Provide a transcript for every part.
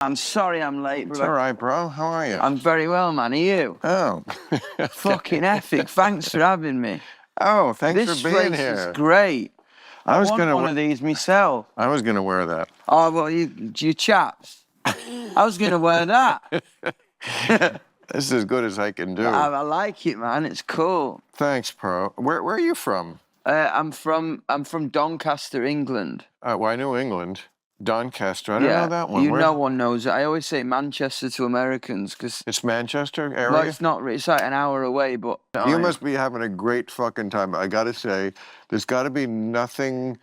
I'm sorry I'm late, bro. It's all right, bro. How are you? I'm very well, man. Are you? Oh. Fucking epic. Thanks for having me. Oh, thanks This for being place is here. great. I was want gonna one of these myself. I was going to wear that. Oh, well, you chaps. I was going to wear that. This is as good as I can do. I like it, man. It's cool. Thanks, bro. Where are you from? I'm from Doncaster, England. Well, I knew England. Doncaster. I don't know that one. No one knows it. I always say Manchester to Americans because It's Manchester area? well, it's not. It's like an hour away, but You must be having a great fucking time. I got to say, there's got to be nothing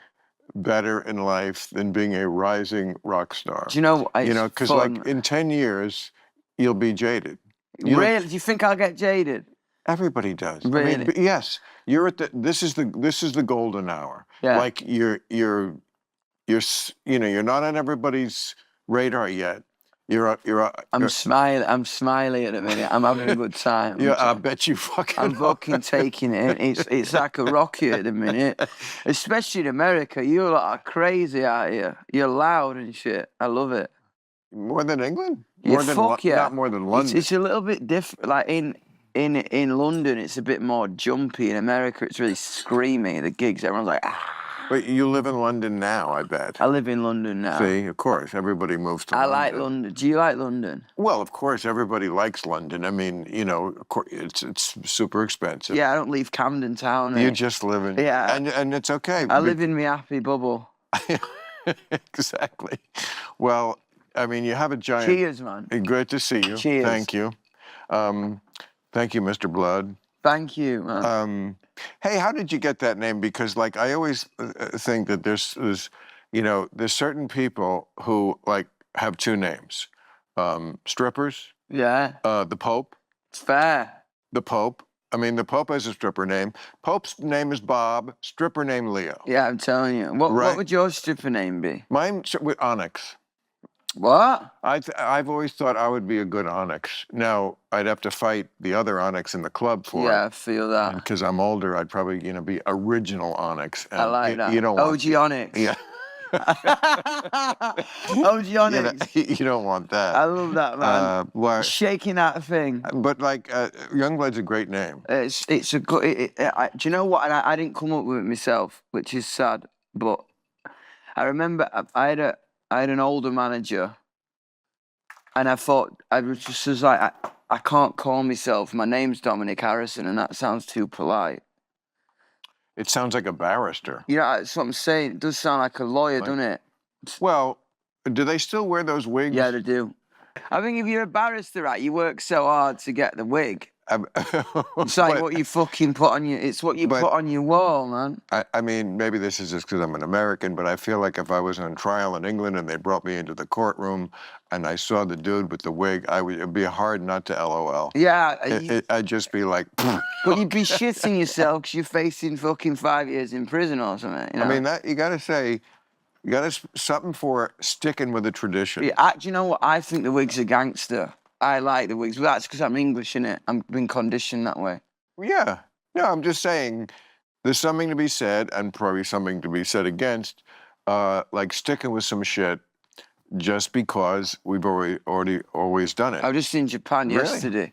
better in life than being a rising rock star. Do you know? Because like in 10 years, you'll be jaded. Really? Do you think I'll get jaded? Everybody does. Really? I mean, yes. You're at this is the golden hour. Yeah. Like you're not on everybody's radar yet. I'm smiling at the minute. I'm having a good time. Yeah, I bet you fucking. I'm fucking taking it in. It's like a rocket at the minute. Especially in America. You lot are crazy out here. You're loud and shit. I love it. More than England? Yeah, Not more than London. It's a little bit different. Like in London, it's a bit more jumpy. In America, it's really screamy. The gigs, everyone's like, ah. But you live in London now, I bet. I live in London now. See, of course, everybody moves to London. I like London. Do you like London? Well, of course, everybody likes London. I mean, of course, it's super expensive. Yeah, I don't leave Camden Town. You just live in. Yeah. And it's okay. I live in my happy bubble. Exactly. Well, I mean, you have a giant. Cheers, man. Great to see you. Cheers. Thank you. Thank you, Mr. Blood. Thank you, man. Hey, how did you get that name? Because, like, I always think that there's certain people who like have two names, strippers. Yeah. The Pope. It's fair. The Pope. I mean, the Pope has a stripper name. Pope's name is Bob. Stripper name Leo. Yeah, I'm telling you. What would your stripper name be? Mine with Onyx. What? I've always thought I would be a good Onyx. Now, I'd have to fight the other Onyx in the club for it. Yeah, I feel that. Because I'm older, I'd probably, be original Onyx. And I like that. You don't want OG Onyx. Yeah. OG Onyx. You don't want that. I love that, man. Shaking that thing. But like, Yungblud's a great name. It's a good. Do you know what? I didn't come up with it myself, which is sad. But I remember I had an older manager, and I thought I was like, I can't call myself. My name's Dominic Harrison, and that sounds too polite. It sounds like a barrister. Yeah, that's what I'm saying. It does sound like a lawyer, doesn't it? Well, do they still wear those wigs? Yeah, they do. I think if you're a barrister, right, you work so hard to get the wig. It's like what you fucking put on your. It's what you put on your wall, man. I mean, maybe this is just because I'm an American, but I feel like if I was on trial in England and they brought me into the courtroom and I saw the dude with the wig, it'd be hard not to LOL. Yeah, I'd just be like. But you'd be shitting yourself because you're facing fucking 5 years in prison or something. You know? I mean, you got to say. You got something for sticking with the tradition. Yeah, do you know what? I think the wig's a gangster. I like the wigs, but that's because I'm English, innit? I'm been conditioned that way. Yeah. No, I'm just saying there's something to be said, and probably something to be said against, like sticking with some shit just because we've always done it. I was just in Japan yesterday.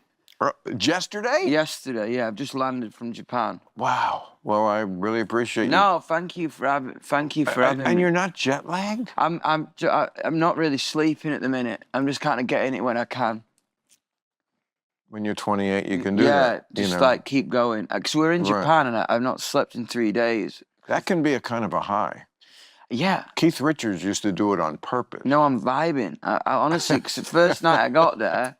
Yesterday? Yesterday, yeah. I've just landed from Japan. Wow. Well, I really appreciate you. No, thank you for having me. And you're not jet lagged? I'm not really sleeping at the minute. I'm just kind of getting it when I can. When you're 28, you can do that. Yeah, just like keep going. Because we're in Japan and I've not slept in 3 days. That can be a kind of a high. Yeah. Keith Richards used to do it on purpose. No, I'm vibing. I honestly, because the first night I got there,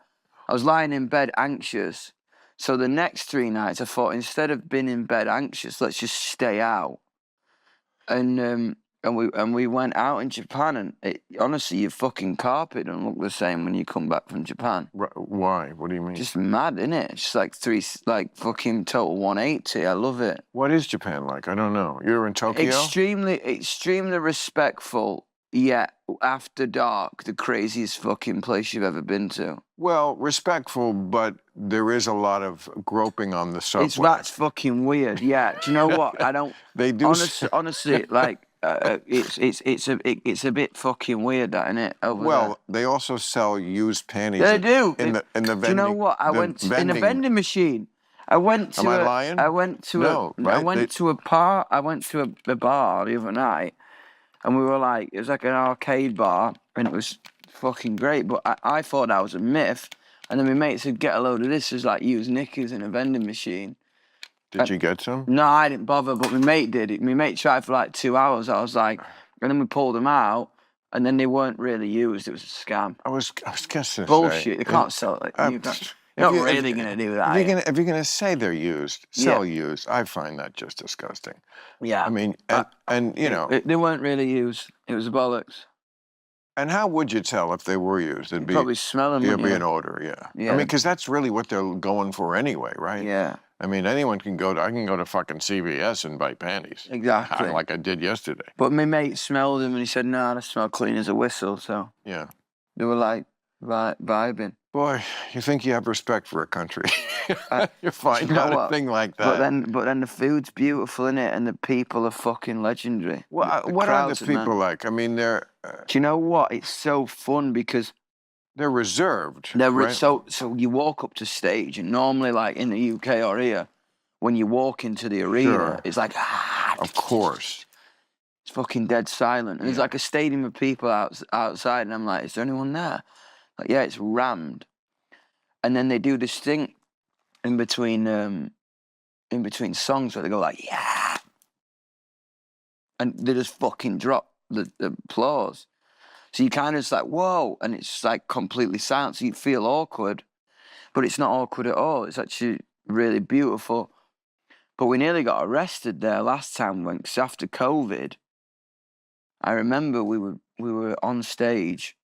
I was lying in bed anxious. So the next 3 nights, I thought instead of being in bed anxious, let's just stay out. And we went out in Japan, and honestly, your fucking carpet don't look the same when you come back from Japan. Why? What do you mean? Just mad, innit? Just like fucking total 180. I love it. What is Japan like? I don't know. You're in Tokyo? Extremely respectful. Yet after dark, the craziest fucking place you've ever been to. Well, respectful, but there is a lot of groping on the subway. That's fucking weird. Yeah. Do you know what? I don't. They do. Honestly, like it's a bit fucking weird, that, isn't it? Over Well, they also sell used panties. there. They do. in the vending. Do you know what? I went in a vending machine. I went to. Am I lying? I went to No, a. right? I went to a bar. I went to a bar the other night, and we were like, it was like an arcade bar, and it was fucking great. But I thought that was a myth, and then my mate said, "Get a load of this." It was like used knickers in a vending machine. Did you get some? No, I didn't bother, but my mate did it. My mate tried for like 2 hours. I was like, and then we pulled them out, and then they weren't really used. It was a scam. I was guessing say Bullshit. They can't sell it. You're not really going to do that. If you're gonna say they're used, sell used. I find that just disgusting. Yeah. I mean, and you know, they weren't really used. It was bollocks. and how would you tell if they were used? It'd Probably smell them. It'd be an odor, yeah. Yeah. I mean, because that's really what they're going for anyway, right? Yeah. I mean, anyone can go to. I can go to fucking CVS and buy panties. Exactly. Like I did yesterday. But my mate smelled them and he said, "No, they smell clean as a whistle." So Yeah. they were like vibing. Boy, you think you have respect for a country. You find you know out what? a thing like that. But then the food's beautiful, innit? And the people are fucking legendary. Well, The what are the crowds, people man. like? I mean, Do you know what? It's so fun because they're reserved. they're right? so you walk up to stage, and normally, like in the UK or here, when you walk into the arena, Sure. it's like Of course. it's fucking dead silent. And there's like a stadium of people outside, and I'm like, is there anyone there? Like, yeah, it's rammed. And then they do this thing in between songs where they go like, yeah, and they just fucking drop the applause. So you kind of just like, whoa, and it's like completely silent. So you feel awkward, but it's not awkward at all. It's actually really beautiful. But we nearly got arrested there last time we went, because after COVID, I remember we were on stage,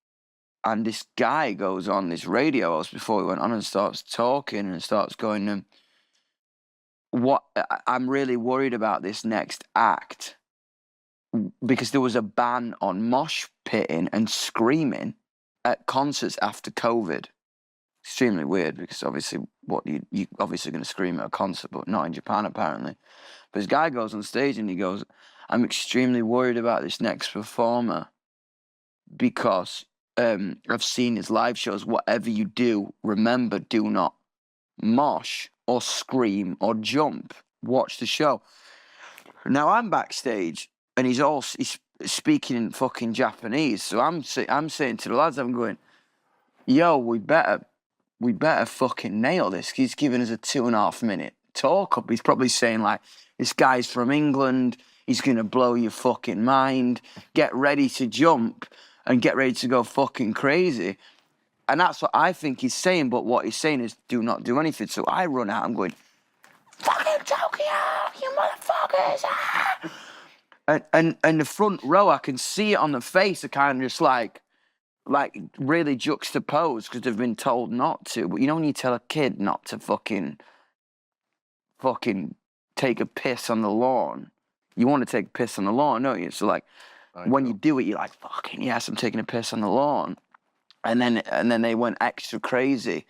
and this guy goes on this radio host before we went on and starts talking and starts going, I'm really worried about this next act, because there was a ban on mosh pitting and screaming at concerts after COVID. Extremely weird, because obviously you obviously going to scream at a concert, but not in Japan apparently. But this guy goes on stage and he goes, I'm extremely worried about this next performer, because I've seen his live shows. Whatever you do, remember, do not mosh or scream or jump. Watch the show. Now I'm backstage and he's speaking in fucking Japanese. So I'm saying to the lads, I'm going, yo, we better fucking nail this. He's giving us a 2.5 minute talk up. He's probably saying like, this guy's from England. He's going to blow your fucking mind. Get ready to jump and get ready to go fucking crazy. And that's what I think he's saying. But what he's saying is, do not do anything. So I run out. I'm going, fucking Tokyo, you motherfuckers. And the front row, I can see it on the face. They're kind of just like really juxtaposed because they've been told not to. But you know when you tell a kid not to fucking take a piss on the lawn, you want to take a piss on the lawn, don't you? So like when you do it, you're like, fucking yes, I'm taking a piss on the lawn. And then they went extra crazy.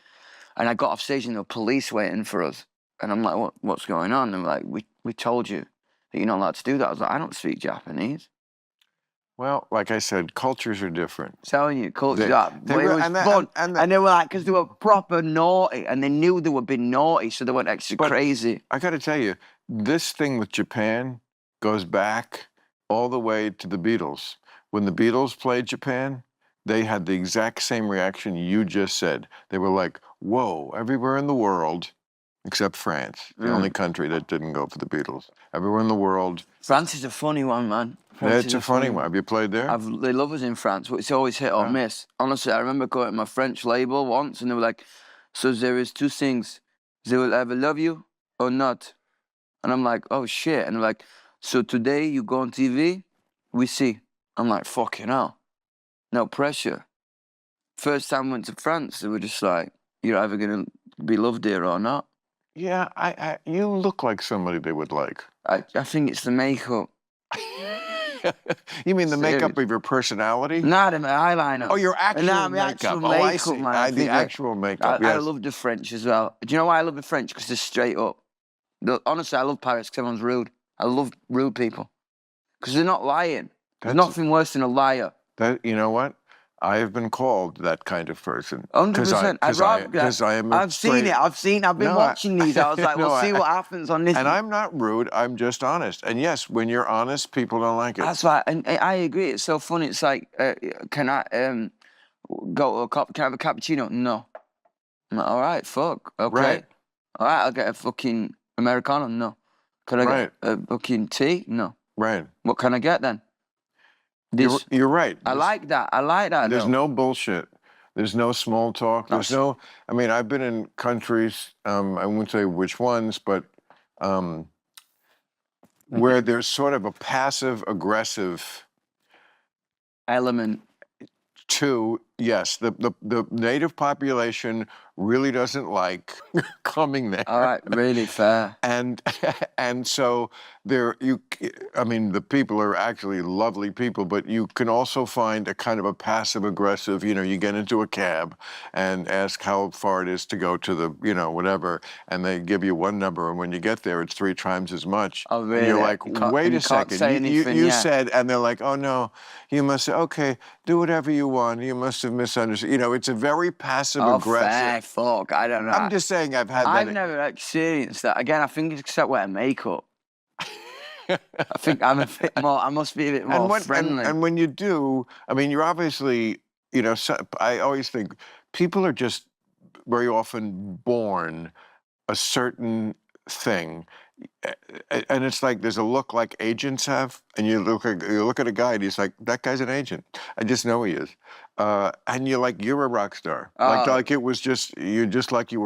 And I got off stage and there were police waiting for us. And I'm like, what's going on? And they're like, we told you that you're not allowed to do that. I was like, I don't speak Japanese. Well, like I said, cultures are different. Telling you, cultures They- are. they But it were- was and they- fun. and And they were like, because they were proper naughty. And they knew they were being naughty, so they went extra But- crazy. I got to tell you, this thing with Japan goes back all the way to the Beatles. When the Beatles played Japan, they had the exact same reaction you just said. They were like, whoa, everywhere in the world, except France, the only country that didn't go for the Beatles. Everywhere in the world. France is a funny one, man. France It's is a funny one. Have you played there? They love us in France, but it's always hit or miss. Honestly, I remember going to my French label once, and they were like, so there is two things. They will either love you or not. And I'm like, oh, shit. And they're like, so today you go on TV, we see. I'm like, fucking hell. No pressure. First time I went to France, they were just like, you're either going to be loved here or not. Yeah, you look like somebody they would like. I think it's the makeup. You mean the makeup of your personality? Nah, my eyeliner. Oh, your actual Nah, my makeup. actual Oh, I makeup, see. man. I The think that- actual makeup, I yes. love the French as well. Do you know why I love the French? Because they're straight up. Honestly, I love Paris because everyone's rude. I love rude people. because they're not lying. There's That's- nothing worse than a liar. That, you know what? I have been called that kind of person. 100%. Because I am a I've seen it. I've been No, watching these. I was like, no, we'll see what happens on this. And I'm not rude. I'm just honest. And yes, when you're honest, people don't like it. That's why, and I agree. It's so funny. It's like, can I go to can I have a cappuccino? No. I'm like, all right, fuck. Okay. Right. All right, I'll get a fucking Americano. No. Can I Right. get a fucking tea? No. Right. What can I get then? You're right. I like that. I like that. There's though. no bullshit. There's no small talk. There's no. I mean, I've been in countries. I won't say which ones, but where there's sort of a passive aggressive element. Yes, the native population really doesn't like coming there. All right, really fair. And so I mean, the people are actually lovely people, but you can also find a kind of a passive aggressive, you get into a cab and ask how far it is to go to the, whatever, and they give you one number, and when you get there, it's 3 times as much. Oh, really? And you're like, wait a second, you said, and they're like, oh no, you must say, okay, do whatever you want. You must have misunderstood. It's a very passive aggressive. Fair, fuck, I don't know. I'm just saying I've had that. I've never experienced that. Again, I think it's except wearing makeup. I think I'm a bit more. I must be a bit more friendly. And when you do, I mean, you're obviously, I always think people are just very often born a certain thing. And it's like there's a look like agents have, and you look at a guy and he's like, that guy's an agent. I just know he is. And you're like, you're a rock star. Like it was just looked like you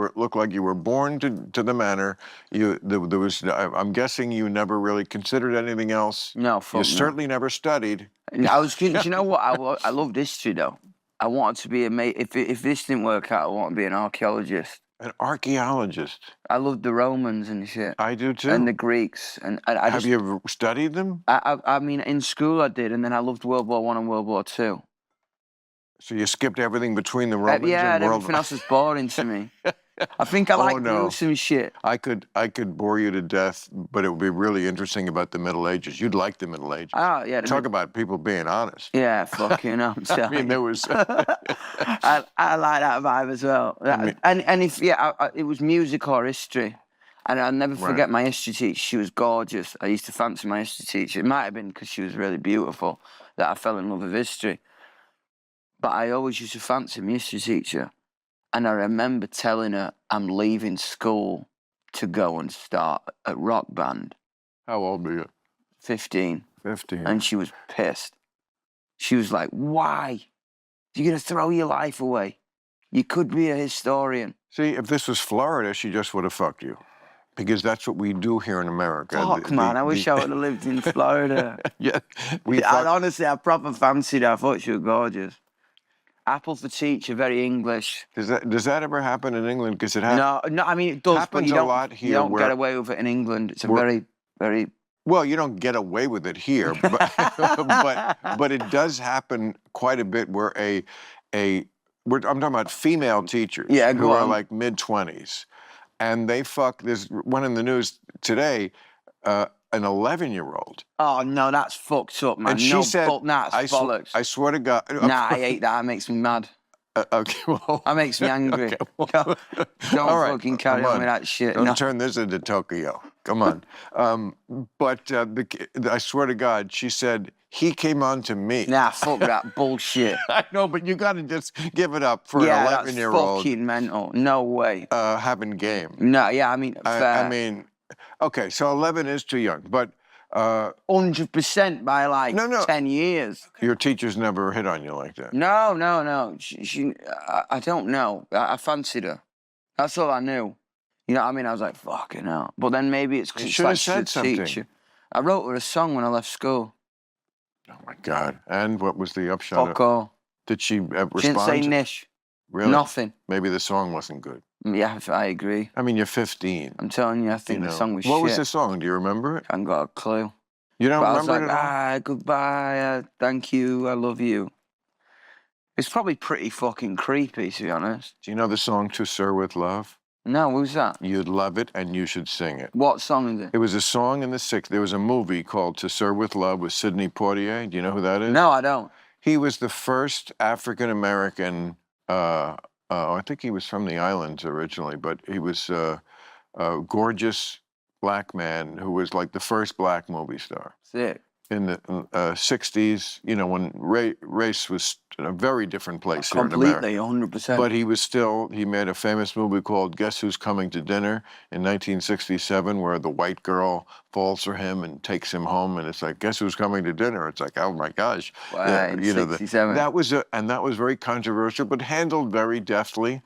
were born to the manor. I'm guessing you never really considered anything else. No, you certainly never studied. Do you know what? I loved history though. I wanted to be if this didn't work out, I wanted to be an archaeologist. An archaeologist. I loved the Romans and shit. I do too. And the Greeks. And have you ever studied them? I mean, in school I did, and then I loved World War I and World War II. So you skipped everything between the Romans and World War. Everything else was boring to me. I think I like gruesome shit. I could bore you to death, but it would be really interesting about the Middle Ages. You'd like the Middle Ages. Oh, yeah. Talk about people being honest. Yeah, fucking hell. I mean, there was... I like that vibe as well. And if, it was music or history. And I'll never forget my history teacher. She was gorgeous. I used to fancy my history teacher. It might have been because she was really beautiful that I fell in love with history. But I always used to fancy my history teacher. And I remember telling her I'm leaving school to go and start a rock band. How old were you? 15. 15. And she was pissed. She was like, why? You're going to throw your life away. You could be a historian. See, if this was Florida, she just would have fucked you. Because that's what we do here in America. Fuck, man, I wish I would have lived in Florida. Yeah. Honestly, I proper fancied her. I thought she was gorgeous. Apple for teacher, very English. Does that ever happen in England? Because it happens. No, I mean it does, but you don't. A lot here. You don't get away with it in England. It's a very, very. Well, you don't get away with it here, but it does happen quite a bit. Where I'm talking about female teachers who are like mid-20s, and they fuck. There's one in the news today. An 11-year-old. Oh no, that's fucked up, man. And she said, that's bollocks. I swear to God. Nah, I hate that. It makes me mad. Okay, well. That makes me angry. Okay, well. Don't fucking carry on with that shit. Don't turn this into Tokyo. Come on. But I swear to God, she said, he came on to me. Nah, fuck that bullshit. I know, but you got to just give it up for an 11-year-old. That's fucking mental. No way. Having game. No, yeah, I mean, fair. I mean, okay, so 11 is too young, but... 100% by like 10 years. Your teachers never hit on you like that? No. I don't know. I fancied her. That's all I knew. You know what I mean? I was like, fucking hell. But then maybe it's because should have said something. Teacher. I wrote her a song when I left school. Oh my God. And what was the upshot? Fuck all. Did she respond? She didn't say nish. Really? Nothing. Maybe the song wasn't good. Yeah, I agree. I mean, you're 15. I'm telling you, I think the song was shit. What was the song? Do you remember it? I haven't got a clue. You don't remember I was like, it at all? Goodbye, thank you, I love you. It's probably pretty fucking creepy, to be honest. Do you know the song To Sir With Love? No, who's that? You'd love it, and you should sing it. What song is it? It was a song in the 60s. There was a movie called To Sir with Love with Sidney Poitier. Do you know who that is? No, I don't. He was the first African-American, I think he was from the islands originally, but he was a gorgeous black man who was like the first black movie star. Sick. In the 60s, you know, when race was in a very different place here in America. Completely, 100%. But he made a famous movie called Guess Who's Coming to Dinner in 1967, where the white girl falls for him and takes him home, and it's like, guess who's coming to dinner? It's like, oh my gosh. Wow, in 67. That was very controversial, but handled very deftly.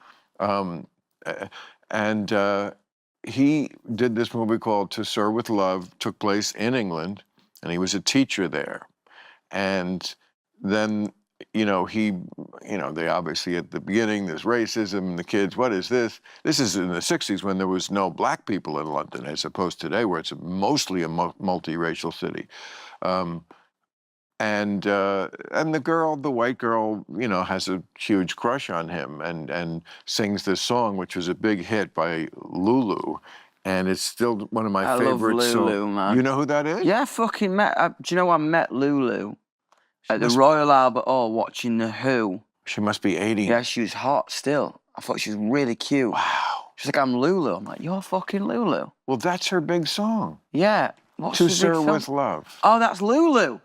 He did this movie called To Sir with Love, took place in England, and he was a teacher there. And then, they obviously at the beginning, there's racism, the kids, what is this? This is in the 60s when there was no black people in London, as opposed to today where it's mostly a multiracial city. And the white girl, has a huge crush on him and sings this song, which was a big hit by Lulu. And it's still one of my favorite songs. I love Lulu, man. You know who that is? Yeah, do you know I met Lulu at the Royal Albert Hall watching The Who. She must be 80. Yeah, she was hot still. I thought she was really cute. Wow. She's like, I'm Lulu. I'm like, you're fucking Lulu. Well, that's her big song. Yeah. What's To the big Sir song? with Love. Oh, that's Lulu.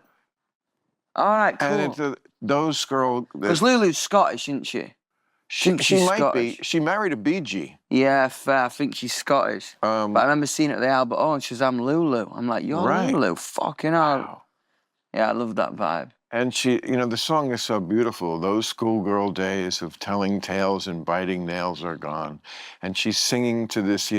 All right, cool. And those girls... Because Lulu's Scottish, isn't she? She might Scottish. be. She married a Bee Gee. Yeah, fair. I think she's Scottish. But I remember seeing her at the Albert Hall, and she says, I'm Lulu. I'm like, you're Right. Lulu. Fucking hell. Wow. Yeah, I love that vibe. And she, the song is so beautiful. Those schoolgirl days of telling tales and biting nails are gone. And she's singing to this,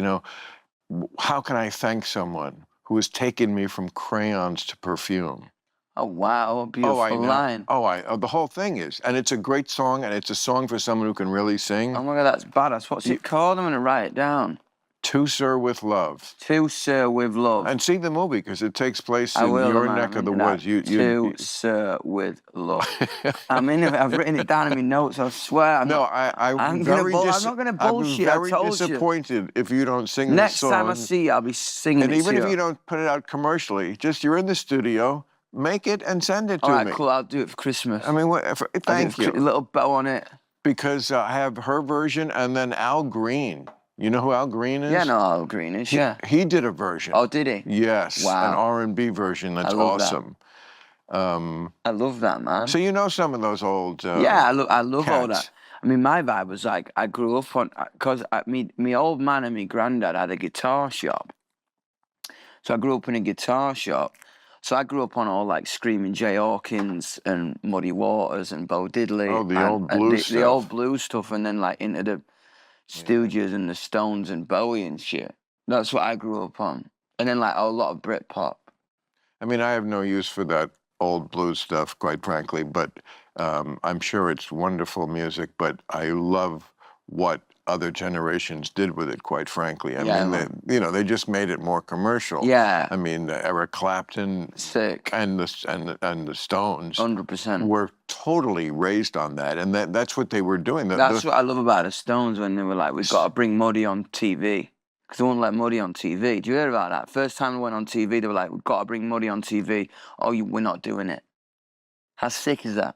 how can I thank someone who has taken me from crayons to perfume? Oh, wow. A beautiful line. The whole thing is. And it's a great song, and it's a song for someone who can really sing. Oh, my God, that's badass. What's it called? I'm going to write it down. To Sir with Love. To Sir with Love. And see the movie, because it takes place in your neck of the woods. To Sir with Love. I've written it down in my notes, I swear. I'm not going to bullshit, I'm very disappointed if you don't sing Next this song. time I see you, I'll be singing it. And even if you don't put it out commercially, you're in the studio, make it and send it to me. All right, cool, I'll do it for Christmas. I mean, thank you. A little bow on it. Because I have her version and then Al Green. You know who Al Green is? Yeah, I know Al Green is, yeah. He did a version. Oh, did he? Yes. Wow. An R&B version that's awesome. I love that, man. So you know some of those old yeah, I love all cats. that. I mean, my vibe was like, I grew up on, because my old man and my granddad had a guitar shop. So I grew up in a guitar shop. So I grew up on all like Screaming Jay Hawkins and Muddy Waters and Bo Diddley. Oh, the old blues stuff. The old blues stuff, and then like into the Stooges and the Stones and Bowie and shit. That's what I grew up on. And then like a lot of Britpop. I mean, I have no use for that old blues stuff, quite frankly, but I'm sure it's wonderful music, but I love what other generations did with it, quite frankly. I mean, they just made it more commercial. Yeah. I mean, Eric Clapton Sick. and the Stones 100%. were totally raised on that, and that's what they were doing. That's what I love about the Stones, when they were like, we've got to bring Muddy on TV. Because they wouldn't let Muddy on TV. Do you hear about that? First time they went on TV, they were like, we've got to bring Muddy on TV. Oh, we're not doing it. How sick is that?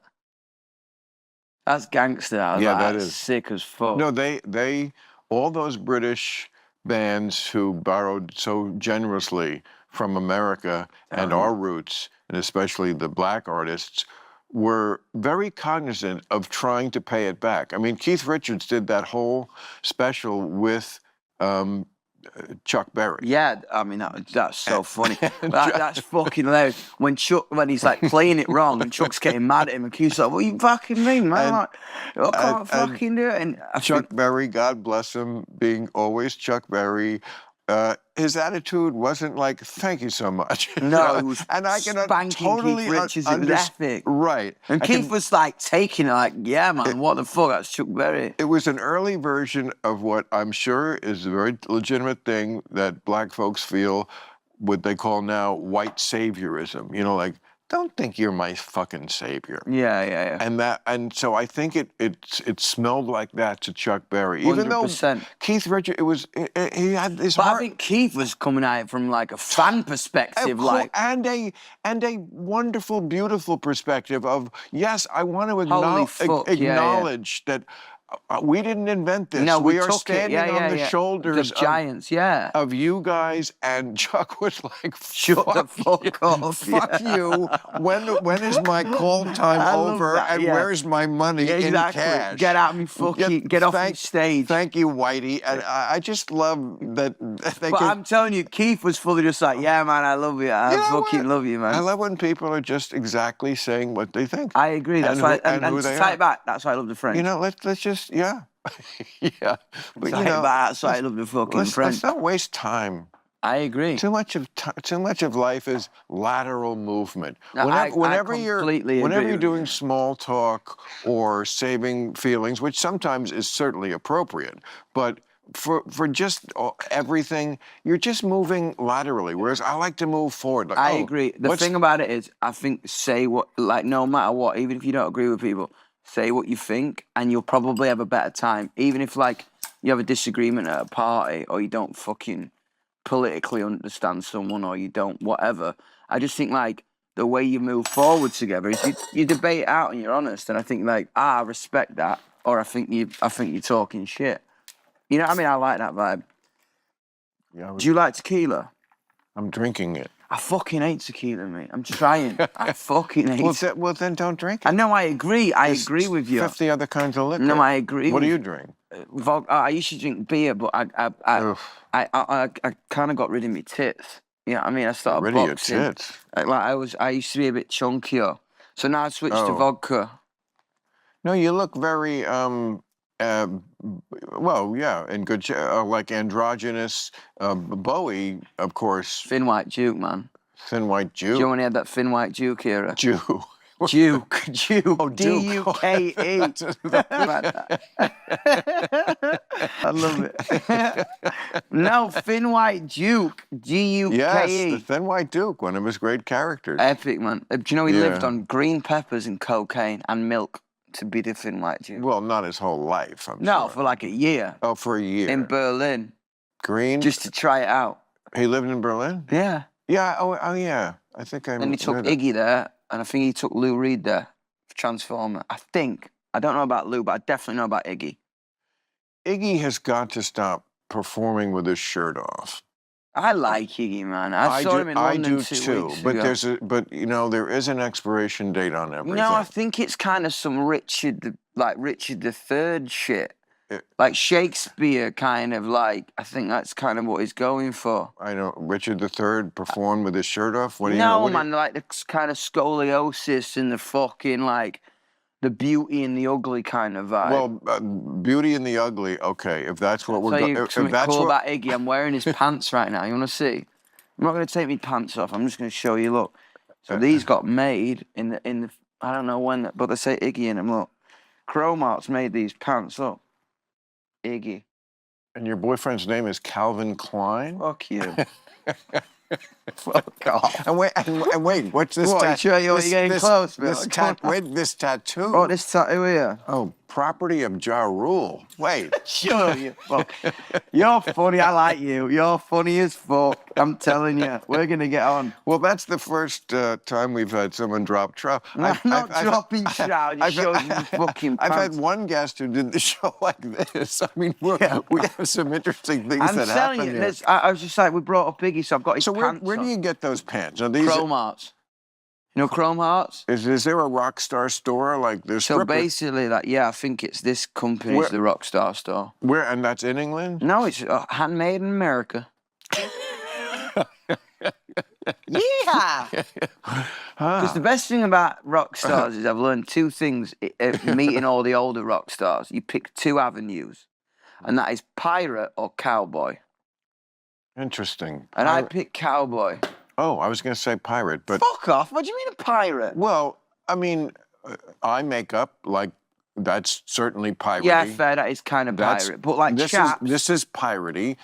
That's gangster. That is sick as fuck. No, they all those British bands who borrowed so generously from America and our roots, and especially the black artists, were very cognizant of trying to pay it back. I mean, Keith Richards did that whole special with Chuck Berry. Yeah, I mean, that's so funny. That's fucking hilarious. When he's like playing it wrong and Chuck's getting mad at him and Keith's like, what you fucking mean, man? I can't fucking do it. And Chuck Berry, God bless him, being always Chuck Berry, his attitude wasn't like, thank you so much. No, it was and I can spanking totally Keith Richards. It was epic. Right. And Keith was like taking it like, yeah, man, what the fuck? That's Chuck Berry. It was an early version of what I'm sure is a very legitimate thing that black folks feel, what they call now white saviorism. Like, don't think you're my fucking savior. Yeah. And so I think it smelled like that to Chuck Berry. Even though 100%. Keith Richards, he had this But heart. I think Keith was coming at it from like a fan perspective, and a wonderful, beautiful perspective of, yes, I want to Holy fuck, acknowledge that we didn't invent this. No, we are took standing it. on the shoulders the giants, of you guys. And Chuck was like, shut the fuck up. Fuck you. When is my call time over? And where's my money in cash? Get out me fucking, get off the stage. Thank you, Whitey. And I just love that they But I'm telling you, Keith was fully just like, yeah, man, I love you. I fucking love you, man. I love when people are just exactly saying what they think. I agree. That's why, and who to they tie are. it back, that's why I love the French. You know, let's just, yeah. Yeah. But, Tie it back, that's why I love the fucking French. Let's not waste time. I agree. Too much of life is lateral movement. No, Whenever I you're completely agree with doing you. small talk or saving feelings, which sometimes is certainly appropriate, but for just everything, you're just moving laterally. Whereas I like to move forward. Like, I agree. The thing about it is, I think say what, like, no matter what, even if you don't agree with people, say what you think, and you'll probably have a better time. Even if like you have a disagreement at a party, or you don't fucking politically understand someone, or you don't whatever. I just think like the way you move forward together is you debate it out and you're honest. And I think like I respect that, or I think you're talking shit. You know what I mean? I like that vibe. Yeah, Do you like tequila? I'm drinking it. I fucking hate tequila, mate. I'm trying. I fucking hate it. Well, then don't drink it. I know, I agree. I agree with you. 50 other kinds of liquor. No, I agree. What do you drink? I used to drink beer, but I kind of got rid of my tits. You know what I mean? I started Rid boxing. of your tits. I used to be a bit chunkier. So now I switched to vodka. No, you look very, well, yeah, in good shape, like androgynous. Bowie, of course. Thin White Duke, man. Thin White Duke. Do you know when he had that Thin White Duke era? Duke. Duke. Oh, Duke. D-U-K-E. I love it. No, Thin White Duke. G-U-K-E. Yes, the Thin White Duke, one of his great characters. Epic, man. Do you know he lived on green peppers and cocaine and milk to be the Thin White Duke? Well, not his whole life, I'm No, sure. for like a year. Oh, for a year. In Berlin. Green? Just to try it out. He lived in Berlin? Yeah. Yeah, oh yeah. I think I And he took Iggy there, and I think he took Lou Reed there for Transformer. I think. I don't know about Lou, but I definitely know about Iggy. Iggy has got to stop performing with his shirt off. I like Iggy, man. I saw him in London 2 weeks ago. But you know, there is an expiration date on everything. No, I think it's kind of some Richard III shit. Like Shakespeare, kind of like. I think that's kind of what he's going for. I know Richard III performed with his shirt off. What do you know? know? No, man, like the kind of scoliosis and the fucking like the Beauty and the Ugly kind of vibe. Well, Beauty and the Ugly. Okay, if that's what we're going. If that's cool about Iggy, I'm wearing his pants right now. You want to see? I'm not going to take my pants off. I'm just going to show you. Look. So these got made in the I don't know when, but they say Iggy in them. Look, Chromart's made these pants. Look. Iggy. And your boyfriend's name is Calvin Klein? Fuck you. Fuck off. And wait, what's this tattoo? You're getting close, Bill. This tattoo? Oh, this tattoo here. Oh, property of Ja Rule. Wait. Sure, you fuck. You're funny, I like you. You're funny as fuck. I'm telling you, we're going to get on. Well, that's the first time we've had someone drop trout. I'm not dropping trout, just showing you fucking pants. I've had one guest who did the show like this. I mean, we have some interesting things that happen here. I'm telling you, I was just like, we brought up Iggy, so I've got his pants where do you get those pants? Are these Chromart's. You know Chromart's? Is there a Rockstar store like this? So basically, like, yeah, I think it's this company's the Rockstar store. Where, and that's in England? No, it's handmade in America. Yeah. Because the best thing about rock stars is I've learned two things meeting all the older rock stars. You pick two avenues, and that is pirate or cowboy. Interesting. And I picked cowboy. Oh, I was going to say pirate, but... Fuck off. What do you mean a pirate? Well, I mean, eye makeup, like That's certainly piratey. Yeah, fair. That is kind of pirate, but like chaps. This is piratey.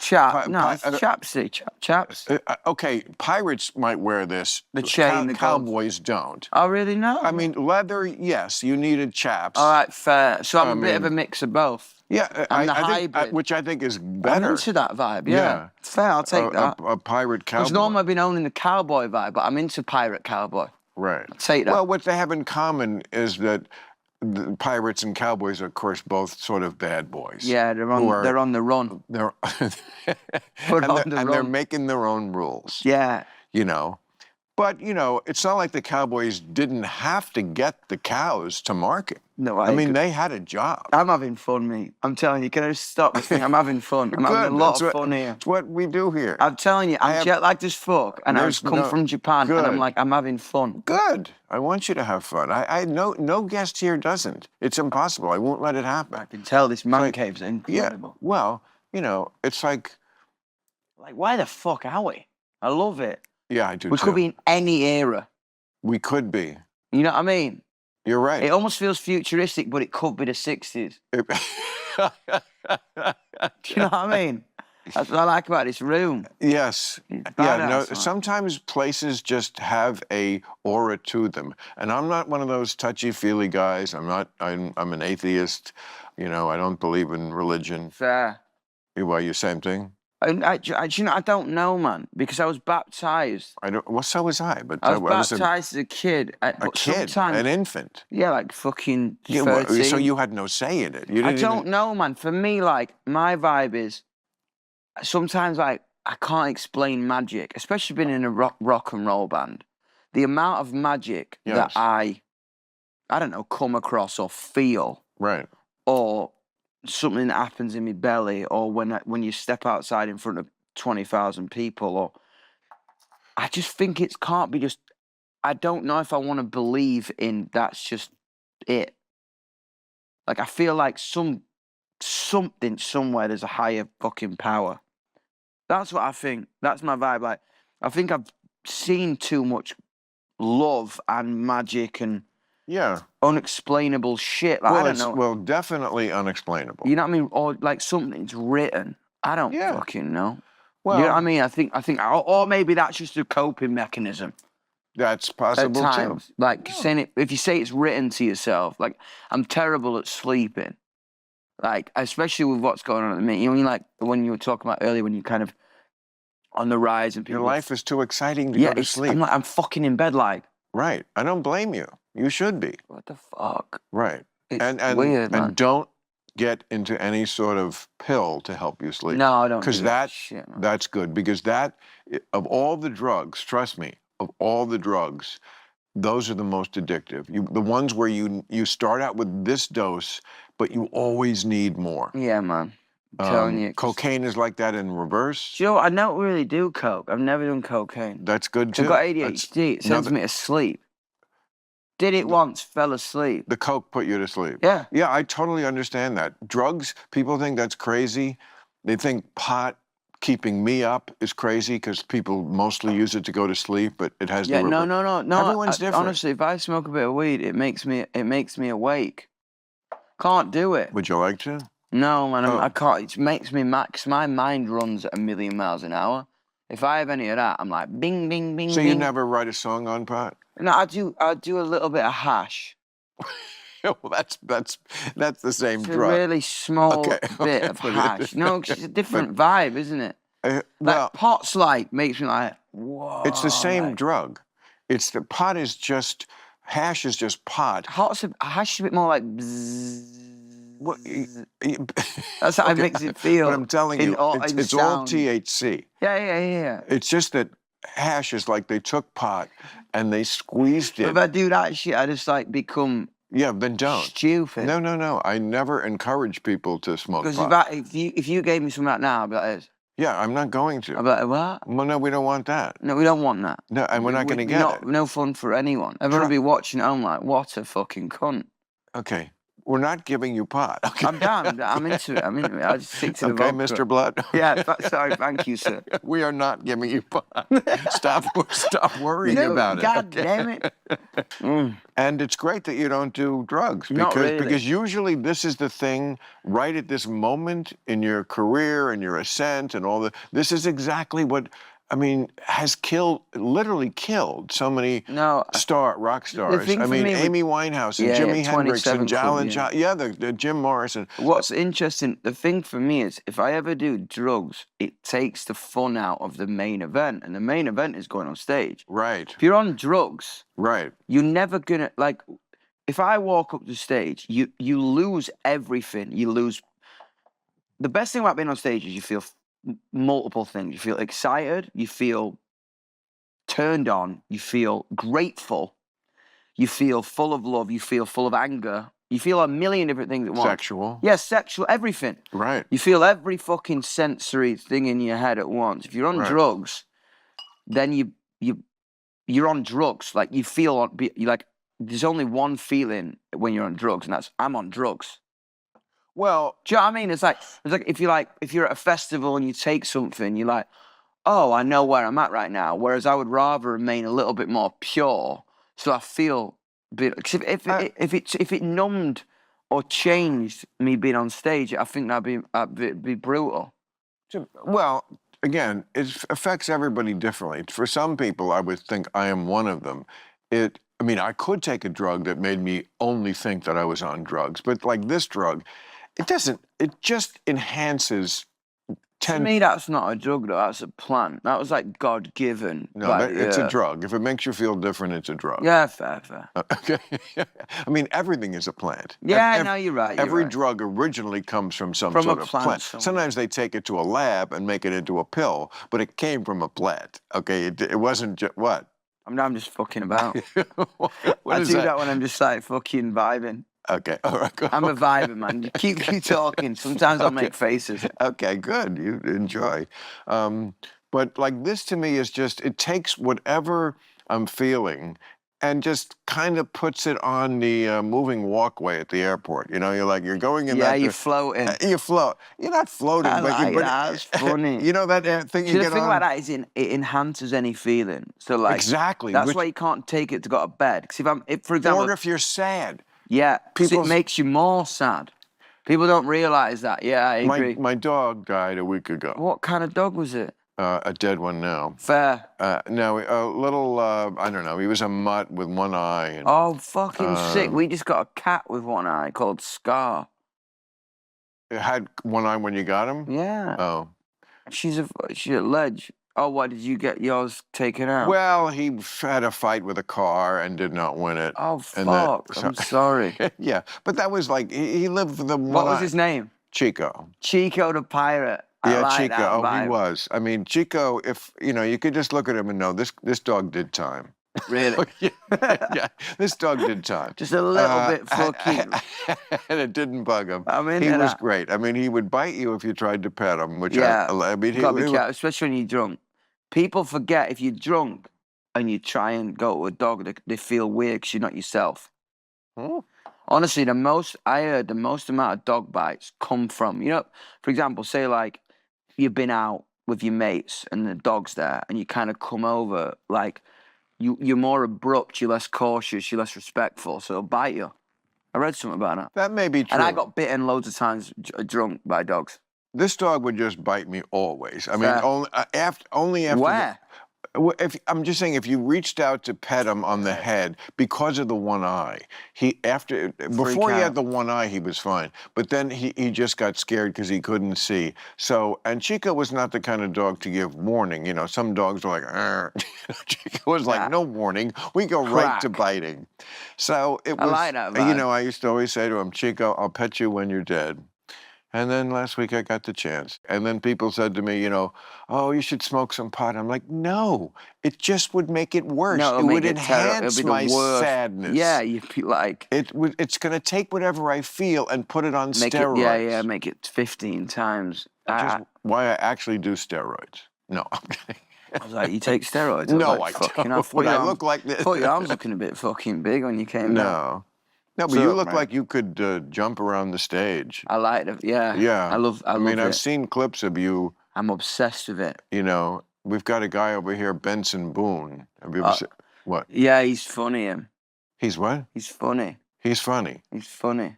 No, it's chapsy. Chaps. Okay, pirates might wear this. The chain. Cowboys don't. Oh, really? No. I mean, leather. Yes, you needed chaps. All right, fair. So I'm a bit of a mix of both. Yeah, I'm the hybrid, hybrid. which I think is better. I'm into that vibe. Yeah. Fair. I'll take that. A pirate cowboy. Because normally I've been owning the cowboy vibe, but I'm into pirate cowboy. Right. I'll take that. Well, what they have in common is that the pirates and cowboys are, of course, both sort of bad boys. Yeah, they're on the run. They're and they're making their own rules. Yeah. You know. But, you know, it's not like the cowboys didn't have to get the cows to market. No, I mean, they had a job. I'm having fun, mate. I'm telling you, can I just stop this thing? I'm having fun. I'm having a lot of fun here. That's what we do here. I'm telling you, I'm jet lagged as fuck, and I've come from Japan, and I'm like, I'm having fun. Good. I want you to have fun. No guest here doesn't. It's impossible. I won't let it happen. I can tell this man cave's incredible. Yeah. Well, you know, it's like why the fuck are we? I love it. Yeah, I do. We could be in any era. We could be. You know what I mean? You're right. It almost feels futuristic, but it could be the 60s. Do you know what I mean? That's what I like about this room. Yes. Yeah. No. Sometimes places just have a aura to them, and I'm not one of those touchy-feely guys. I'm not. I'm an atheist. You know, I don't believe in religion. Fair. Why, you same thing? You know, I don't know, man, because I was baptized. Well, so was I, but I was baptized as a kid. An infant. Yeah, like fucking 13. So you had no say in it. I don't know, man. For me, like, my vibe is sometimes, like, I can't explain magic, especially being in a rock and roll band. The amount of magic that I don't know, come across or feel. Right. Or something that happens in my belly, or when you step outside in front of 20,000 people, or I just think it can't be just. I don't know if I want to believe in that's just it. Like I feel like something somewhere there's a higher fucking power. That's what I think. That's my vibe. Like I think I've seen too much love and magic and. Yeah. Unexplainable shit. Like, I don't know. Well, definitely unexplainable. You know what I mean? Or like something's written. I don't fucking know. Well, you know what I mean? I think, or maybe that's just a coping mechanism. That's possible at times. Too. Like saying it, if you say it's written to yourself, like I'm terrible at sleeping. Like, especially with what's going on at the minute. You know, when you were talking about earlier, when you kind of on the rise and people. Your life is too exciting to go to sleep. I'm fucking in bed like. Right. I don't blame you. You should be. What the fuck? Right. It's weird, man. And don't get into any sort of pill to help you sleep. No, I don't. Because that's good. Because of all the drugs, trust me, of all the drugs, those are the most addictive. The ones where you start out with this dose, but you always need more. Yeah, man. I'm telling you. Cocaine is like that in reverse. Joe, I don't really do coke. I've never done cocaine. That's good too. I've got ADHD. It sends me to sleep. Did it once, fell asleep. The coke put you to sleep. Yeah. Yeah, I totally understand that. Drugs, people think that's crazy. They think pot keeping me up is crazy because people mostly use it to go to sleep, but it has no. Everyone's different. Honestly, if I smoke a bit of weed, it makes me awake. Can't do it. Would you like to? No, man, I can't. It makes me max. My mind runs at 1,000,000 miles an hour. If I have any of that, I'm like bing, bing, bing. So bing. you never write a song on pot? No, I do a little bit of hash. Well, that's the same it's drug. A really small bit of hash. No, it's a different vibe, isn't it? Well, pot's like makes me like whoa. It's the same drug. Pot is just hash is just pot. Hash is a bit more like. Bzzz. What, that's how it makes it feel. But I'm telling you, it's all THC. Yeah. It's just that hash is like they took pot and they squeezed it. But if I do that shit, I just like become. Yeah, then don't. Stupid. No. I never encourage people to smoke pot. Because if you gave me some right now, I'd be like this. Yeah, I'm not going to. I'd be like, what? Well, no, we don't want that. No, we don't want that. No, and we're not going to get it. No fun for anyone. Everyone will be watching at home like, what a fucking cunt. Okay. We're not giving you pot. Okay. I'm down. I'm into it. I just stick to the Okay, vodka. Mr. Blood. Yeah, sorry, thank you, sir. We are not giving you pot. Stop worrying about it. God damn it. And it's great that you don't do drugs Not really. because usually this is the thing right at this moment in your career and your ascent and all this is exactly what has literally killed so many rock stars. thing for me Amy Winehouse and Jimi Hendrix and 27 Club, the Jim Morrison. What's interesting, the thing for me is if I ever do drugs, it takes the fun out of the main event, and the main event is going on stage. Right. If you're on drugs, right, you're never gonna like. If I walk up the stage, you lose everything. You lose. The best thing about being on stage is you feel multiple things. You feel excited. You feel turned on. You feel grateful. You feel full of love. You feel full of anger. You feel a million different things at once. Sexual. Yeah, sexual, everything. Right. You feel every fucking sensory thing in your head at once. If you're on drugs, then you're on drugs. Like you feel there's only one feeling when you're on drugs, and that's I'm on drugs. Well, do you know what I mean? It's like if you're at a festival and you take something, you're like, oh, I know where I'm at right now. Whereas I would rather remain a little bit more pure, so I feel a bit. Cause if it numbed or changed me being on stage, I think that'd be brutal. Well, again, it affects everybody differently. For some people, I would think I am one of them. I could take a drug that made me only think that I was on drugs, but like this drug, it just enhances. To me, that's not a drug, though. That's a plant. That was like God-given. No, it's a drug. If it makes you feel different, it's a drug. Yeah, fair. Okay. Everything is a plant. Yeah, no, you're right. Every drug originally comes from some sort of plant. Sometimes they take it to a lab and make it into a pill, but it came from a plant. Okay, it wasn't just what? I'm just fucking about. I do that when I'm just like fucking vibing. Okay, all right, go. I'm a viber, man. You keep talking. Sometimes I'll make faces. Okay, good. You enjoy. But like this to me is just, it takes whatever I'm feeling and just kind of puts it on the moving walkway at the airport. You're going in you're floating. You float. You're not floating, that's funny. You know that thing you get on? The thing about that is it enhances any feeling. So like exactly. That's why you can't take it to go to bed. Because for example, or if you're sad. Yeah, because it makes you more sad. People don't realize that. Yeah, I agree. My dog died a week ago. What kind of dog was it? A dead one now. Fair. No, a little, I don't know, he was a mutt with one eye. Oh, fucking sick. We just got a cat with one eye called Scar. It had one eye when you got him? Yeah. Oh. She's a ledge. Oh, why did you get yours taken out? Well, he had a fight with a car and did not win it. Oh, fuck. I'm sorry. Yeah, but that was like, he lived with the one What was his name? Chico. Chico the pirate. Chico. Oh, he was. Chico, if, you could just look at him and know this dog did time. Really? Yeah, this dog did time. Just a little bit fucking. And it didn't bug him. He was great. He would bite you if you tried to pet him, which gotta be careful, especially when you're drunk. People forget if you're drunk and you try and go to a dog, they feel weird because you're not yourself. Hmm. Honestly, I heard the most amount of dog bites come from, for example, say like you've been out with your mates and the dog's there and you kind of come over, like you're more abrupt, you're less cautious, you're less respectful, so they'll bite you. I read something about that. That may be true. And I got bitten loads of times drunk by dogs. This dog would just bite me always. Only after. Where? I'm just saying, if you reached out to pet him on the head because of the one eye, before he had the one eye, he was fine. But then he just got scared because he couldn't see. So, and Chico was not the kind of dog to give warning. Some dogs are like, Chico was like, no warning. We go right to biting. So it was. I like that vibe. I used to always say to him, Chico, I'll pet you when you're dead. And then last week I got the chance. And then people said to me, oh, you should smoke some pot. I'm like, no, it just would make it worse. No, it would enhance my sadness. Yeah, you'd be like... It's going to take whatever I feel and put it on steroids. Make it 15 times. Which is why I actually do steroids. No, I'm kidding. I was like, you take steroids? No, I don't. I look like this. I thought your arms looking a bit fucking big when you came down. No. No, but So, you look man, like you could jump around the stage. I like it. Yeah. Yeah. I love mean, I've it. seen clips of you. I'm obsessed with it. You know, we've got a guy over here, Benson Boone. Have you ever seen what? Yeah, he's funny. Him. He's what? He's funny. He's funny. He's funny.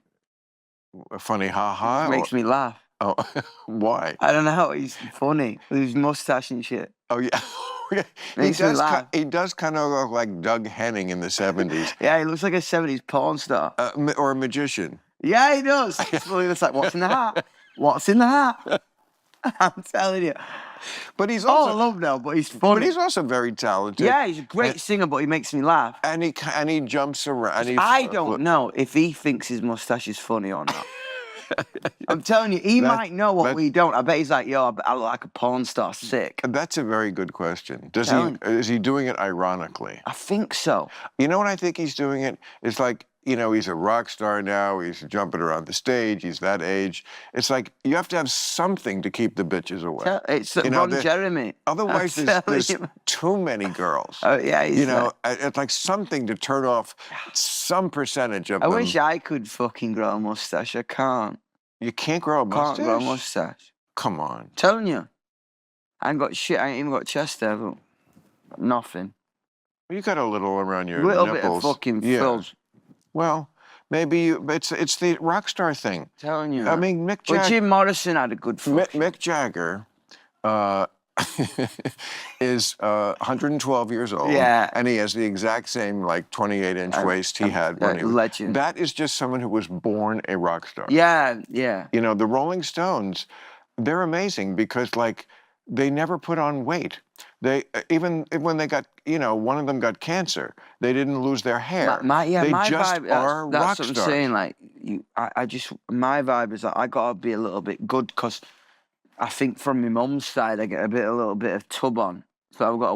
Funny, ha. Makes me laugh. Oh, why? I don't know. He's funny with his mustache and shit. Oh yeah. Makes me laugh. He does kind of look like Doug Henning in the 70s. Yeah, he looks like a 70s porn star. Or a magician. Yeah, he does. It's funny. It's like, what's in the hat? What's in the hat? I'm telling you. But he's also I love now, but he's funny. But he's also very talented. Yeah, he's a great singer, but he makes me laugh. And he jumps around. I don't know if he thinks his mustache is funny or not. I'm telling you, he might know what we don't. I bet he's like, yo, I look like a porn star, sick. That's a very good question. Is he doing it ironically? I think so. You know what I think he's doing it? It's like, he's a rock star now. He's jumping around the stage. He's that age. It's like you have to have something to keep the bitches away. It's Ron Jeremy. Otherwise, there's too many girls. Oh yeah, it's like something to turn off some percentage of them. I wish I could fucking grow a mustache. I can't. You can't grow a mustache? Can't grow a mustache. Come on. I'm telling you. I ain't got shit. I ain't even got chest hair. But nothing. You got a little around your little nipples. Bit of fucking frills. Well, maybe it's the rock star thing. I'm telling you. I mean, Mick Jagger. But Jim Morrison had a good Mick Jagger is 112 years old. Yeah. And he has the exact same, 28-inch waist he had when he was... Legend. That is just someone who was born a rock star. Yeah, yeah. The Rolling Stones, they're amazing because, they never put on weight. They even when they got, one of them got cancer, they didn't lose their hair. My just vibe, are rock that's what stars. I'm saying. My vibe is that I gotta be a little bit good because I think from my mum's side I get a little bit of tub on, so I've got to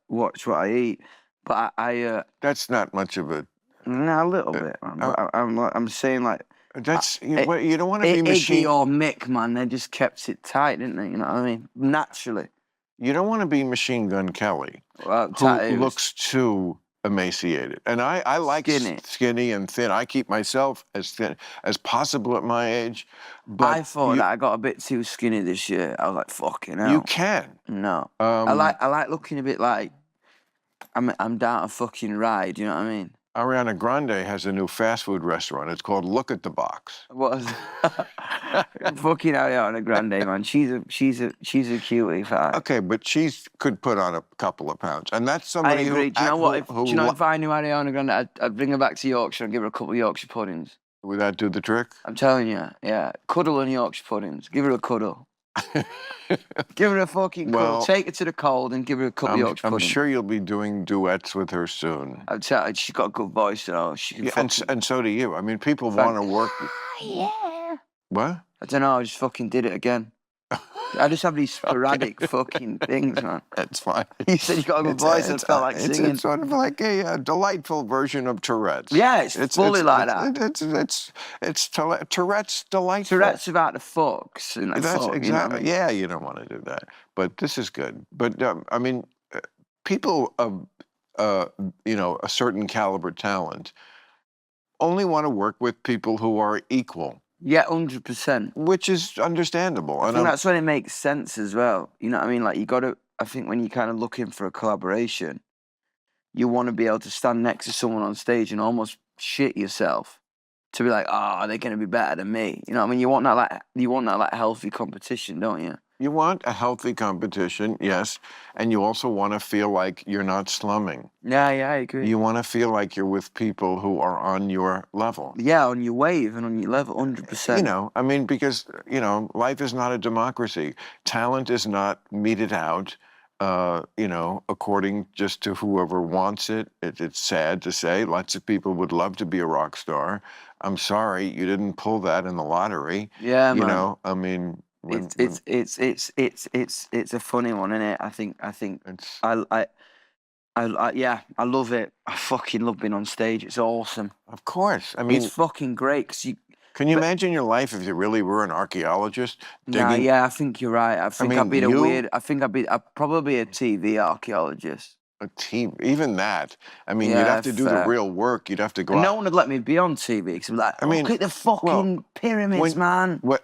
watch what I eat. But I that's not much of a. No, a little bit. I'm saying that's you don't want to be machine. Iggy or Mick, man, they just kept it tight, didn't they? You know what I mean? Naturally. You don't want to be Machine Gun Kelly, who looks too emaciated. And I like skinny and thin. I keep myself as thin as possible at my age. But I thought that I got a bit too skinny this year. I was like, fucking hell. You can. No. I like looking a bit like I'm down a fucking ride. You know what I mean? Ariana Grande has a new fast food restaurant. It's called Look at the Box. What is fucking Ariana Grande, man? She's a cutie. Okay, but she could put on a couple of pounds, and that's somebody I agree. who. Do you know what? If I knew Ariana Grande, I'd bring her back to Yorkshire and give her a couple of Yorkshire puddings. Would that do the trick? I'm telling you, yeah. Cuddle and Yorkshire puddings. Give her a cuddle. Give her a fucking cuddle. Take her to the cold and give her a couple of Yorkshire puddings. I'm sure you'll be doing duets with her soon. I'm telling you, she's got a good voice, She can and so do you. I mean, people want to work. Yeah. What? I don't know. I just fucking did it again. I just have these sporadic fucking things, man. That's fine. You said you got a good voice and felt like singing. It's sort of like a delightful version of Tourette's. Yeah, it's fully like that. It's Tourette's delightful. Tourette's about the fucks. And That's fuck, exactly. You know what I mean? Yeah, you don't want to do that. But this is good. But I mean, people of a certain caliber talent only want to work with people who are equal. Yeah, 100%. Which is understandable. I think that's when it makes sense as well. You know what I mean? Like, I think when you're kind of looking for a collaboration, you want to be able to stand next to someone on stage and almost shit yourself to be like, oh, they're going to be better than me. You know what I mean? You want that healthy competition, don't you? You want a healthy competition, yes, and you also want to feel like you're not slumming. Yeah, I agree. You want to feel like you're with people who are on your level. Yeah, on your wave and on your level, 100%. I mean, because, life is not a democracy. Talent is not meted out, according just to whoever wants it. It's sad to say. Lots of people would love to be a rock star. I'm sorry, you didn't pull that in the lottery. Yeah, man. I mean... It's a funny one, isn't it? I think I love it. I fucking love being on stage. It's awesome. Of course. I mean, it's fucking great because you. Can you imagine your life if you really were an archaeologist? Nah, yeah, I think you're right. I'd probably be a TV archaeologist. A team, even that. I mean, you'd Yeah, have to do the fair. real work. You'd have to go And out. no one would let me be on TV because I'm like, I mean, look at the fucking pyramids, man. What?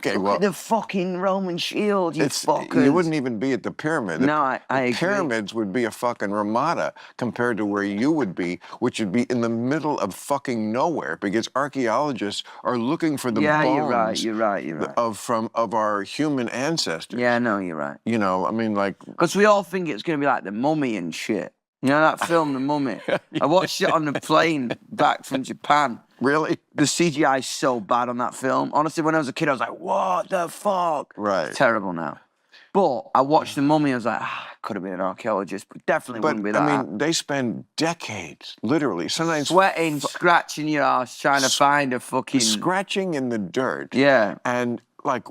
Okay, Look well, at the fucking Roman shield, you it's fuckers. you wouldn't even be at the pyramid. No, I agree. The pyramids would be a fucking Ramada compared to where you would be, which would be in the middle of fucking nowhere, because archaeologists are looking for the bones. You're right. Of our human ancestors. Yeah, no, you're right. You know, I mean, like, Because we all think it's going to be like The Mummy and shit. You know that film, The Mummy? I watched it on the plane back from Japan. really? The CGI is so bad on that film. Honestly, when I was a kid, I was like, what the fuck? Right. It's terrible now. But I watched The Mummy, I was like, could have been an archaeologist, but definitely wouldn't be that. I mean, they spend decades, literally, sometimes sweating, scratching your ass, trying to find a fucking... scratching in the dirt. Yeah. And, like,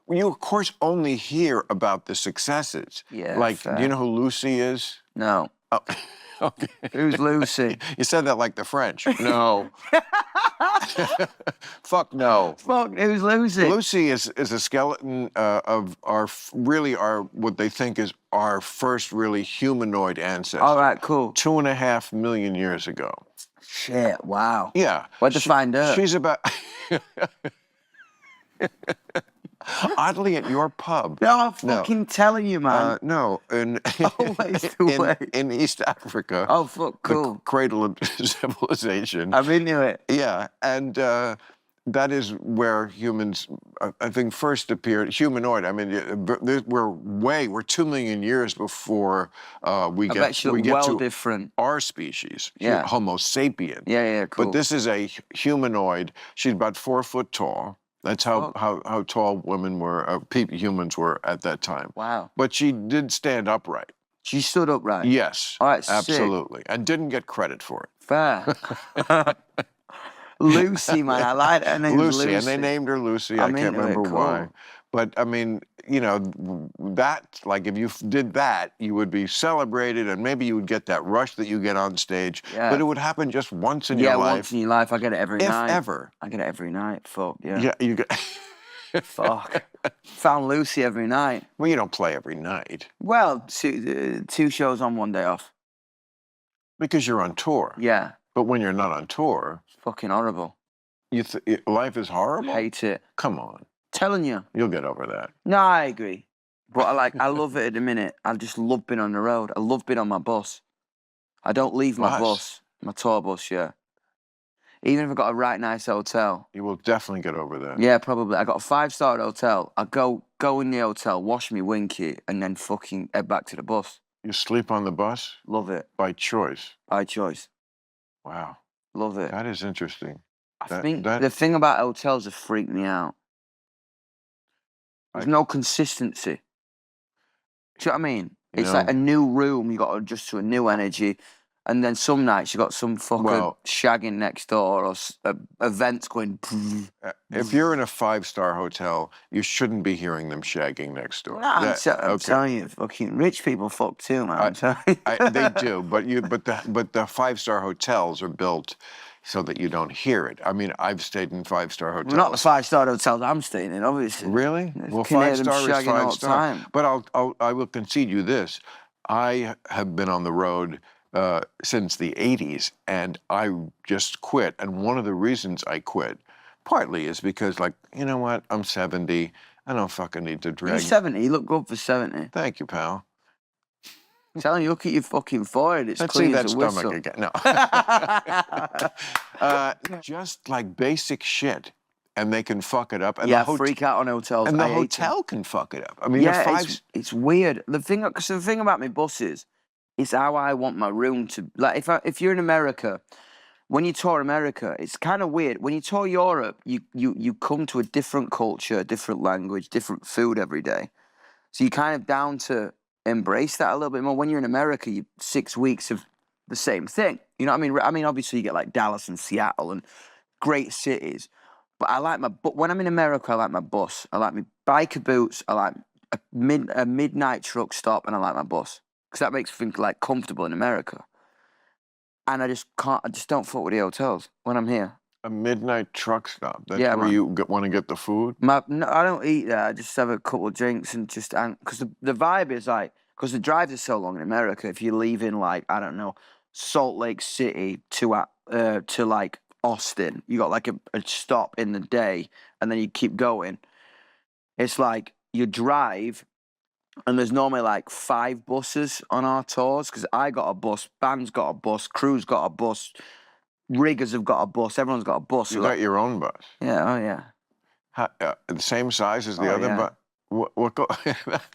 you, of course, only hear about the successes. Yeah, Like, fair. do you know who Lucy is? No. Oh, okay. Who's Lucy? You said that like the French. No. Fuck no. Fuck, who's Lucy? Lucy is a skeleton of our what they think is our first really humanoid ancestor. All right, cool. 2.5 million years ago. Shit, wow. Yeah. Where'd you find her? She's about... Oddly, at your pub. No, I'm fucking telling you, man. No, Always the way. in East Africa. Oh, fuck, cool. The cradle of civilization. I'm into it. Yeah, and that is where humans, I think, first appeared. Humanoid. I mean, we're 2 million years before we get to different. our species. Yeah. Homo sapien. Yeah, cool. But this is a humanoid. She's about 4 foot tall. That's how tall women were, humans were at that time. Wow. But she did stand upright. She stood upright? Yes. All right, absolutely. Sick. And didn't get credit for it. Fair. Lucy, man, I like her name. Lucy, and they named her Lucy. I can't remember why. But, I mean, you know, that, like, if you did that, you would be celebrated, and maybe you would get that rush that you get on stage. Yeah. But it would happen just once in your life. Yeah, once in your life. I get it every night. If ever. I get it every night. Fuck, yeah. Yeah, you get... Fuck. Found Lucy every night. Well, you don't play every night. Well, two shows on, 1 day off. Because you're on tour. Yeah. But when you're not on tour... It's fucking horrible. Life is horrible? Hate it. Come on. Telling you. You'll get over that. No, I agree. But I love it at the minute. I just love being on the road. I love being on my bus. I don't leave my bus. My tour bus, yeah. Even if I got a right nice hotel. You will definitely get over that. Yeah, probably. I got a 5-star hotel. I go in the hotel, wash me winky, and then fucking head back to the bus. You sleep on the bus? Love it. By choice? By choice. Wow. Love it. That is interesting. I think the thing about hotels that freak me out. There's no consistency. Do you know what I mean? It's like a new room, you got to adjust to a new energy. And then some nights you got some fucker shagging next door or events going... If you're in a 5-star hotel, you shouldn't be hearing them shagging next door. No, I'm telling you, fucking rich people fuck too, man. They do, but the 5-star hotels are built so that you don't hear it. I mean, I've stayed in 5-star hotels. Well, not the 5-star hotels I'm staying in, obviously. Really? Well, 5-star is 5-star. But I will concede you this. I have been on the road since the 80s, and I just quit. And one of the reasons I quit, partly, is because, like, you know what? I'm 70. I don't fucking need to drag. You're 70. You look good for 70. Thank you, pal. I'm telling you, look at your fucking forehead. It's clean as a whistle. Let's see that stomach again. No. Just like basic shit. And they can fuck it up. And freak out on hotels. And the hotel can fuck it up. I mean, it's weird. The thing about my buses is how I want my room to... Like, if you're in America, when you tour America, it's kind of weird. When you tour Europe, you come to a different culture, different language, different food every day. So you're kind of down to embrace that a little bit more. When you're in America, 6 weeks of the same thing. You know what I mean? I mean, obviously, you get, like, Dallas and Seattle and great cities. But when I'm in America, I like my bus. I like my biker boots. I like a midnight truck stop, and I like my bus. Because that makes me feel, like, comfortable in America. And I just don't fuck with the hotels when I'm here. A midnight truck stop? That's where you want to get the food? No, I don't eat there. I just have a couple of drinks and just... Because the vibe is, like, because the drives are so long in America. If you're leaving, like, I don't know, Salt Lake City to like Austin, you got like a stop in the day, and then you keep going. It's like you drive, and there's normally like 5 buses on our tours, because I got a bus, band's got a bus, crew's got a bus, riggers have got a bus, everyone's got a bus. You got your own bus. Yeah, oh yeah. The same size as the Oh, other yeah. bus?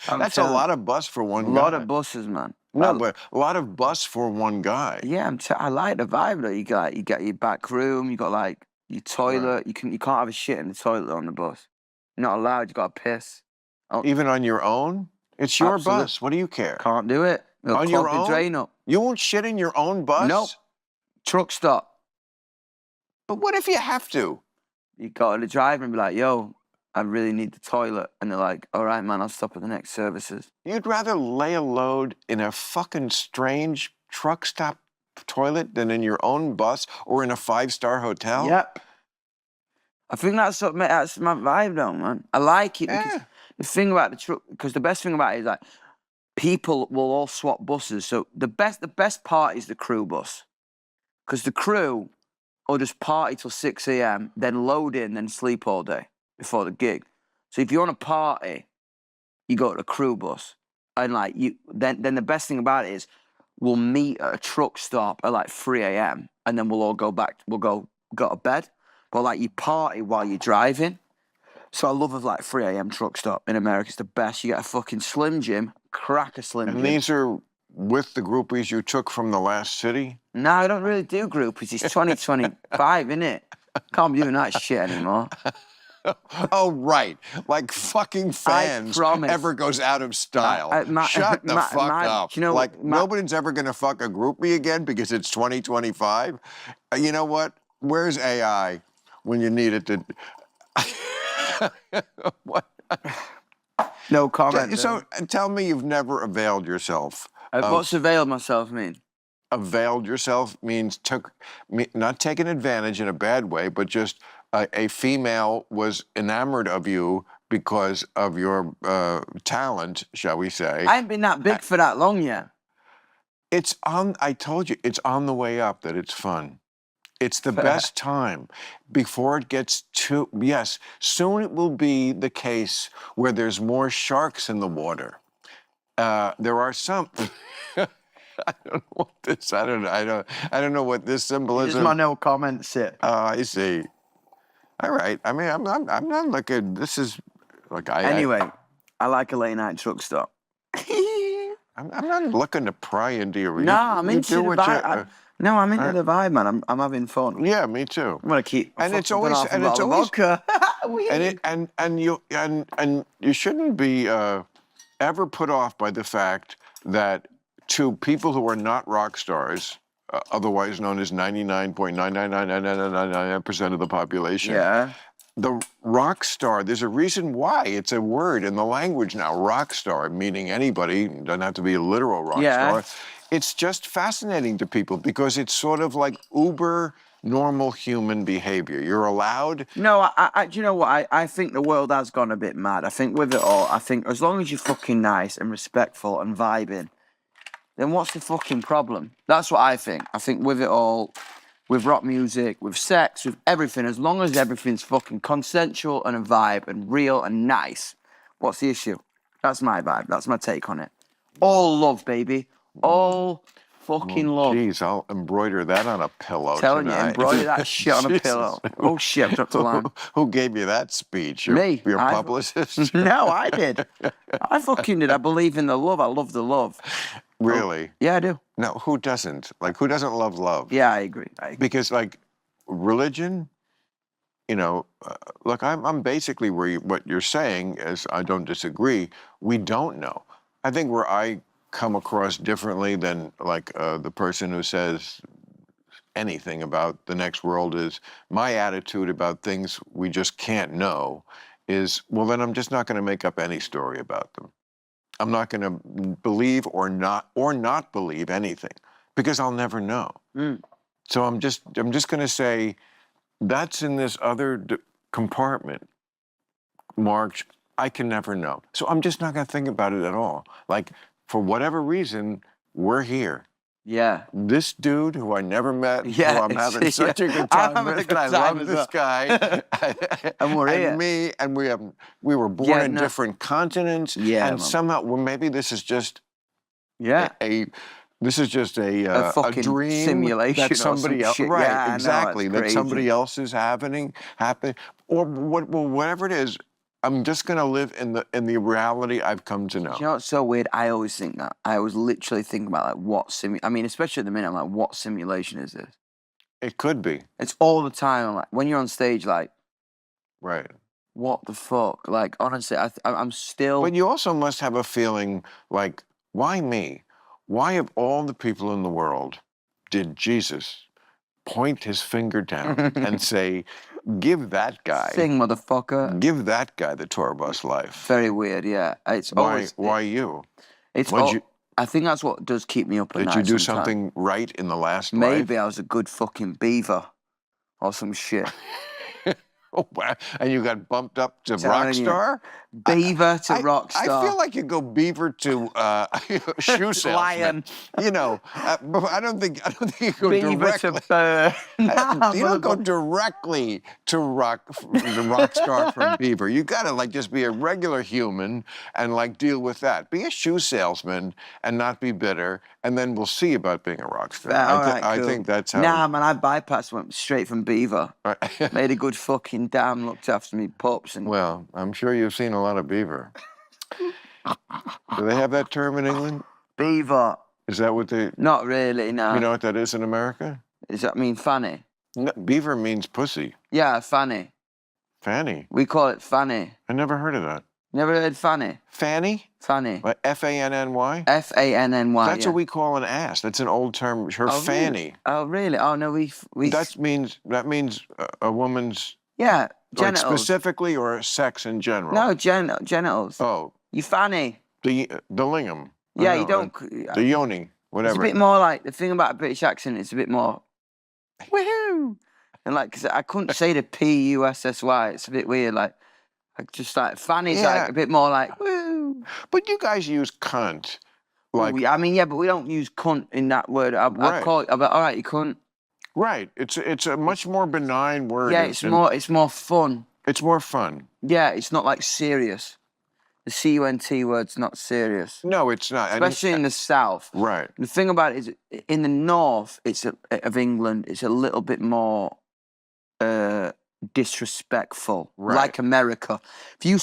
That's a telling- lot of bus for one A guy. lot of buses, man. No, but a lot of bus for one guy. Yeah, I like the vibe though. You got your back room, you got like your toilet. Right. You can't have a shit in the toilet on the bus. You're not allowed. You got to piss. Oh, Even on your own? It's your Absolute- bus. What do you care? can't do it. It'll On clog your the own? drain up. You won't shit in your own bus? Nope. Truck stop. But what if you have to? You go to the driver and be like, "Yo, I really need the toilet," and they're like, "All right, man, I'll stop at the next services." You'd rather lay a load in a fucking strange truck stop toilet than in your own bus or in a 5-star hotel? Yep. I think that's my vibe, though, man. I like it because Yeah. the thing about the truck, because the best thing about it is like people will all swap buses. So the best part is the crew bus, because the crew will just party till 6 a.m., then load in, then sleep all day before the gig. So if you want to party, you go to the crew bus, and like then the best thing about it is we'll meet at a truck stop at like 3 a.m. and then we'll all go back. We'll go to bed. But like you party while you're driving. So I love like 3 a.m. truck stop in America. It's the best. You get a fucking Slim Jim, crack a Slim And Jim. these are with the groupies you took from the last city? No, I don't really do groupies. It's 2025, innit? Can't be doing that shit anymore. Oh, right. Like fucking fans promise. ever goes out of style. Shut the fuck up. You know, like nobody's ever going to fuck a groupie again because it's 2025. You know what? Where's AI when you need it to... What? No comment. So tell me you've never availed yourself. What's availed myself mean? Availed yourself means not taken advantage in a bad way, but just a female was enamored of you because of your talent, shall we say. I ain't been that big for that long yet. It's on, I told you, it's on the way up that it's fun. It's the best time before it gets too, yes, soon it will be the case where there's more sharks in the water. There are some, I don't know what this, I don't know what this symbolism. Here's my no comment sip. I see. All right. I mean, I'm not looking, this is, like, Anyway, I like a late night truck stop. I'm not looking to pry into your... No, I'm into the vibe. No, I'm into the vibe, man. I'm having fun. Yeah, me too. I'm gonna keep. And it's always vodka. and you shouldn't be ever put off by the fact that to people who are not rock stars, otherwise known as 99.99999% of the population. Yeah. The rock star, there's a reason why it's a word in the language now. Rock star, meaning anybody, doesn't have to be a literal rock star. It's just fascinating to people because it's sort of like uber normal human behavior. You're allowed. No, do you know what? I think the world has gone a bit mad. I think with it all, I think as long as you're fucking nice and respectful and vibing, then what's the fucking problem? That's what I think. I think with it all, with rock music, with sex, with everything, as long as everything's fucking consensual and a vibe and real and nice, what's the issue? That's my vibe. That's my take on it. All love, baby. All fucking love. Jeez, I'll embroider that on a pillow Telling tonight. you, embroider that shit on a pillow. Oh shit, I dropped the line. Who gave you that speech? Me. Your publicist? No, I did. I fucking did. I believe in the love. I love the love. Really? Yeah, I do. No, who doesn't? Like, who doesn't love love? Yeah, I agree. Because, like, religion, you know, look, I'm basically where what you're saying is, I don't disagree. We don't know. I think where I come across differently than, like, the person who says anything about the next world is, my attitude about things we just can't know is, well, then I'm just not going to make up any story about them. I'm not going to believe or not believe anything because I'll never know. So I'm just going to say that's in this other compartment, marked, I can never know. So I'm just not going to think about it at all. Like, for whatever reason, we're here. Yeah. This dude who I never met, Yeah, who I'm having yeah. such a good I'm time having a with, good and I time love as this well. guy, And we're here. me, and we were born Yeah, in no. different continents, Yeah, and man. somehow, well, maybe this is just Yeah. this is just a fucking dream simulation that or some somebody else, shit. right? Yeah, I know, Exactly, it's that crazy. somebody else is happening, or whatever it is. I'm just gonna live in the reality I've come to know. You know what's so weird? I always think that. I always literally think about like what I mean, especially at the minute, I'm like, what simulation is this? It could be, It's all the time. I'm like, when you're on stage, like, right? what the fuck? Like, honestly, I'm still. But you also must have a feeling like, why me? Why of all the people in the world did Jesus point his finger down and say, give that guy, Sing, motherfucker. give that guy the tour bus life? Very weird, yeah. It's always. Why you? It's What'd all, you- I think that's what does keep me up at night. Did you do sometimes. something right in the last Maybe life? I was a good fucking beaver or some shit. Oh, wow. And you got bumped up to Telling rock you. star? Beaver to rock star. I feel like you go beaver to shoe salesman. Lion. You know, but I don't think you go Beaver directly. to bird. You don't go directly to rock star from beaver. You gotta like just be a regular human and like deal with that. Be a shoe salesman and not be bitter, and then we'll see about being a rock star. I think that's how. Nah, man, I bypassed, went straight from beaver. Made a good fucking dam, looked after me pups. And Well, I'm sure you've seen a lot of beaver. Do they have that term in England? beaver. Is that what they? Not really, no. You know what that is in America? Does that mean fanny? No, beaver means pussy. Yeah, fanny. Fanny. We call it fanny. I never heard of that. Never heard fanny? Fanny? Fanny. Like Fanny? Fanny. That's what we call an ass. That's an old term. Her fanny. Really? Oh, really? Oh, no, we. That means a woman's. Yeah, Like genitals. specifically or sex in general. No, genitals. Oh, You fanny. the lingam. Yeah, I you know, don't. The yoni, whatever. It's a bit more like the thing about a British accent. It's a bit more. Woohoo! And like, cause I couldn't say the P-U-S-S-Y. It's a bit weird. Like just like fanny's like a bit more like woo. But you guys use cunt. Like, I mean, yeah, but we don't use cunt in that word. I call it. All right, you cunt. Right. It's a much more benign word. Yeah, it's more fun. It's more fun. Yeah, it's not like serious. The C-U-N-T word's not serious. No, it's not. Especially in the south. Right. The thing about it is, in the north, of England, it's a little bit more disrespectful, Right. like America. If you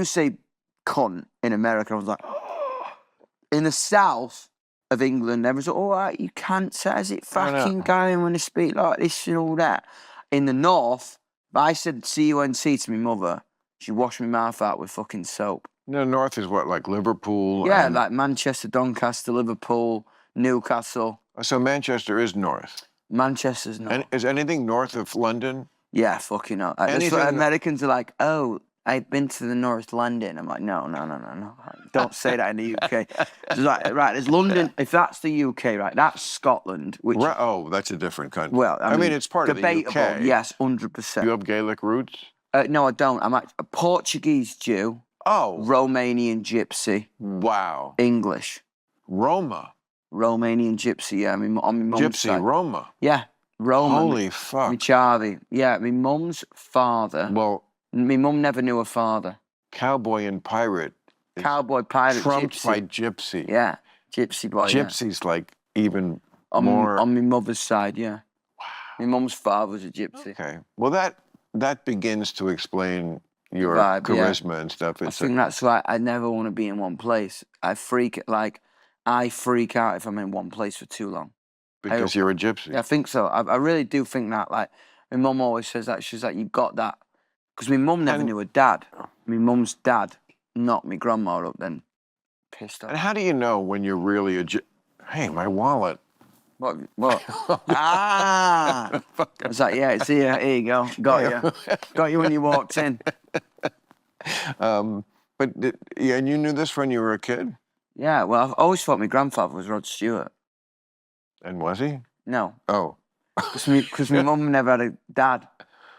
say cunt in America, I was like, in the south of England, everyone's like, all right, you can't say, is it fucking going when they speak like this and all that. In the north, if I said C-U-N-T to my mother, she'd wash my mouth out with fucking soap. No, north is what, like Liverpool? Yeah, like Manchester, Doncaster, Liverpool, Newcastle. So Manchester is north. Manchester's not. And is anything north of London? Yeah, fucking hell. That's what Americans are like, oh, I've been to the North London. I'm like, no. Don't say that in the UK. It's like, right, there's London. If that's the UK, right, that's Scotland. Which, oh, that's a different country. Well, I mean, it's part debatable, of the UK. Yes, 100%. You have Gaelic roots? No, I don't. I'm a Portuguese Jew. Oh. Romanian Gypsy. Wow. English. Roma. Romanian Gypsy, yeah. On my mum's Gypsy, side. Roma. Yeah, Roma. Holy fuck. My Charlie. Yeah, my mum's father. Well, my mum never knew a father. Cowboy and pirate. Cowboy, pirate, trumped gypsy. by gypsy. Yeah, gypsy boy. Gypsy's like even on more. On my mother's side, yeah. Wow. My mum's father was a gypsy. Okay. Well, that begins to explain your vibe, charisma and stuff. I think that's why I never want to be in one place. I freak out if I'm in one place for too long. Because you're a gypsy. Yeah, I think so. I really do think that. Like, my mum always says that. She's like, you got that. Because my mum never knew a dad. My mum's dad knocked my grandma up, then pissed off. And how do you know when you're really a gypsy? Hey, my wallet. What? I was like, yeah, it's here. Here you go. Got you. Got you when you walked in. And you knew this when you were a kid? Yeah, well, I've always thought my grandfather was Rod Stewart. And was he? No. Oh. Because my mum never had a dad.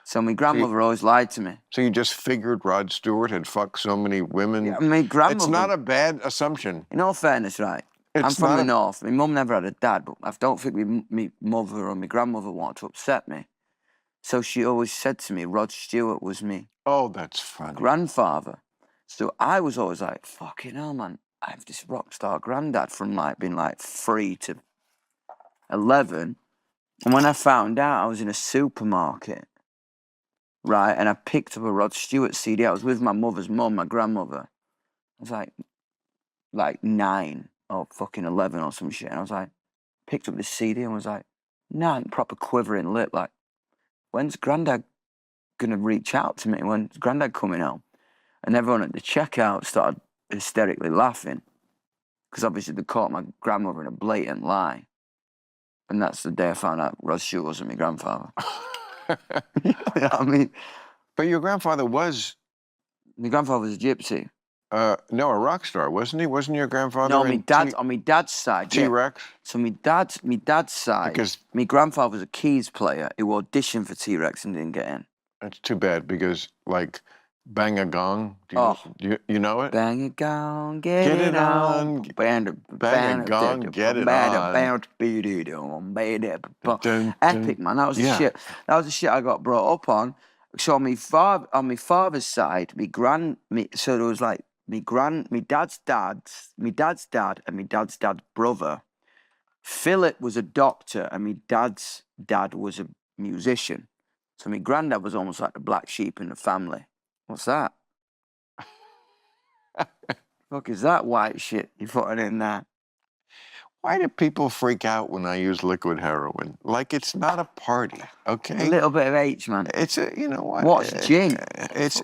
So my grandmother always lied to me. So you just figured Rod Stewart had fucked so many women? Yeah, my grandmother... It's not a bad assumption. In all fairness, right? I'm from the north. My mum never had a dad, but I don't think my mother or my grandmother wanted to upset me. So she always said to me, Rod Stewart was me. Oh, that's funny. Grandfather. So I was always like, fucking hell, man. I have this rock star granddad from like being like 3 to 11. And when I found out, I was in a supermarket, right? And I picked up a Rod Stewart CD. I was with my mother's mum, my grandmother. I was like 9 or fucking 11 or some shit. And I was like, picked up this CD and was like, nah, proper quivering lip. Like, when's Grandad gonna reach out to me? When's Grandad coming home? And everyone at the checkout started hysterically laughing because obviously they caught my grandmother in a blatant lie. And that's the day I found out Rod Stewart wasn't my grandfather. You know what I mean? But your grandfather was... My grandfather was a gypsy. No, a rock star, wasn't he? Wasn't your grandfather? No, on my dad's side. T-Rex? Yeah. So my dad's side, because my grandfather was a keys player who auditioned for T-Rex and didn't get in. That's too bad because, like, Bang a Gong, do you know it? Bang a gong, get it on. Bang a gong, get it on. Epic, man. That was the shit. That was the shit I got brought up on. So on my father's side, so there was like my dad's dad, and my dad's dad's brother. Philip was a doctor, and my dad's dad was a musician. So my granddad was almost like the black sheep in the family. What's that? Fuck is that white shit you putting in there? Why do people freak out when I use liquid heroin? Like, it's not a party, okay? A little bit of H, man. It's a, you know what? What's Jing? It's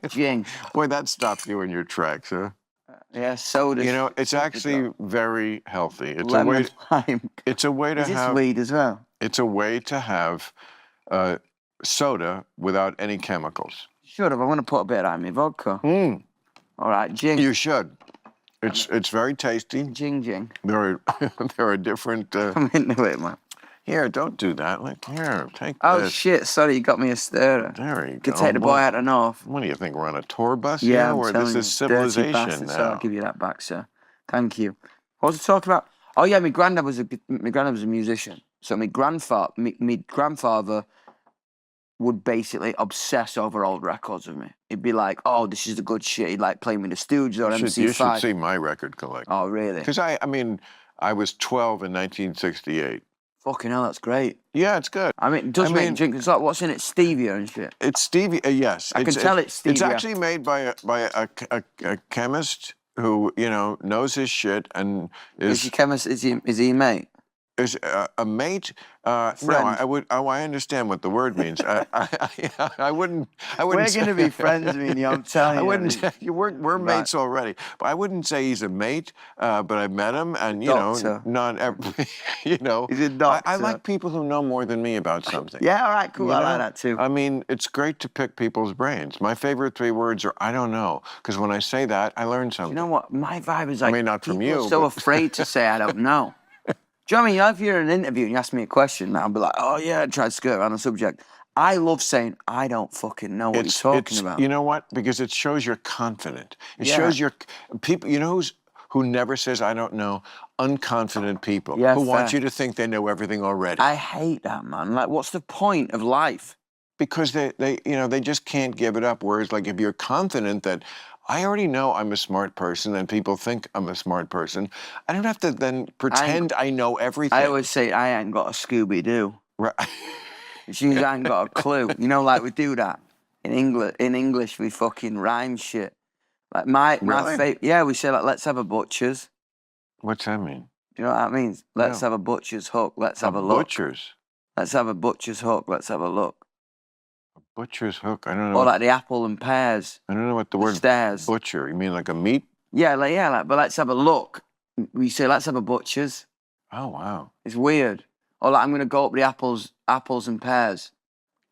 Jing. Boy, that stopped you in your tracks, huh? Yeah, soda. You know, it's actually very healthy. It's lemon, lime. It's a way to Is have... this weed as well? It's a way to have soda without any chemicals. Should have. I want to put a bit of that in my vodka. All right, Jing. You should. It's very tasty. Jing. There are different... I'm into it, man. Here, don't do that. Like, here, take Oh, this. shit. Sorry, you got me a stirrer. There you go. Could take the boy out of North. What do you think? We're on a tour bus Yeah, here? Where this is civilization now. So I'll give you that back, sir. Thank you. What was I talking about? Oh, yeah, my granddad was a musician. So my grandfather would basically obsess over old records of me. He'd be like, oh, this is the good shit. He'd like play me the Stooges or MC5. You should see my record collection. Oh, really? Because I mean, I was 12 in 1968. Fucking hell, that's great. Yeah, it's good. I mean, it does make me drink. It's like, what's in it? Stevia and shit. It's stevia, yes. I can tell it's stevia. It's actually made by a chemist who, you know, knows his shit and is... Is he chemist? Is he a mate? Is a mate? No, I understand what the word means. I wouldn't. We're going to be friends, me. I'm telling you. I wouldn't. We're mates already. But I wouldn't say he's a mate. But I met him, and you know, not every. You know, he's a doctor. I like people who know more than me about something. Yeah, all right, cool. I like that too. I mean, it's great to pick people's brains. My favorite 3 words are "I don't know," because when I say that, I learn something. You know what? My vibe is like, I mean, not from you. People are so afraid to say "I don't know." Do you know what I mean? If you're in an interview and you ask me a question, I'll be like, oh, yeah, I tried to skirt around the subject. I love saying, I don't fucking know what you're talking about. You know what? Because it shows you're confident. It shows you're... People, you know who never says, I don't know? Unconfident people who want you to think they know everything already. I hate that, man. Like, what's the point of life? Because they just can't give it up. Whereas, like, if you're confident that... I already know I'm a smart person and people think I'm a smart person. I don't have to then pretend I know everything. I always say I ain't got a Scooby-Doo. Right. Which means I ain't got a clue. You know, like we do that. In English, we fucking rhyme shit. Like my favorite... Yeah, we say, like, let's have a butcher's. What's that mean? Do you know what that means? Let's have a butcher's hook. Let's have a look. Butcher's? Let's have a butcher's hook. Let's have a look. Butcher's hook. I don't know. Or like the apple and pears. I don't know what the word stairs. Butcher. You mean like a meat? Yeah, but let's have a look. We say let's have a butcher's. Oh wow. It's weird. Or like I'm gonna go up the apples and pears.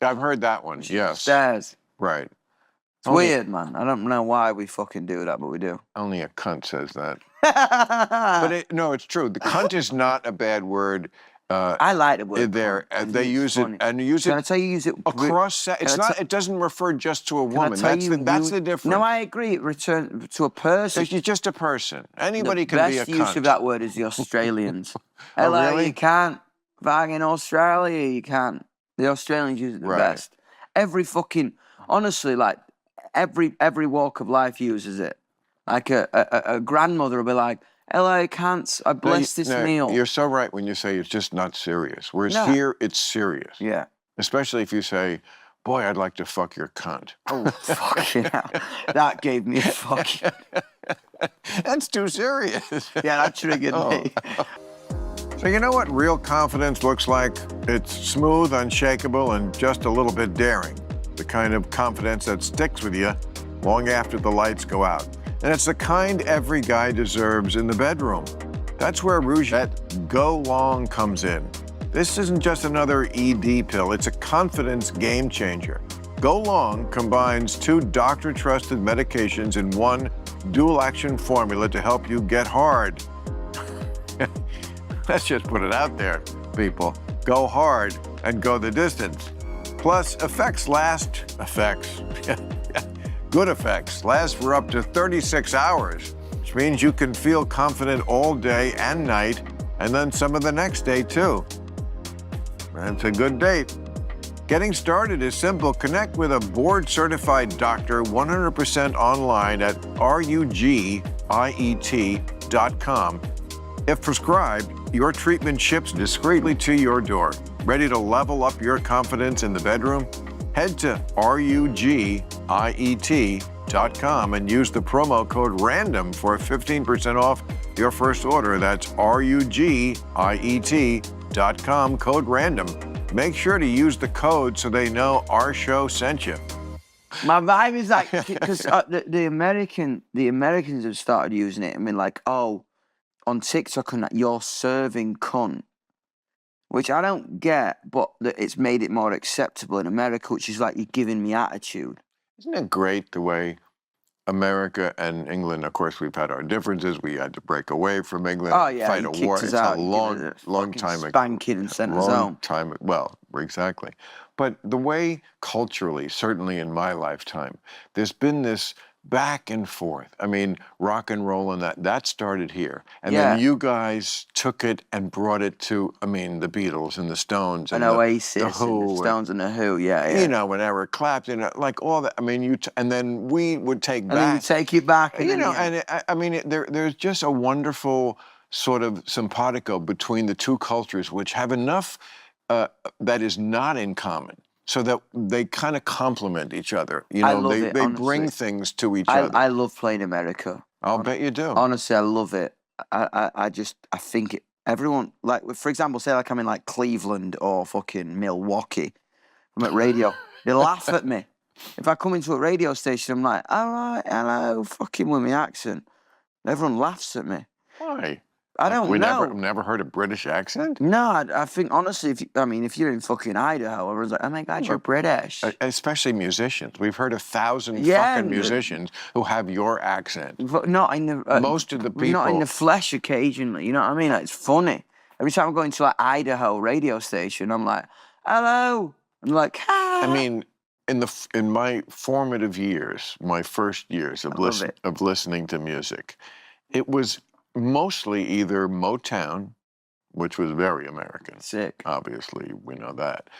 I've heard that one. Yes. Stairs. Right. It's weird, man. I don't know why we fucking do that, but we do. Only a cunt says that. But no, it's true. The cunt is not a bad word. I like the word there. cunt. They use it and use Can I it tell you use it across. It's not. It doesn't refer just to a woman. That's the difference. No, I agree. It return to a person. You're just a person. Anybody can be a cunt. The best use of that word is the Australians. Oh, Hello, really? you can't. Back in Australia, you can't. The Australians use it the best. Every fucking, honestly, like, every walk of life uses it. Like a grandmother will be like, hello, you can't. I bless this meal. You're so right when you say it's just not serious. Whereas here, it's serious. Yeah. Especially if you say, boy, I'd like to fuck your cunt. Oh, fucking hell. That gave me a fucking... That's too serious. Yeah, that triggered me. So you know what real confidence looks like? It's smooth, unshakable, and just a little bit daring. The kind of confidence that sticks with you long after the lights go out. And it's the kind every guy deserves in the bedroom. That's where Rougette Go Long comes in. This isn't just another ED pill, it's a confidence game changer. Go Long combines 2 doctor-trusted medications in one dual-action formula to help you get hard. Let's just put it out there, people. Go hard and go the distance. Plus, good effects last for up to 36 hours, which means you can feel confident all day and night, and then some of the next day too. That's a good date. Getting started is simple. Connect with a board-certified doctor 100% online at rugiet.com. If prescribed, your treatment ships discreetly to your door. Ready to level up your confidence in the bedroom? Head to rugiet.com and use the promo code RANDOM for 15% off your first order. That's rugiet.com, code RANDOM. Make sure to use the code so they know our show sent you. My vibe is like, because the Americans have started using it. I mean, like, oh, on TikTok and that, you're serving cunt, which I don't get, but it's made it more acceptable in America, which is like, you're giving me attitude. Isn't it great the way America and England, of course, we've had our differences. We had to break away from England, fight a war. It's a long time ago. Spanking and sent us home. Well, exactly. But the way culturally, certainly in my lifetime, there's been this back and forth. I mean, rock and roll and that started here. And then you guys took it and brought it to, I mean, the Beatles and the Stones and Oasis the Who. And the Stones and the Who, yeah. You know, when Eric Clapton, like all that. I mean, and then we would take back. And then you take you back. And you know, I mean, there's just a wonderful sort of simpatico between the two cultures, which have enough that is not in common, so that they kind of complement each other. You know, they bring things to each other. I love playing America. I'll bet you do. Honestly, I love it. I think everyone, like, for example, say like I'm in like Cleveland or fucking Milwaukee, I'm at radio, they laugh at me. If I come into a radio station, I'm like, all right, hello, fucking with my accent. Everyone laughs at me. Why? I don't know. Never heard a British accent? No, I think, honestly, if you're in fucking Idaho, everyone's like, oh my God, you're British. Especially musicians. We've heard 1,000 fucking musicians who have your accent. But not in the... most of the people... Not in the flesh occasionally, you know what I mean? Like, it's funny. Every time I'm going to, like, Idaho radio station, I'm like, hello. I'm like, hi. I mean, in my formative years, my first years of listening to music, it was mostly either Motown, which was very American. Sick. Obviously, we know that.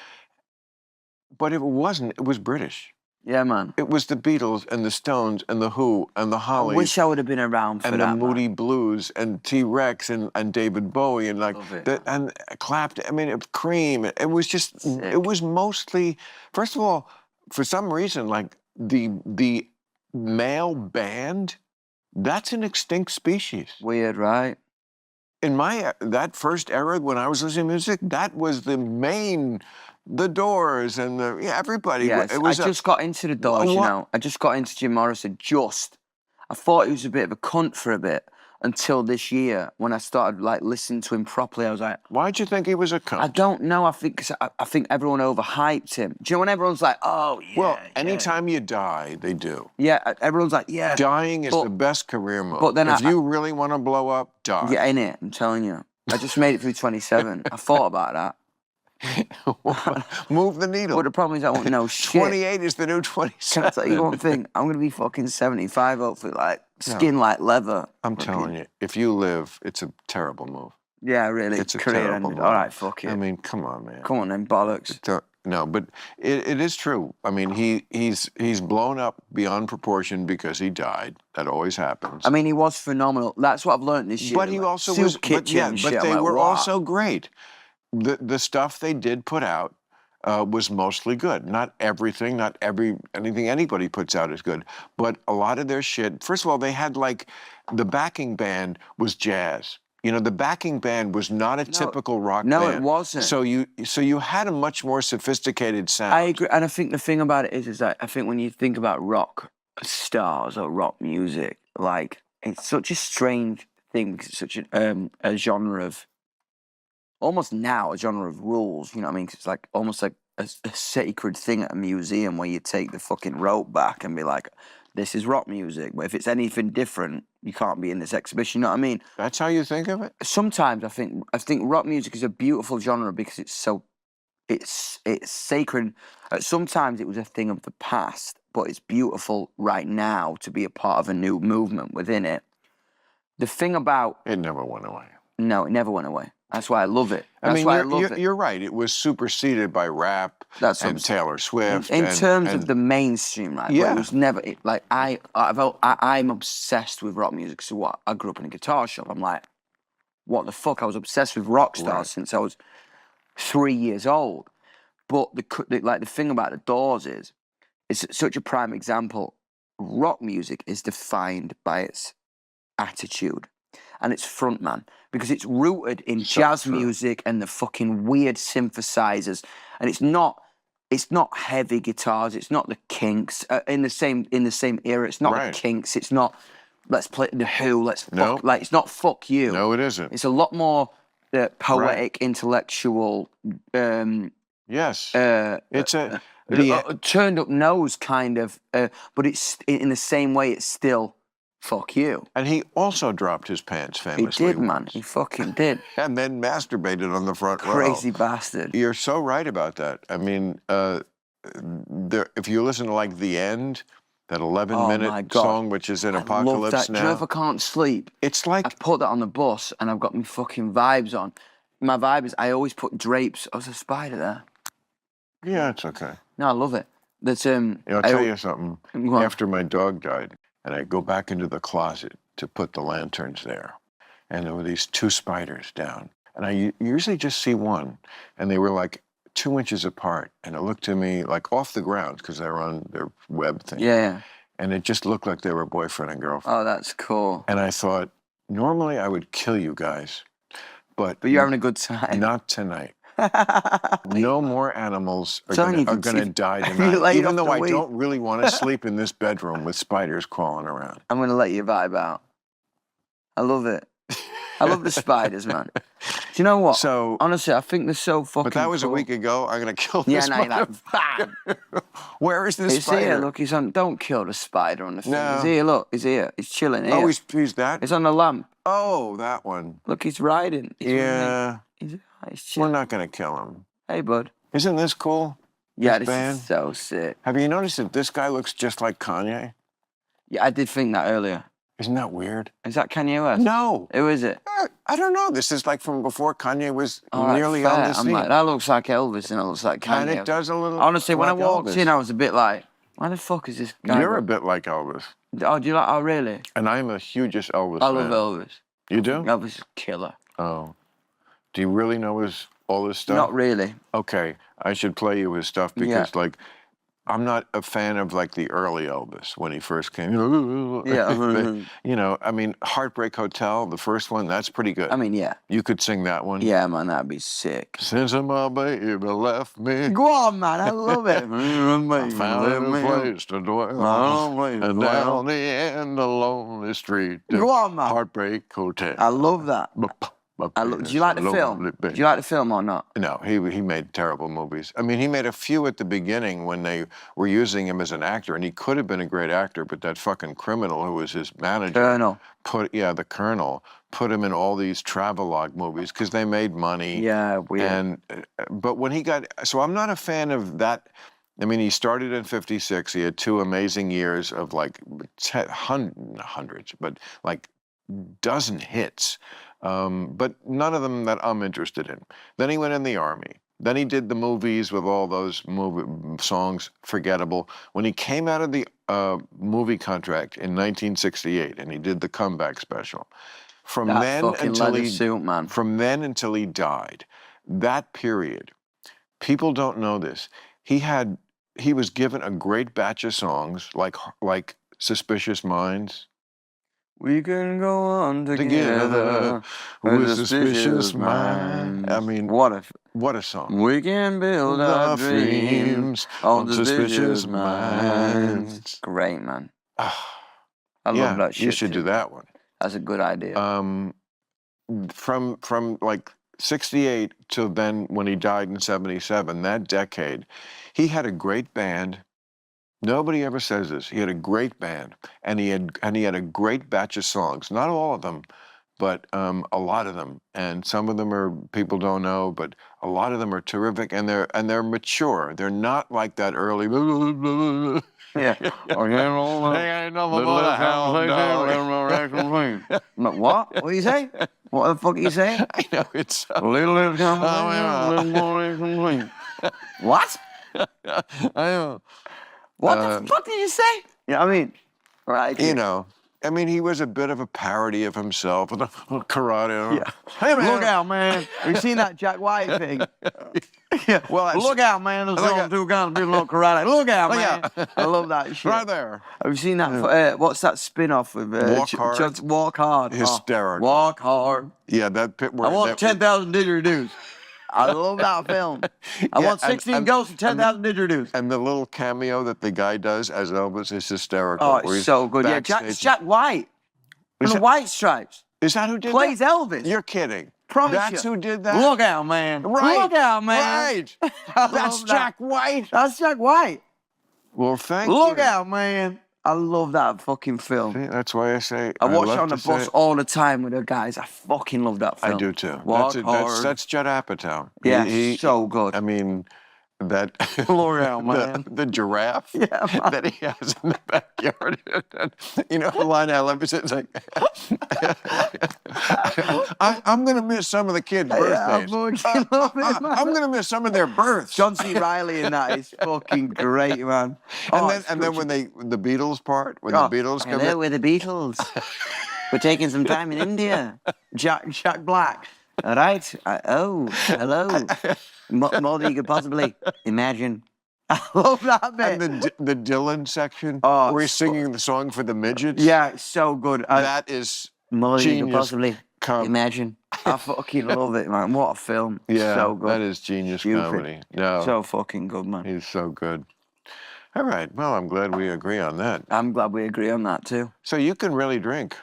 But if it wasn't, it was British. Yeah, man. It was the Beatles and the Stones and the Who and the Hollies. I wish I would have been around for that, and the Moody Blues and T-Rex and David Bowie and like and Clapton. I mean, Cream. It was just Sick. It was mostly, first of all, for some reason, like the male band. That's an extinct species. Weird, right? In that first era when I was listening to music, that was the Doors and everybody. Yes, I just got into the Doors, you know. I just got into Jim Morrison, I thought he was a bit of a cunt for a bit until this year when I started like listening to him properly. I was like, why'd you think he was a cunt? I don't know. I think everyone overhyped him. Do you know when everyone's like, oh yeah. Well, anytime you die, they do. Yeah, everyone's like, yeah. Dying is the best career move. But then if you really want to blow up, die. Yeah, innit? I'm telling you. I just made it through 27. I thought about that. Move the needle. But the problem is I won't know shit. 28 is the new 27. Can I tell you one thing? I'm going to be fucking 75, hopefully, like, skin like leather. I'm telling you, if you live, it's a terrible move. Yeah, really. It's a career terrible ended. move. All right, fuck it. I mean, come on, man. Come on then, bollocks. No, but it is true. I mean, he's blown up beyond proportion because he died. That always happens. I mean, he was phenomenal. That's what I've learned this year. But he also Soup was, kitchen and shit. but they I'm like, were wow. also great. The stuff they did put out was mostly good. Not everything, anything anybody puts out is good. But a lot of their shit, first of all, they had like, the backing band was jazz. You know, the backing band was not a typical rock band. No, it wasn't. So you had a much more sophisticated sound. I agree. And I think the thing about it is that I think when you think about rock stars or rock music, like, it's such a strange thing because it's such a genre of, almost now a genre of rules, you know what I mean? 'Cause it's like almost like a sacred thing at a museum where you take the fucking rope back and be like, this is rock music. But if it's anything different, you can't be in this exhibition, you know what I mean? That's how you think of it? Sometimes I think rock music is a beautiful genre because it's so, it's sacred. Sometimes it was a thing of the past, but it's beautiful right now to be a part of a new movement within it. The thing about... It never went away. No, it never went away. That's why I love it. That's I mean, why I love it. You're right. It was superseded by rap and Taylor Swift. In terms of the mainstream, right? Yeah. But it was never, I'm obsessed with rock music. So what? I grew up in a guitar shop. I'm like, what the fuck? I was obsessed with rock stars since I was 3 years old. But the thing about the Doors is, it's such a prime example. Rock music is defined by its attitude and its frontman, because it's rooted in jazz music and the fucking weird synthesizers, and it's not heavy guitars, it's not the Kinks in the same era. It's not the Kinks. It's not let's play the Who. Like it's not fuck you. No, it isn't. It's a lot more poetic, intellectual. Yes, it's a turned up nose kind of, but it's in the same way. It's still. Fuck you. And he also dropped his pants famously. He did, man. He fucking did. And then masturbated on the front row. Crazy bastard. You're so right about that. I mean, if you listen to like The End, that 11-minute song, which is in Apocalypse love that. Now. Do you know if I can't sleep? It's like... I put that on the bus and I've got my fucking vibes on. My vibe is I always put drapes. Oh, there's a spider there. Yeah, it's okay. No, I love it. That's I'll tell you something. After my dog died, and I go back into the closet to put the lanterns there. And there were these 2 spiders down. And I usually just see one. And they were like 2 inches apart. And it looked to me like off the ground, because they were on their web thing. Yeah. And it just looked like they were boyfriend and girlfriend. Oh, that's cool. And I thought, normally I would kill you guys. But you're having a good time. Not tonight. No more animals are going to die tonight. Even though I don't really want to sleep in this bedroom with spiders crawling around. I'm going to let you vibe out. I love it. I love the spiders, man. Do you know what? So honestly, I think they're so fucking. But that was cool. a week ago. I'm going to kill this spider. Yeah, like, bam! Where is this spider? He's here. Look, he's on. Don't kill the spider on the thing. No. He's here. Look, he's here. He's chilling here. Oh, he's that? It's on the lamp. Oh, that one. Look, he's riding. Yeah. He's chilling. We're not going to kill him. Hey, bud. Isn't this cool? Yeah, this is so sick. Have you noticed that this guy looks just like Kanye? Yeah, I did think that earlier. Isn't that weird? Is that Kanye West? No. Who is it? I don't know. This is like from before Kanye was nearly on the scene. I'm like, that looks like Elvis and it looks like Kanye. And it does a little. Honestly, when I like walked Elvis. in, I was a bit like, why the fuck is this guy? You're a bit like Elvis. Oh, do you like? Oh, really? And I'm a hugest Elvis I fan. love Elvis. You do? Elvis is a killer. Oh. Do you really know all his stuff? Not really. Okay, I should play you his stuff because, like, I'm not a fan of, like, the early Elvis when he first came. Yeah. You know, I mean, Heartbreak Hotel, the first one, that's pretty good. I mean, yeah. You could sing that one. Yeah, man, that'd be sick. Since my baby left me. Go on, man, I love it. I found a place to dwell. And down the end of lonely street. Go on, man. Heartbreak Hotel. I love that. Do you like the film? Do you like the film or not? No, he made terrible movies. I mean, he made a few at the beginning when they were using him as an actor, and he could have been a great actor, but that fucking criminal who was his manager, Colonel. the Colonel, put him in all these travelogue movies because they made money. Yeah, weird. But when he got, so I'm not a fan of that. I mean, he started in '56. He had 2 amazing years of like hundreds, but like dozen hits. But none of them that I'm interested in. Then he went in the Army. Then he did the movies with all those songs, forgettable. When he came out of the movie contract in 1968, and he did the comeback special, from then until he died, that period, people don't know this. He was given a great batch of songs like Suspicious Minds. We can go on together with suspicious minds. I mean, what a song. We can build our dreams on suspicious minds. Great, man. I love that shit. You should do that one. That's a good idea. From like 68 till then when he died in 77, that decade, he had a great band. Nobody ever says this. He had a great band, and he had a great batch of songs. Not all of them, but a lot of them. And some of them are people don't know, but a lot of them are terrific, and they're mature. They're not like that early. Yeah. What? What do you say? What the fuck are you saying? I know it's a little conversation. What? I know. What the fuck did you say? You know what I mean? Right. You know, I mean, he was a bit of a parody of himself with a karate. Yeah. Hey, man. Look out, man. Have you seen that Jack White thing? Yeah. Well, look out, man. There's only 2 guys doing a little karate. Look out, man. I love that shit. Right there. Have you seen that? What's that spin-off with Walk Hard? Walk Hard. Hysterical. Walk Hard. Yeah, that pit where I want 10,000 didgeridoos. I love that film. I want 16 ghosts and 10,000 didgeridoos. And the little cameo that the guy does as Elvis is hysterical. Oh, it's so good. Yeah, Jack White. From the White Stripes. Is that who did Plays that? Elvis. You're kidding. Promise That's you. who did that? Look out, man. Right. Look out, man. Right. That's Jack White. That's Jack White. Well, thank you. Look out, man. I love that fucking film. See, that's why I say I watch it on the bus all the time with the guys. I fucking love that film. I do too. Walk That's Judd Apatow. Yeah, so good. I mean, that Look out, man. the giraffe that he has in the backyard. You know, the line I love is it's like, I'm going to miss some of the kids' birthdays. I'm going to miss some of their births. John C. Reilly in that is fucking great, man. And then when the Beatles part, when the Beatles come in. Hello, we're the Beatles. We're taking some time in India. Jack Black. All right. Hello. More than you could possibly imagine. I love that bit. And the Dylan section, where he's singing the song for the midgets. Yeah, it's so good. That is more than you could genius. possibly imagine. I fucking love it, man. What a film. Yeah, so good. That is genius comedy. No, so fucking good, man. He's so good. All right. Well, I'm glad we agree on that. I'm glad we agree on that too. So you can really drink.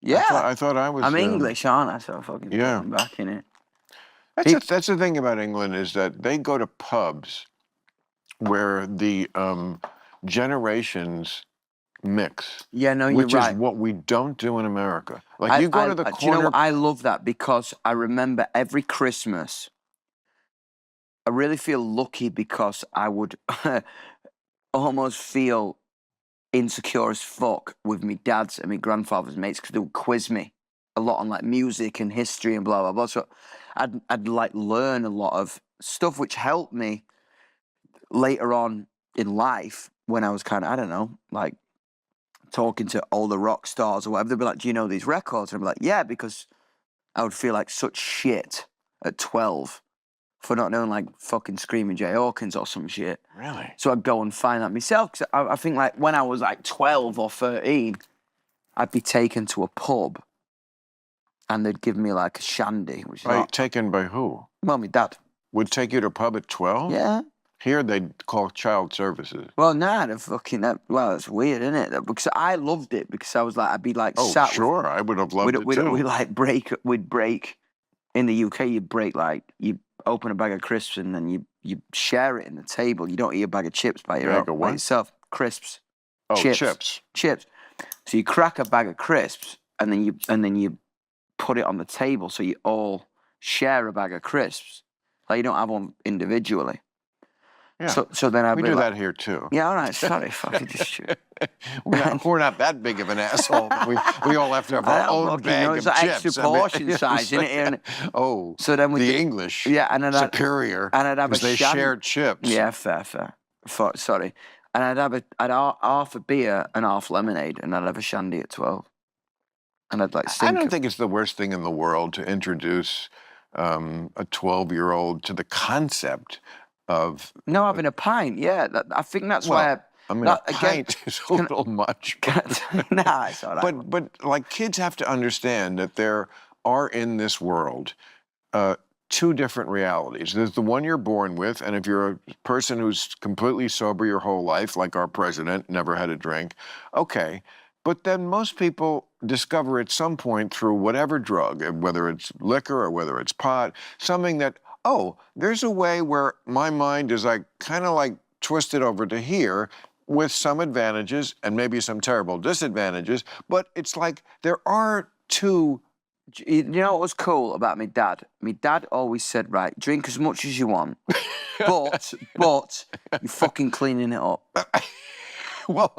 Yeah. I thought I was. I'm English, aren't I? So fucking back in it. That's the thing about England is that they go to pubs where the generations mix. Yeah, no, you're right. Which is what we don't do in America. Like you go to the corner. Do you know what? I love that because I remember every Christmas. I really feel lucky because I would almost feel insecure as fuck with my dad's and my grandfather's mates because they would quiz me a lot on like music and history and blah blah blah. So I'd like learn a lot of stuff which helped me later on in life when I was kind of, I don't know, like talking to all the rock stars or whatever. They'd be like, "Do you know these records?" And I'd be like, "Yeah," because I would feel like such shit at 12 for not knowing like fucking Screaming Jay Hawkins or some shit. Really? So I'd go and find that myself. Cause I think like when I was like 12 or 13, I'd be taken to a pub and they'd give me like a shandy. Which is taken by who? Well, my dad. Would take you to a pub at 12? Yeah. Here they'd call child services. Well, nah, well, it's weird, isn't it? Because I loved it because I was like, I'd be like sat. Sure, I would have loved it too. We'd like we'd break in the UK, you break you open a bag of crisps and then you share it in the table. You don't eat a bag of chips by yourself. Crisps, Oh, chips. So you crack a bag of crisps and then you put it on the table so you all share a bag of crisps. Like you don't have one individually. Yeah. So then we do that here too. Yeah, all right. Sorry, fucking just. we're not that big of an asshole. We all have to have our own bag of chips. Extra portion size in it. Oh, so then the English. Yeah, and then superior. And I'd have they shared chips. Yeah, fair. Sorry, and I'd have half a beer and half lemonade, and I'd have a shandy at 12. And I'd I don't think it's the worst thing in the world to introduce a 12-year-old to the concept of having a pint. Yeah, I think that's why. A pint is a little much. Nah, it's all right. But like kids have to understand that there are in this world two different realities. There's the one you're born with, and if you're a person who's completely sober your whole life, like our president, never had a drink, okay. But then most people discover at some point through whatever drug, whether it's liquor or whether it's pot, something that, oh, there's a way where my mind is kind of twisted over to here with some advantages and maybe some terrible disadvantages, but it's like there are two. You know what was cool about my dad? My dad always said, right, drink as much as you want, but you're fucking cleaning it up. Well,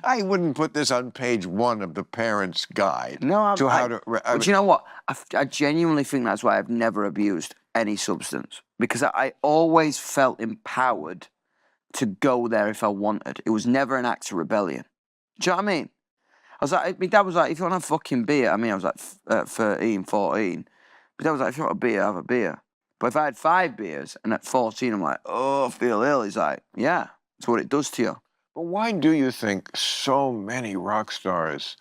I wouldn't put this on page 1 of the parent's guide. No, to how to. But you know what? I genuinely think that's why I've never abused any substance, because I always felt empowered to go there if I wanted. It was never an act of rebellion. Do you know what I mean? I was like, my dad was like, if you want a fucking beer, I mean, I was like 13, 14. My dad was like, if you want a beer, have a beer. But if I had 5 beers and at 14, I'm like, oh, I feel ill. He's like, yeah, it's what it does to you. But why do you think so many rock stars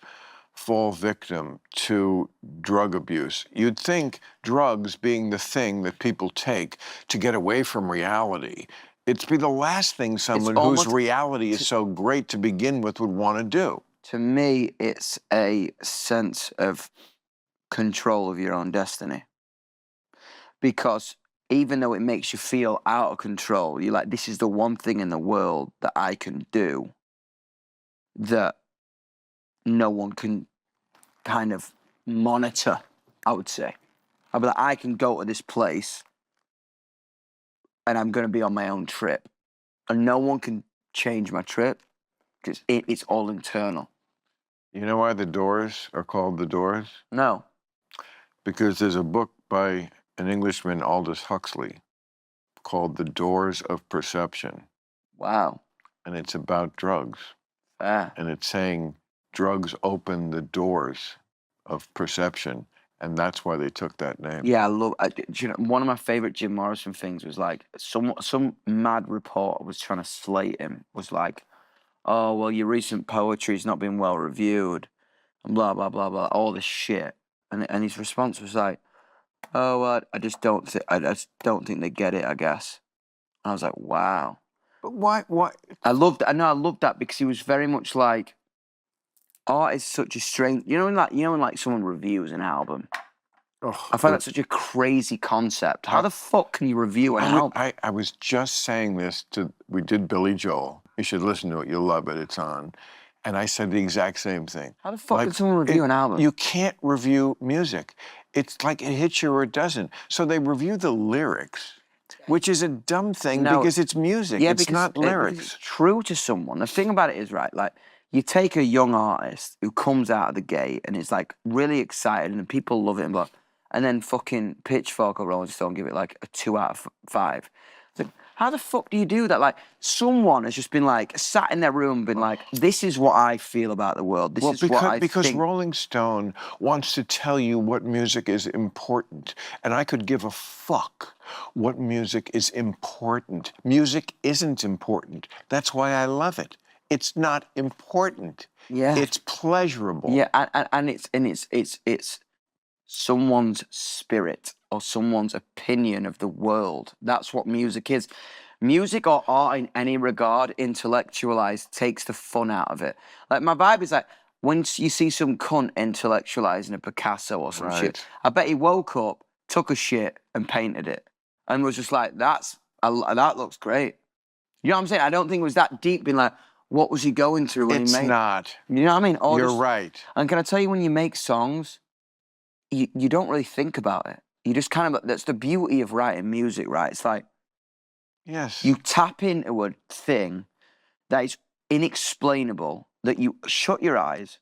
fall victim to drug abuse? You'd think drugs being the thing that people take to get away from reality, it'd be the last thing someone whose reality is so great to begin with would want to do. To me, it's a sense of control of your own destiny. Because even though it makes you feel out of control, you're like, this is the one thing in the world that I can do that no one can kind of monitor, I would say. I'd be like, I can go to this place and I'm going to be on my own trip. And no one can change my trip because it's all internal. You know why the Doors are called the Doors? No. Because there's a book by an Englishman, Aldous Huxley, called The Doors of Perception. Wow. And it's about drugs. And it's saying drugs open the doors of perception, and that's why they took that name. Yeah, I love. You know, one of my favorite Jim Morrison things was like some mad reporter was trying to slate him. Was like, oh well, your recent poetry's not been well reviewed, and blah blah blah blah, all this shit. And his response was like, oh, I just don't think they get it. I guess. And I was like, wow. But why? I loved that because he was very much like, art is such a strange. You know when someone reviews an album. Oh, I find that such a crazy concept. How the fuck can you review an album? I was just saying this we did Billy Joel. You should listen to it. You'll love it. It's on. And I said the exact same thing. How the fuck can someone review an album? You can't review music. It's like it hits you or it doesn't. So they review the lyrics, which is a dumb thing because it's music. Yeah, it's not lyrics. It's true to someone. The thing about it is, right, like, you take a young artist who comes out of the gate and is like really excited and people love it and then fucking Pitchfork or Rolling Stone give it like a 2 out of 5. It's like, how the fuck do you do that? Like, someone has just been like sat in their room and been like, this is what I feel about the world. This is what I think. Because Rolling Stone wants to tell you what music is important. And I could give a fuck what music is important. Music isn't important. That's why I love it. It's not important. Yeah. It's pleasurable. Yeah, and it's someone's spirit or someone's opinion of the world. That's what music is. Music or art in any regard, intellectualized, takes the fun out of it. Like, my vibe is like, when you see some cunt intellectualizing a Picasso or some shit, I bet he woke up took a shit and painted it, and was just like, that looks great. You know what I'm saying? I don't think it was that deep. Being like, what was he going through when he made? It's not. You know what I mean? Or You're just, right. And can I tell you, when you make songs, you don't really think about it. You just kind of, that's the beauty of writing music, right? It's like, Yes. you tap into a thing that is inexplainable, that you shut your eyes,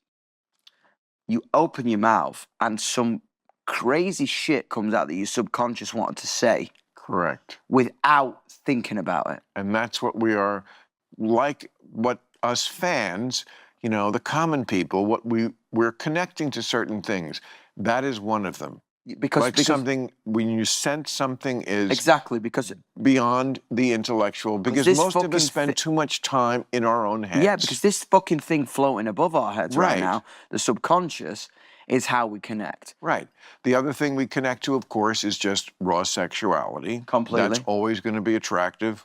you open your mouth, and some crazy shit comes out that your subconscious wanted to say. Correct. Without thinking about it. And that's what we are, like what us fans, you know, the common people, what we're connecting to certain things. That is one of them. Because something, when you sense something is exactly because beyond the intellectual, because most of us spend too much time in our own heads. Yeah, because this fucking thing floating above our heads right now, the subconscious, is how we connect. Right. The other thing we connect to, of course, is just raw sexuality. Completely. That's always going to be attractive.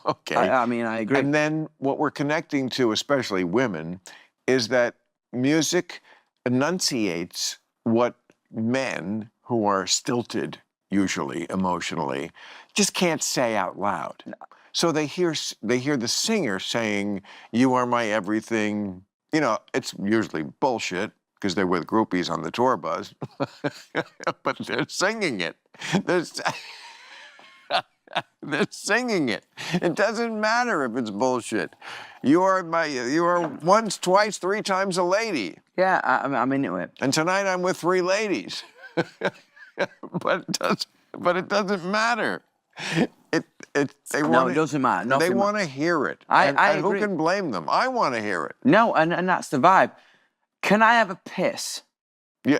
Okay. I mean, I agree. And then what we're connecting to, especially women, is that music enunciates what men who are stilted, usually emotionally, just can't say out loud. No. So they hear the singer saying, "You are my everything." You know, it's usually bullshit, because they're with groupies on the tour bus, but they're singing it. They're singing it. It doesn't matter if it's bullshit. You are once, twice, 3 times a lady. Yeah, I'm into it. And tonight I'm with 3 ladies. but it doesn't matter. It doesn't matter. They want to hear it. I and agree. Who can blame them? I want to hear it. No, and that's the vibe. Can I have a piss? Yeah.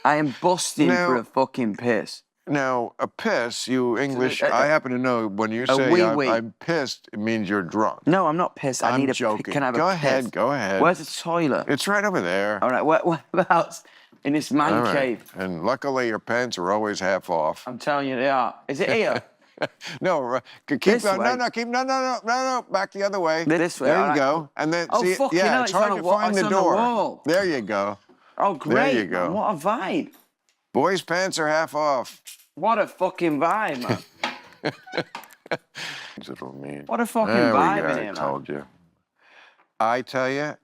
I am busting for a fucking piss. Now, a piss, you English, I happen to know when you say I'm pissed, it means you're drunk. No, I'm not pissed. I need joking. Can I have a piss? Go ahead. Where's the toilet? It's right over there. All right, whereabouts? In this man cave. And luckily your pants are always half off. I'm telling you they are. Is it here? No, keep going. No, back the other way. This way. There you go. And then see, yeah, it's hard to find the door. There you go. Oh, great. There you go. Man, what a vibe. Boys' pants are half off. What a fucking vibe, man. What a fucking vibe in here, man. I told you. I tell you,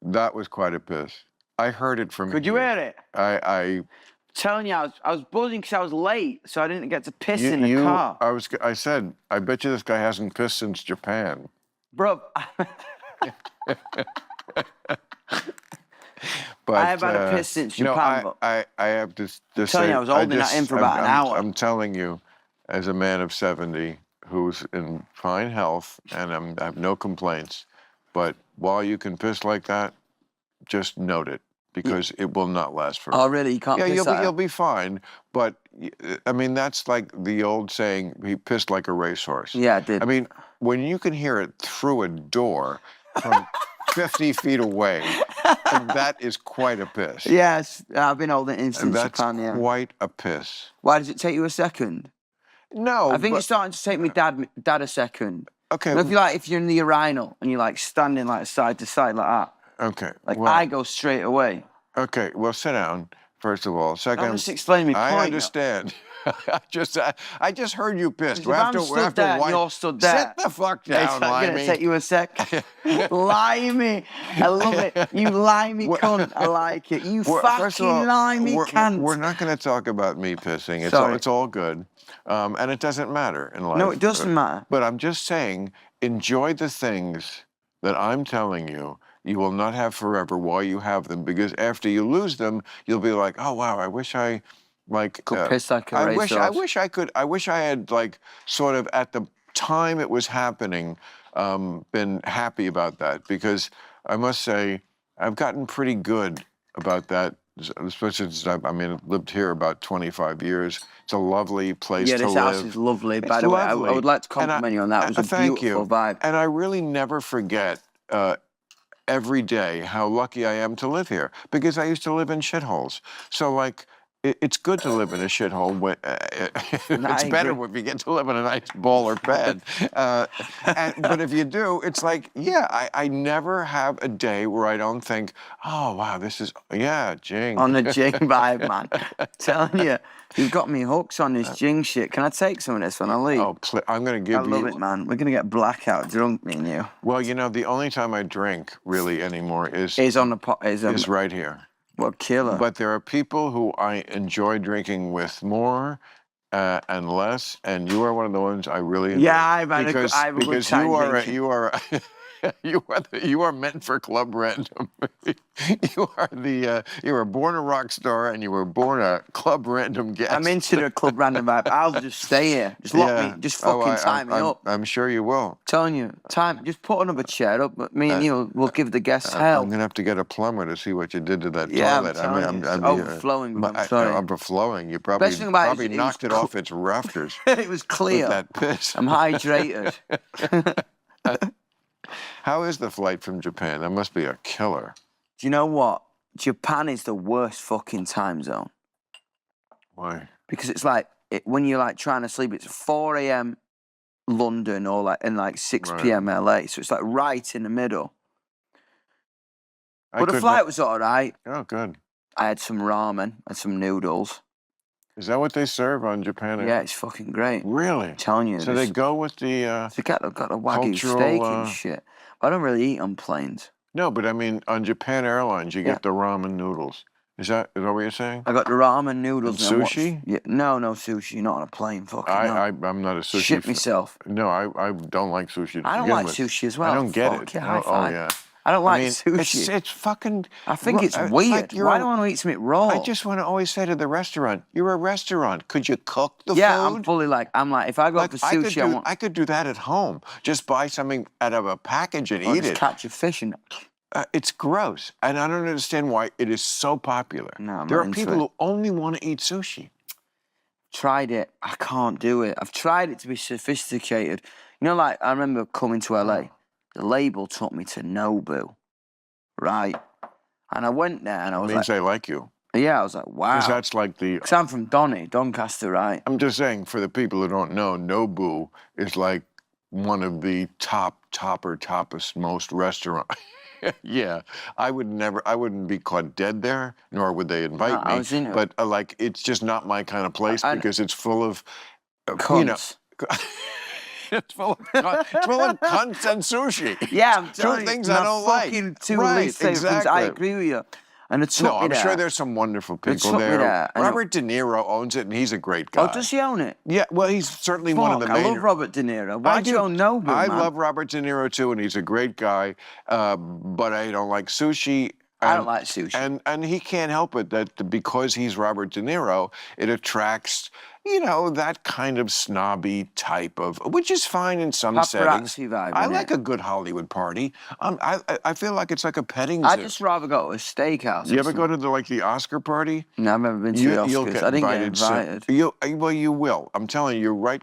that was quite a piss. I heard it from Could you hear it? I'm telling you, I was buzzing because I was late, so I didn't get to piss in the car. I said, I bet you this guy hasn't pissed since Japan. Bro. But, I have had a piss since Japan. I have to say, telling you, I was holding that in for about an hour. I'm telling you, as a man of 70 who's in fine health, and I have no complaints, but while you can piss like that, just note it, because it will not last forever. Oh, really? You can't piss you'll be fine, but, I mean, that's like the old saying, he pissed like a racehorse. Yeah, I did. I mean, when you can hear it through a door from 50 feet away, that is quite a piss. Yes, I've been holding it in since Japan, That's quite a piss. Why does it take you a second? No, I think it's starting to take me dad a second. Okay. If you're in the urinal and you're like standing like side to side like that. Okay. Like I go straight away. Okay, well sit down, first of all. Second, I'm just explaining my point. I understand. I just heard you pissed. If I'm stood there and you're stood there. Sit the fuck down, Limey. It's gonna take you a sec. Limey. I love it. You limey cunt. I like it. You fucking limey cunt. We're not going to talk about me pissing. It's all good. And it doesn't matter in life. No, it doesn't matter. But I'm just saying, enjoy the things that I'm telling you will not have forever while you have them, because after you lose them, you'll be like, oh wow, I wish I could piss like a racehorse. I wish I had like sort of at the time it was happening been happy about that, because I must say I've gotten pretty good about that, especially since I've lived here about 25 years. It's a lovely place to live. Yeah, this house is lovely. By the way, I would like to compliment you on that. It was a beautiful vibe. And I really never forget every day how lucky I am to live here, because I used to live in shitholes. So like, it's good to live in a shithole. It's I better agree. if you get to live in a nice baller pad. But if you do, it's like, yeah, I never have a day where I don't think, oh, wow, this is, yeah, Jing. On the Jing vibe, man. Telling you, you've got me hooks on this Jing shit. Can I take some of this when I leave? Oh, I'm going to give I you. love it, man. We're going to get blackout drunk, me and you. Well, you know, the only time I drink really anymore is On the pot. is right here. What killer. But there are people who I enjoy drinking with more and less, and you are one of the ones I really enjoy. Yeah, I've had because a good time drinking. You are meant for Club Random. You were born a rock star and you were born a Club Random guest. I'm into the Club Random vibe. I'll just stay here. Just lock me. Just fucking tie me up. I'm sure you will. Telling you, just put another chair up. But me and you will give the guests hell. I'm gonna have to get a plumber to see what you did to that Yeah, toilet. I'm overflowing. But I'm sorry. Overflowing. You probably knocked it off its rafters. It was clear. With that piss. I'm hydrated. How is the flight from Japan? That must be a killer. Do you know what? Japan is the worst fucking time zone. Why? Because it's like when you're like trying to sleep, it's 4 a.m. London or like and like 6 p.m. LA. So it's like right in the middle. But the flight was all right. Oh, good. I had some ramen and some noodles. Is that what they serve on Japan Air? Yeah, it's fucking great. Really? I'm telling you. So they go with the they got a Wagyu steak and shit. I don't really eat on planes. No, but I mean, on Japan Airlines, you get the ramen noodles. Is that what you're saying? I got the ramen noodles. And sushi? No sushi. Not on a plane. Fucking I'm not a sushi. Shit myself. No, I don't like sushi. I don't like sushi as well. I don't get it. Yeah, oh yeah. I don't like sushi. It's fucking. I think it's weird. Why do I want to eat something raw? I just want to always say to the restaurant, "You're a restaurant. Could you cook the food?" Yeah, I'm fully like, if I go for sushi, I could do that at home. Just buy something out of a package and eat it. Catch a fish and. It's gross, and I don't understand why it is so popular. No, there are people who only want to eat sushi. Tried it. I can't do it. I've tried it to be sophisticated. You know, like I remember coming to LA. The label took me to Nobu, right? And I went there and I was means they like you. Yeah, I was like, wow. Because that's like the... Because I'm from Doncaster, right? I'm just saying, for the people who don't know, Nobu is like one of the toppest most restaurants. Yeah, I wouldn't be caught dead there, nor would they invite me. I was in it. But like, it's just not my kind of place because it's full of, cunts. It's full of cunts and sushi. Yeah, I'm telling you. Two things I don't like. Right, exactly. I agree with you. And it took me there. I'm sure there's some wonderful people there. Robert De Niro owns it, and he's a great guy. Oh, does he own it? Yeah, well, he's certainly one of the main... I love Robert De Niro. Why do you own Nobu, I love Robert De Niro, too, and he's a great guy, but I don't like sushi. I don't like sushi. And he can't help it that because he's Robert De Niro, it attracts... You know, that kind of snobby type of, which is fine in some settings. Vibe, I like a good Hollywood party. I feel like it's like a petting zoo. I'd just rather go to a steakhouse. You ever go to the Oscar party? No, I've never been to the Oscars. I didn't get invited. Well, you will. I'm telling you, you're right.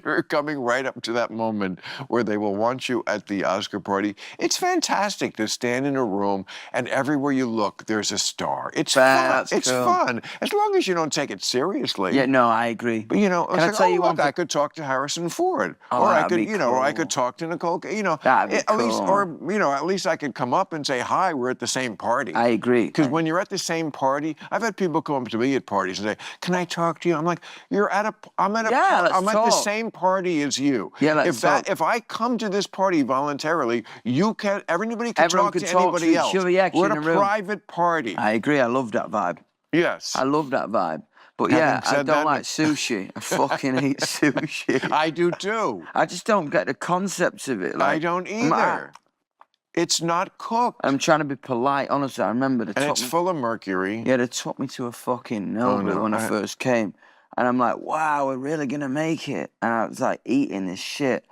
You're coming right up to that moment where they will want you at the Oscar party. It's fantastic to stand in a room and everywhere you look, there's a star. It's fun. It's fun. As long as you don't take it seriously. Yeah, no, I agree. But, can I tell you look, I could talk to Harrison Ford. Oh, or I could, or I could talk to Nicole, that'd be cool. At least I could come up and say, hi, we're at the same party. I agree. Because when you're at the same party, I've had people come up to me at parties and say, can I talk to you? I'm like, I'm at the same party as you. Yeah, if I come to this party voluntarily, everybody can talk to anybody else. We're at a private party. I agree. I love that vibe. Yes. I love that vibe. But I don't like sushi. I fucking hate sushi. I do too. I just don't get the concepts of it. I don't either. It's not cooked. I'm trying to be polite. Honestly, I remember it's full of mercury. Yeah, they took me to a fucking Nobu when I first came. And I'm like, wow, we're really going to make it. And I was like eating this shit.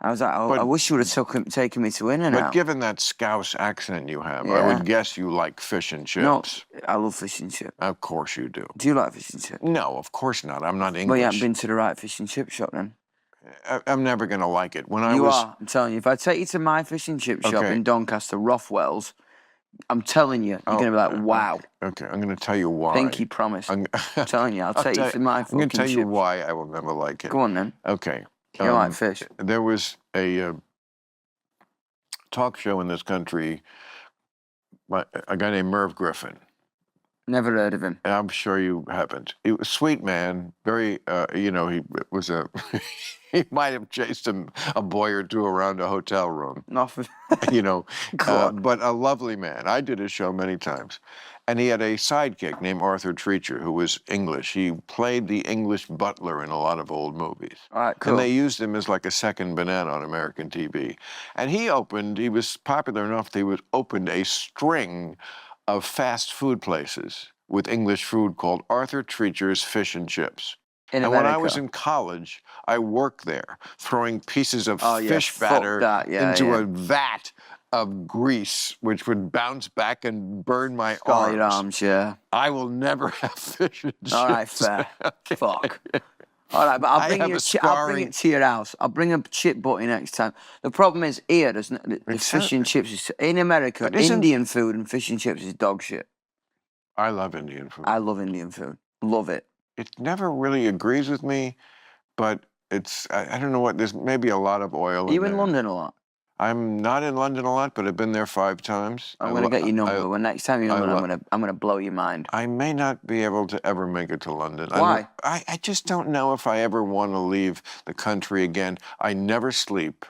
I was like, I wish you would have taken me to In-N-Out. But given that Scouse accent you have, I would guess you like fish and chips. No, I love fish and chips. Of course you do. Do you like fish and chips? No, of course not. I'm not English. Well, you haven't been to the right fish and chip shop then? I'm never going to like it. You are. I'm telling you. If I take you to my fish and chip shop in Doncaster, Rothwell's, I'm telling you, you're gonna be like, wow. Okay, I'm gonna tell you why. Pinky promise. I'm telling you, I'll take you for my fucking I'm gonna tell you chips. why I will never like it. Go on then. Okay. You like fish? There was a talk show in this country by a guy named Merv Griffin. Never heard of him. I'm sure you haven't. He was a sweet man, very, he was a, he might have chased a boy or two around a hotel room, Nothing. but a lovely man. I did his show many times. And he had a sidekick named Arthur Treacher, who was English. He played the English butler in a lot of old movies. All right, cool. And they used him as like a second banana on American TV. And he was popular enough that he opened a string of fast food places with English food called Arthur Treacher's Fish and Chips. And when I was in college, I worked there, throwing pieces of fish batter into a vat of grease, which would bounce back and burn my arms. Your arms, yeah. I will never have fish and chips. All right, fair. Fuck. All right, but I'll bring it to your house. I'll bring a chip butty next time. The problem is here, the fish and chips is in America. Indian food and fish and chips is dog shit. I love Indian food. I love Indian food. Love it. It never really agrees with me, but I don't know what. There's maybe a lot of oil. Are you in London a lot? I'm not in London a lot, but I've been there 5 times. I'm gonna get your number. When next time you're in London, I'm gonna blow your mind. I may not be able to ever make it to London. Why? I just don't know if I ever want to leave the country again. I never sleep.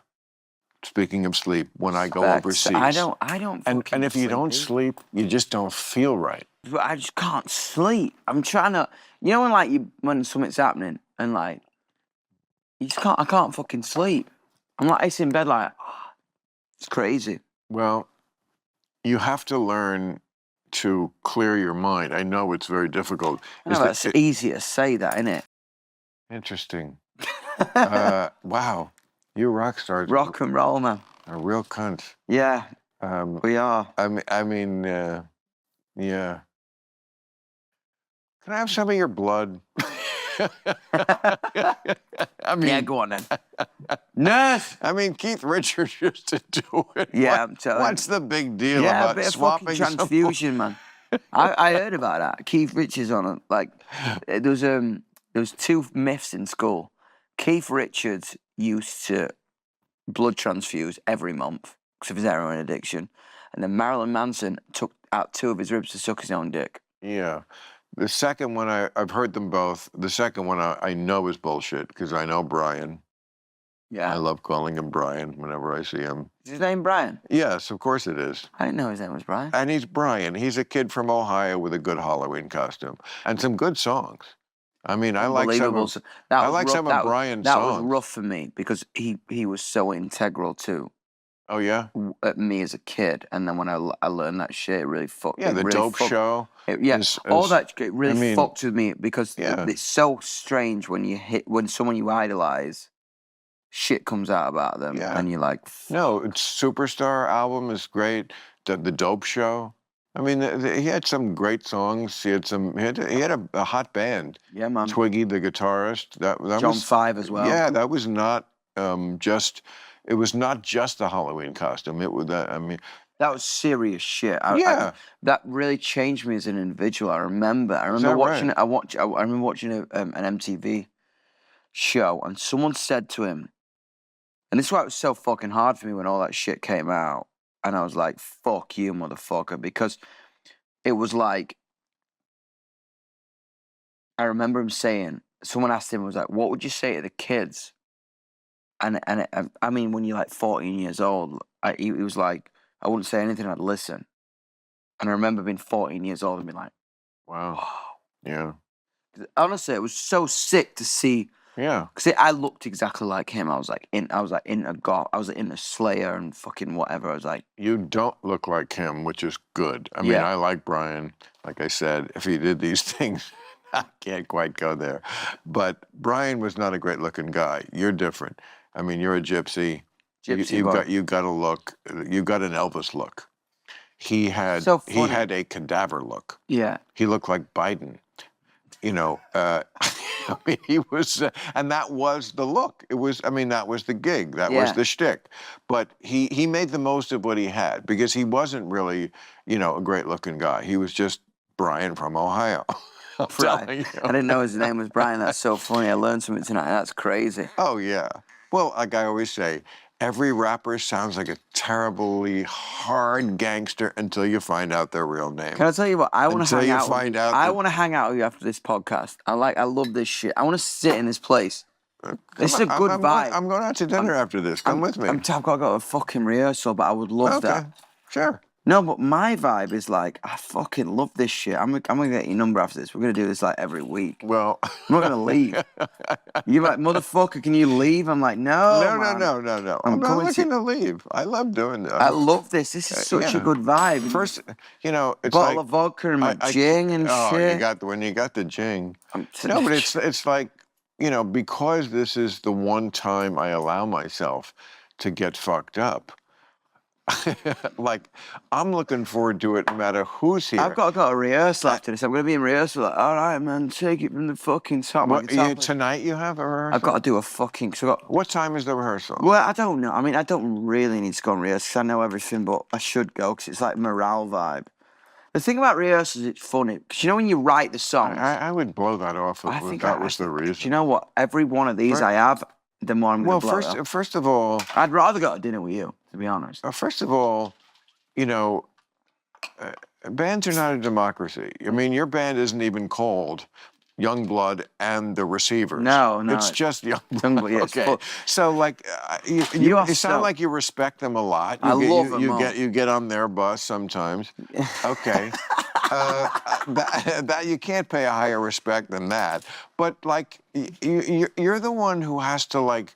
Speaking of sleep, when I go overseas, I don't. And if you don't sleep, you just don't feel right. But I just can't sleep. I'm trying to. You know when something's happening and like you just can't. I can't fucking sleep. I'm like it's in bed like. It's crazy. Well, you have to learn to clear your mind. I know it's very difficult. No, it's easy to say that, isn't it? Interesting. Wow. You rock stars. Rock and roll, man. A real cunt. Yeah, we are. I mean, yeah. Can I have some of your blood? I mean, yeah, go on then. Nurse! I mean, Keith Richards used to do it. Yeah, I'm telling you. What's the big deal about a bit swapping of fucking transfusion, man? I heard about that. Keith Richards on it. Like, there was 2 myths in school. Keith Richards used to blood transfuse every month because of his heroin addiction. And then Marilyn Manson took out 2 of his ribs to suck his own dick. Yeah. The second one, I've heard them both. The second one I know is bullshit because I know Brian. Yeah. I love calling him Brian whenever I see him. Is his name Brian? Yes, of course it is. I didn't know his name was Brian. And he's Brian. He's a kid from Ohio with a good Halloween costume and some good songs. I mean, I like some of Brian's songs. That was rough for me because he was so integral to. Oh yeah. Me as a kid, and then when I learned that shit, it really fucked. Yeah, the Dope Show. All that really fucked with me because it's so strange when someone you idolize, shit comes out about them, and you're like, no, Superstar album is great. The Dope Show. I mean, he had some great songs. He had a hot band. Yeah, man. Twiggy, the guitarist. That John 5 as well. Yeah, that was not just. It was not just the Halloween costume. It was that. I mean, that was serious shit. That really changed me as an individual. I remember watching it. I remember watching an MTV show, and someone said to him, and this is why it was so fucking hard for me when all that shit came out, and I was like, "Fuck you, motherfucker," because it was like, I remember him saying, someone asked him, was like, "What would you say to the kids?" And I mean, when you're like 14 years old, he was like, I wouldn't say anything, I'd listen. And I remember being 14 years old and being like, wow. Yeah. Honestly, it was so sick to see. Yeah. Because I looked exactly like him. I was like into goth. I was into Slayer and fucking whatever. I was like, you don't look like him, which is good. I mean, I like Brian. Like I said, if he did these things, I can't quite go there. But Brian was not a great looking guy. You're different. I mean, you're a gypsy. You got a look. You got an Elvis look. He had a cadaver look. Yeah. He looked like Biden. You know. I mean, he was, and that was the look. It was, I mean, that was the gig. That was Yeah. the shtick. But he made the most of what he had because he wasn't really, you know, a great-looking guy. He was just Brian from Ohio. I'm telling you. I didn't know his name was Brian. That's so funny. I learned something tonight. That's crazy. Oh, yeah. Well, like I always say, every rapper sounds like a terribly hard gangster until you find out their real name. Can I tell you what? I want to Until hang you out. find out I that- want to hang out with you after this podcast. I love this shit. I want to sit in this place. This is a good vibe. I'm going out to dinner after this. Come with me. I've got to go to a fucking rehearsal, but I would love that. Sure. No, but my vibe is like, I fucking love this shit. I'm gonna get your number after this. We're gonna do this like every week. Well, I'm not gonna leave. You're like, motherfucker, can you leave? I'm like, no, man. No. I'm not looking to leave. I love doing this. I love this. This is such a good vibe. First, you know, it's bottle like of vodka and my jing and shit. When you got the jing. No, but it's like, you know, because this is the one time I allow myself to get fucked up. Like, I'm looking forward to it no matter who's here. I've got to go to rehearsal after this. I'm going to be in rehearsal. Like, all right, man, take it from the fucking top. Tonight you have a rehearsal? I've got to do a fucking... What time is the rehearsal? Well, I don't know. I mean, I don't really need to go on rehearsal because I know everything, but I should go because it's like morale vibe. The thing about rehearsals, it's funny. Because you know when you write the songs... I would blow that off if that was the reason. Do you know what? Every one of these I have, the more I'm going to blow it off. First of all... I'd rather go to dinner with you, to be honest. First of all, you know, bands are not a democracy. I mean, your band isn't even called Yungblud and the Receivers. No. It's just Yungblud. Yeah, okay. So, like, you sound like you respect them a lot. I love them all. You get on their bus sometimes. Okay. That you can't pay a higher respect than that. But, like, you're the one who has to, like,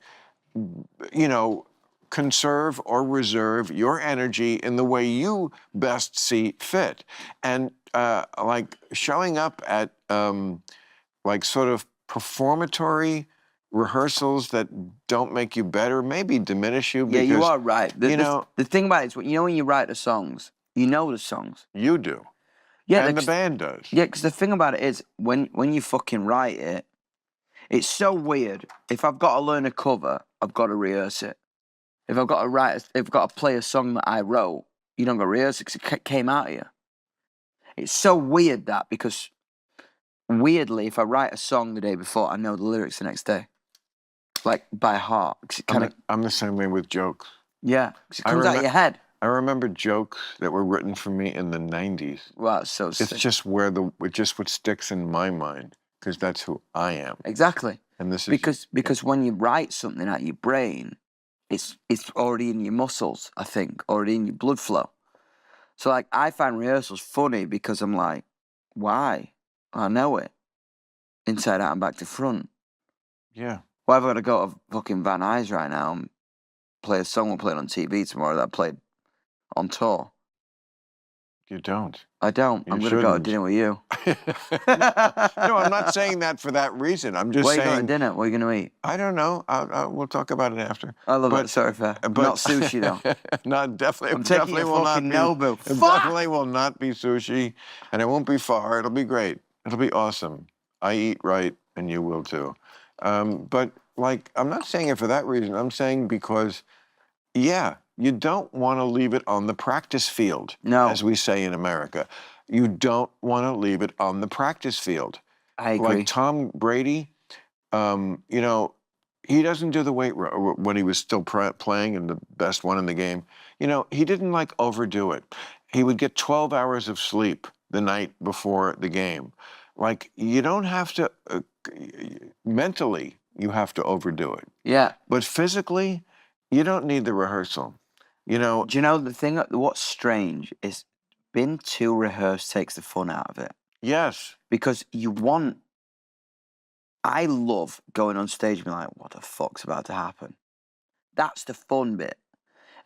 you know, conserve or reserve your energy in the way you best see fit. And like showing up at like sort of performatory rehearsals that don't make you better, maybe diminish you. Yeah, you are right. The thing about it is, you know when you write the songs, you know the songs. You do. Yeah, and the band does. Yeah, because the thing about it is, when you fucking write it, it's so weird. If I've got to learn a cover, I've got to rehearse it. If I've got to play a song that I wrote, you don't go rehearse it because it came out of you. It's so weird that, because weirdly, if I write a song the day before, I know the lyrics the next day, like by heart. I'm the same way with jokes. Yeah, because it comes out of your head. I remember jokes that were written for me in the '90s. Wow, it's so sick. It's just what sticks in my mind because that's who I am. Exactly. And this is because when you write something out your brain, it's already in your muscles, I think, already in your blood flow. So, like, I find rehearsals funny because I'm like, why? I know it. Inside out and back to front. Yeah. Why have I got to go to fucking Van Nuys right now and play a song we'll play on TV tomorrow that I played on tour? You don't. I don't. I'm going to go to dinner with you. No, I'm not saying that for that reason. I'm just saying... Where are you going to dinner? What are you going to eat? I don't know. We'll talk about it after. I love it. Sorry, fair. Not sushi, though. No, definitely. I'm taking your fucking Nobu. It definitely will not be sushi, and it won't be far. It'll be great. It'll be awesome. I eat right, and you will too. But, like, I'm not saying it for that reason. I'm saying because, yeah, you don't want to leave it on the practice field, as we say in America. You don't want to leave it on the practice field. I agree. Like Tom Brady, you know, he doesn't do the weight room when he was still playing and the best one in the game. You know, he didn't, like, overdo it. He would get 12 hours of sleep the night before the game. Like, you don't have to, mentally, you have to overdo it. Yeah. But physically, you don't need the rehearsal. You know. Do you know the thing? What's strange is being too rehearsed takes the fun out of it. Yes. Because I love going on stage and being like, what the fuck's about to happen? That's the fun bit.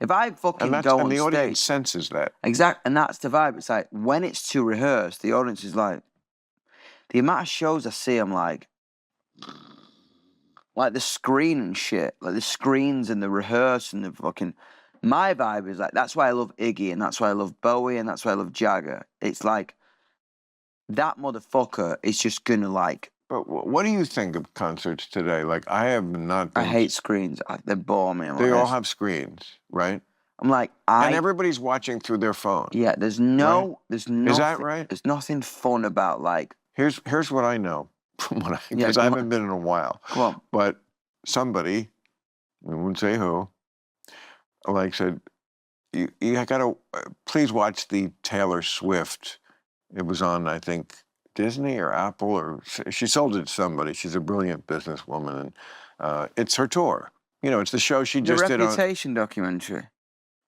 If I fucking go on stage... And the audience senses that. Exactly. And that's the vibe. It's like, when it's too rehearsed, the audience is like... The amount of shows I see, I'm like the screen and shit. Like the screens and the rehearse and the fucking... My vibe is like, that's why I love Iggy and that's why I love Bowie and that's why I love Jagger. It's like, that motherfucker is just gonna like But what do you think of concerts today? Like, I have not I been. hate screens. They bore me. They all have screens, right? I'm like, And everybody's watching through their phone. Yeah, there's right? nothing. Is that right? There's nothing fun about like. Here's what I know from what because go I on. haven't been in a while. Come on. But somebody, I won't say who, like said, you gotta please watch the Taylor Swift. It was on, I think, Disney or Apple, or she sold it to somebody. She's a brilliant businesswoman, and it's her tour. You know, it's the show she just did on. The Reputation documentary.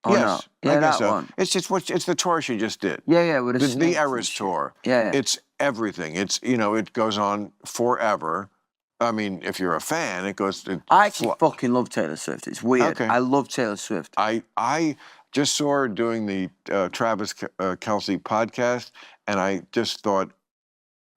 Oh, Yes, no. I Yeah, guess that so. one. It's just it's the tour she just did. Yeah, with the Eras tour. Yeah. It's everything. It's it goes on forever. I mean, if you're a fan, it goes. I actually fucking love Taylor Swift. It's weird. Okay. I love Taylor Swift. I just saw her doing the Travis Kelce podcast, and I just thought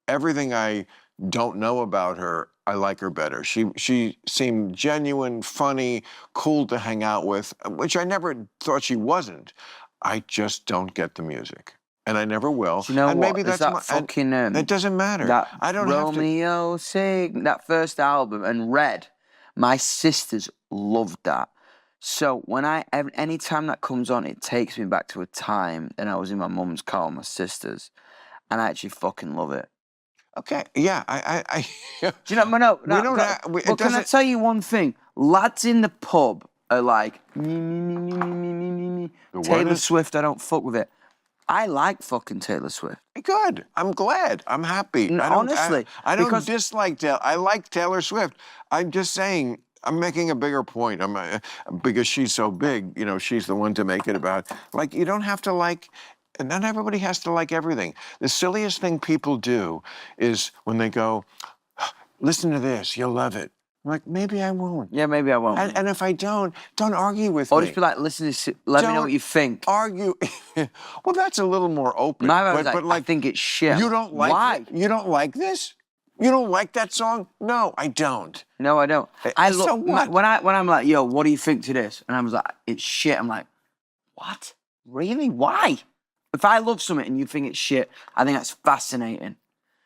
everything I don't know about her, I like her better. She seemed genuine, funny, cool to hang out with, which I never thought she wasn't. I just don't get the music, and I never will. Do you know and what? maybe There's that's that fucking it doesn't matter. That I don't Romeo Sing, that first album, and Red. My sisters loved that. So anytime that comes on, it takes me back to a time, and I was in my mum's car with my sisters, and I actually fucking love it. Okay, yeah, I Do you know? No. We don't have. But can I tell you one thing? Lads in the pub are like me. Taylor Swift, I don't fuck with it. I like fucking Taylor Swift. Good. I'm glad. I'm happy. Honestly, I don't dislike Taylor. I like Taylor Swift. I'm just saying. I'm making a bigger point. Because she's so big. You know, she's the one to make it about. Like, you don't have to like. Not everybody has to like everything. The silliest thing people do is when they go, listen to this, you'll love it. I'm like, maybe I won't. Yeah, maybe I won't. And if I don't argue with me. Or just be like, listen to this, let me know what you think. Argue. Well, that's a little more open. But I think it's shit. You don't like Why? You don't like this? You don't like that song? No, I don't. No, I don't. So what? When I'm like, yo, what do you think to this? And I was like, it's shit. I'm like, what? Really? Why? If I love something and you think it's shit, I think that's fascinating.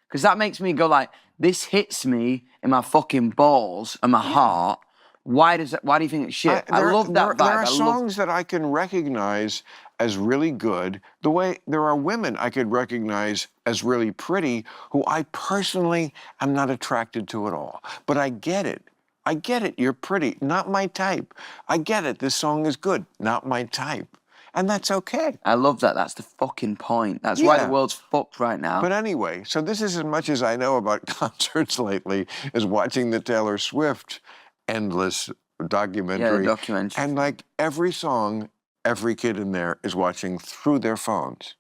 Because that makes me go like, this hits me in my fucking balls and my heart. Why do you think it's shit? I love that vibe. There are songs that I can recognize as really good. The way there are women I could recognize as really pretty who I personally am not attracted to at all. But I get it. I get it. You're pretty. Not my type. I get it. This song is good. Not my type. And that's okay. I love that. That's the fucking point. That's why the world's fucked right now. But anyway, so this is as much as I know about concerts lately is watching the Taylor Swift endless documentary. Yeah, the documentary. And like every song, every kid in there is watching through their phones.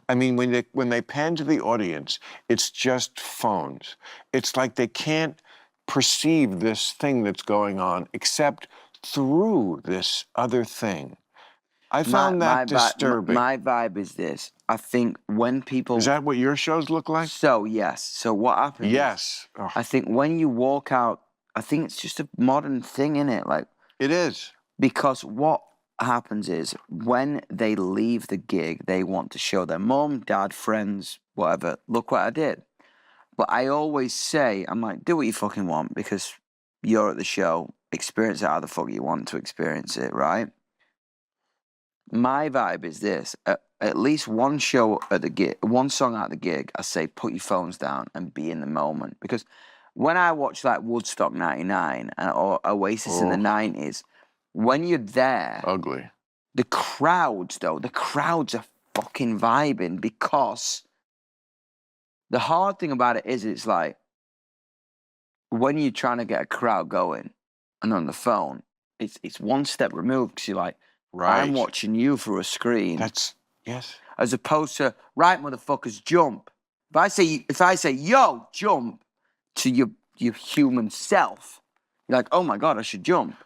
I mean, when they pan to the audience, it's just phones. It's like they can't perceive this thing that's going on except through this other thing. I found that disturbing. My vibe is this. I think when people... Is that what your shows look like? So, yes. So what happens Yes. is, I think when you walk out, I think it's just a modern thing, innit? Like, it is. Because what happens is, when they leave the gig, they want to show their mom, dad, friends, whatever, look what I did. But I always say, I'm like, do what you fucking want, because you're at the show. Experience it how the fuck you want to experience it, right? My vibe is this: at least one show at the gig, one song at the gig, I say put your phones down and be in the moment. Because when I watch like Woodstock '99 or Oasis in the '90s, when you're there, ugly. The crowds are fucking vibing, because the hard thing about it is it's like when you're trying to get a crowd going and on the phone, it's one step removed, because you're like, right. I'm watching you through a screen. Yes. As opposed to, right, motherfuckers, jump. If I say, yo, jump, to your human self, you're like, oh my God, I should jump.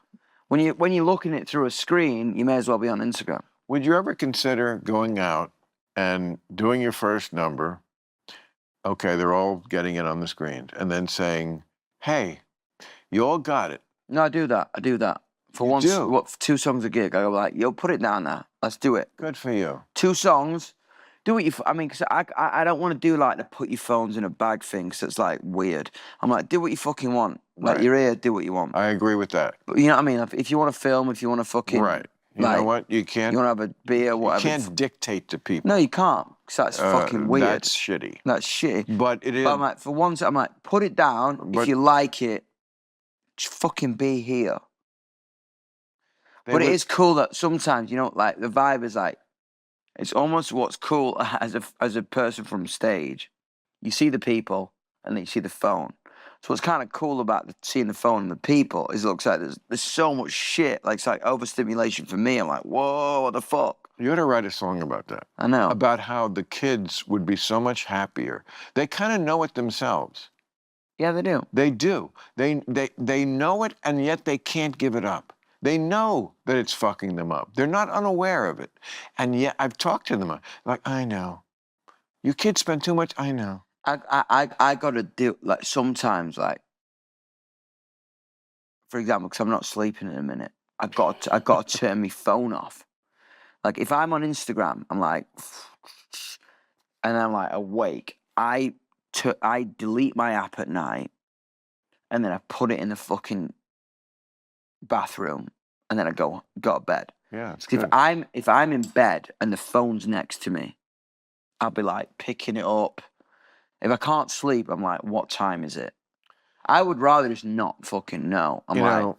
When you're looking at it through a screen, you may as well be on Instagram. Would you ever consider going out and doing your first number? Okay, they're all getting it on the screen, and then saying, hey, you all got it. No, I do that. For 2 songs a gig, I go like, yo, put it down now. Let's do it. Good for you. 2 songs, Do what you. I mean, because I don't want to do like the put your phones in a bag thing. So it's like weird. I'm like, do what you fucking want. Like Right. you're here, do what you want. I agree with that. But you know what I mean? If you want to film, if you want to fucking Right. You know what? You can't. You want to have a beer, whatever. You can't dictate to people. No, you can't. Because that's fucking weird. That's shitty. That's shitty. But it is. But I'm like, for once, I'm like, put it down. If you like it, just fucking be here. But it is cool that sometimes, you know, like the vibe is like, it's almost what's cool as a person from stage. You see the people and then you see the phone. So what's kind of cool about seeing the phone and the people is it looks like there's so much shit. Like it's like overstimulation for me. I'm like, whoa, what the fuck? You ought to write a song about that. I know. About how the kids would be so much happier. They kind of know it themselves. Yeah, they do. They do. They know it, and yet they can't give it up. They know that it's fucking them up. They're not unaware of it. And yet I've talked to them like, I know. You kids spend too much, I know. I got to do, like, sometimes, like, for example, because I'm not sleeping in a minute, I got to turn my phone off. Like, if I'm on Instagram, I'm like, and I'm like awake, I delete my app at night, and then I put it in the fucking bathroom, and then I go to bed. Yeah, it's good. If I'm in bed and the phone's next to me, I'll be like picking it up. If I can't sleep, I'm like, what time is it? I would rather just not fucking know. I'm like,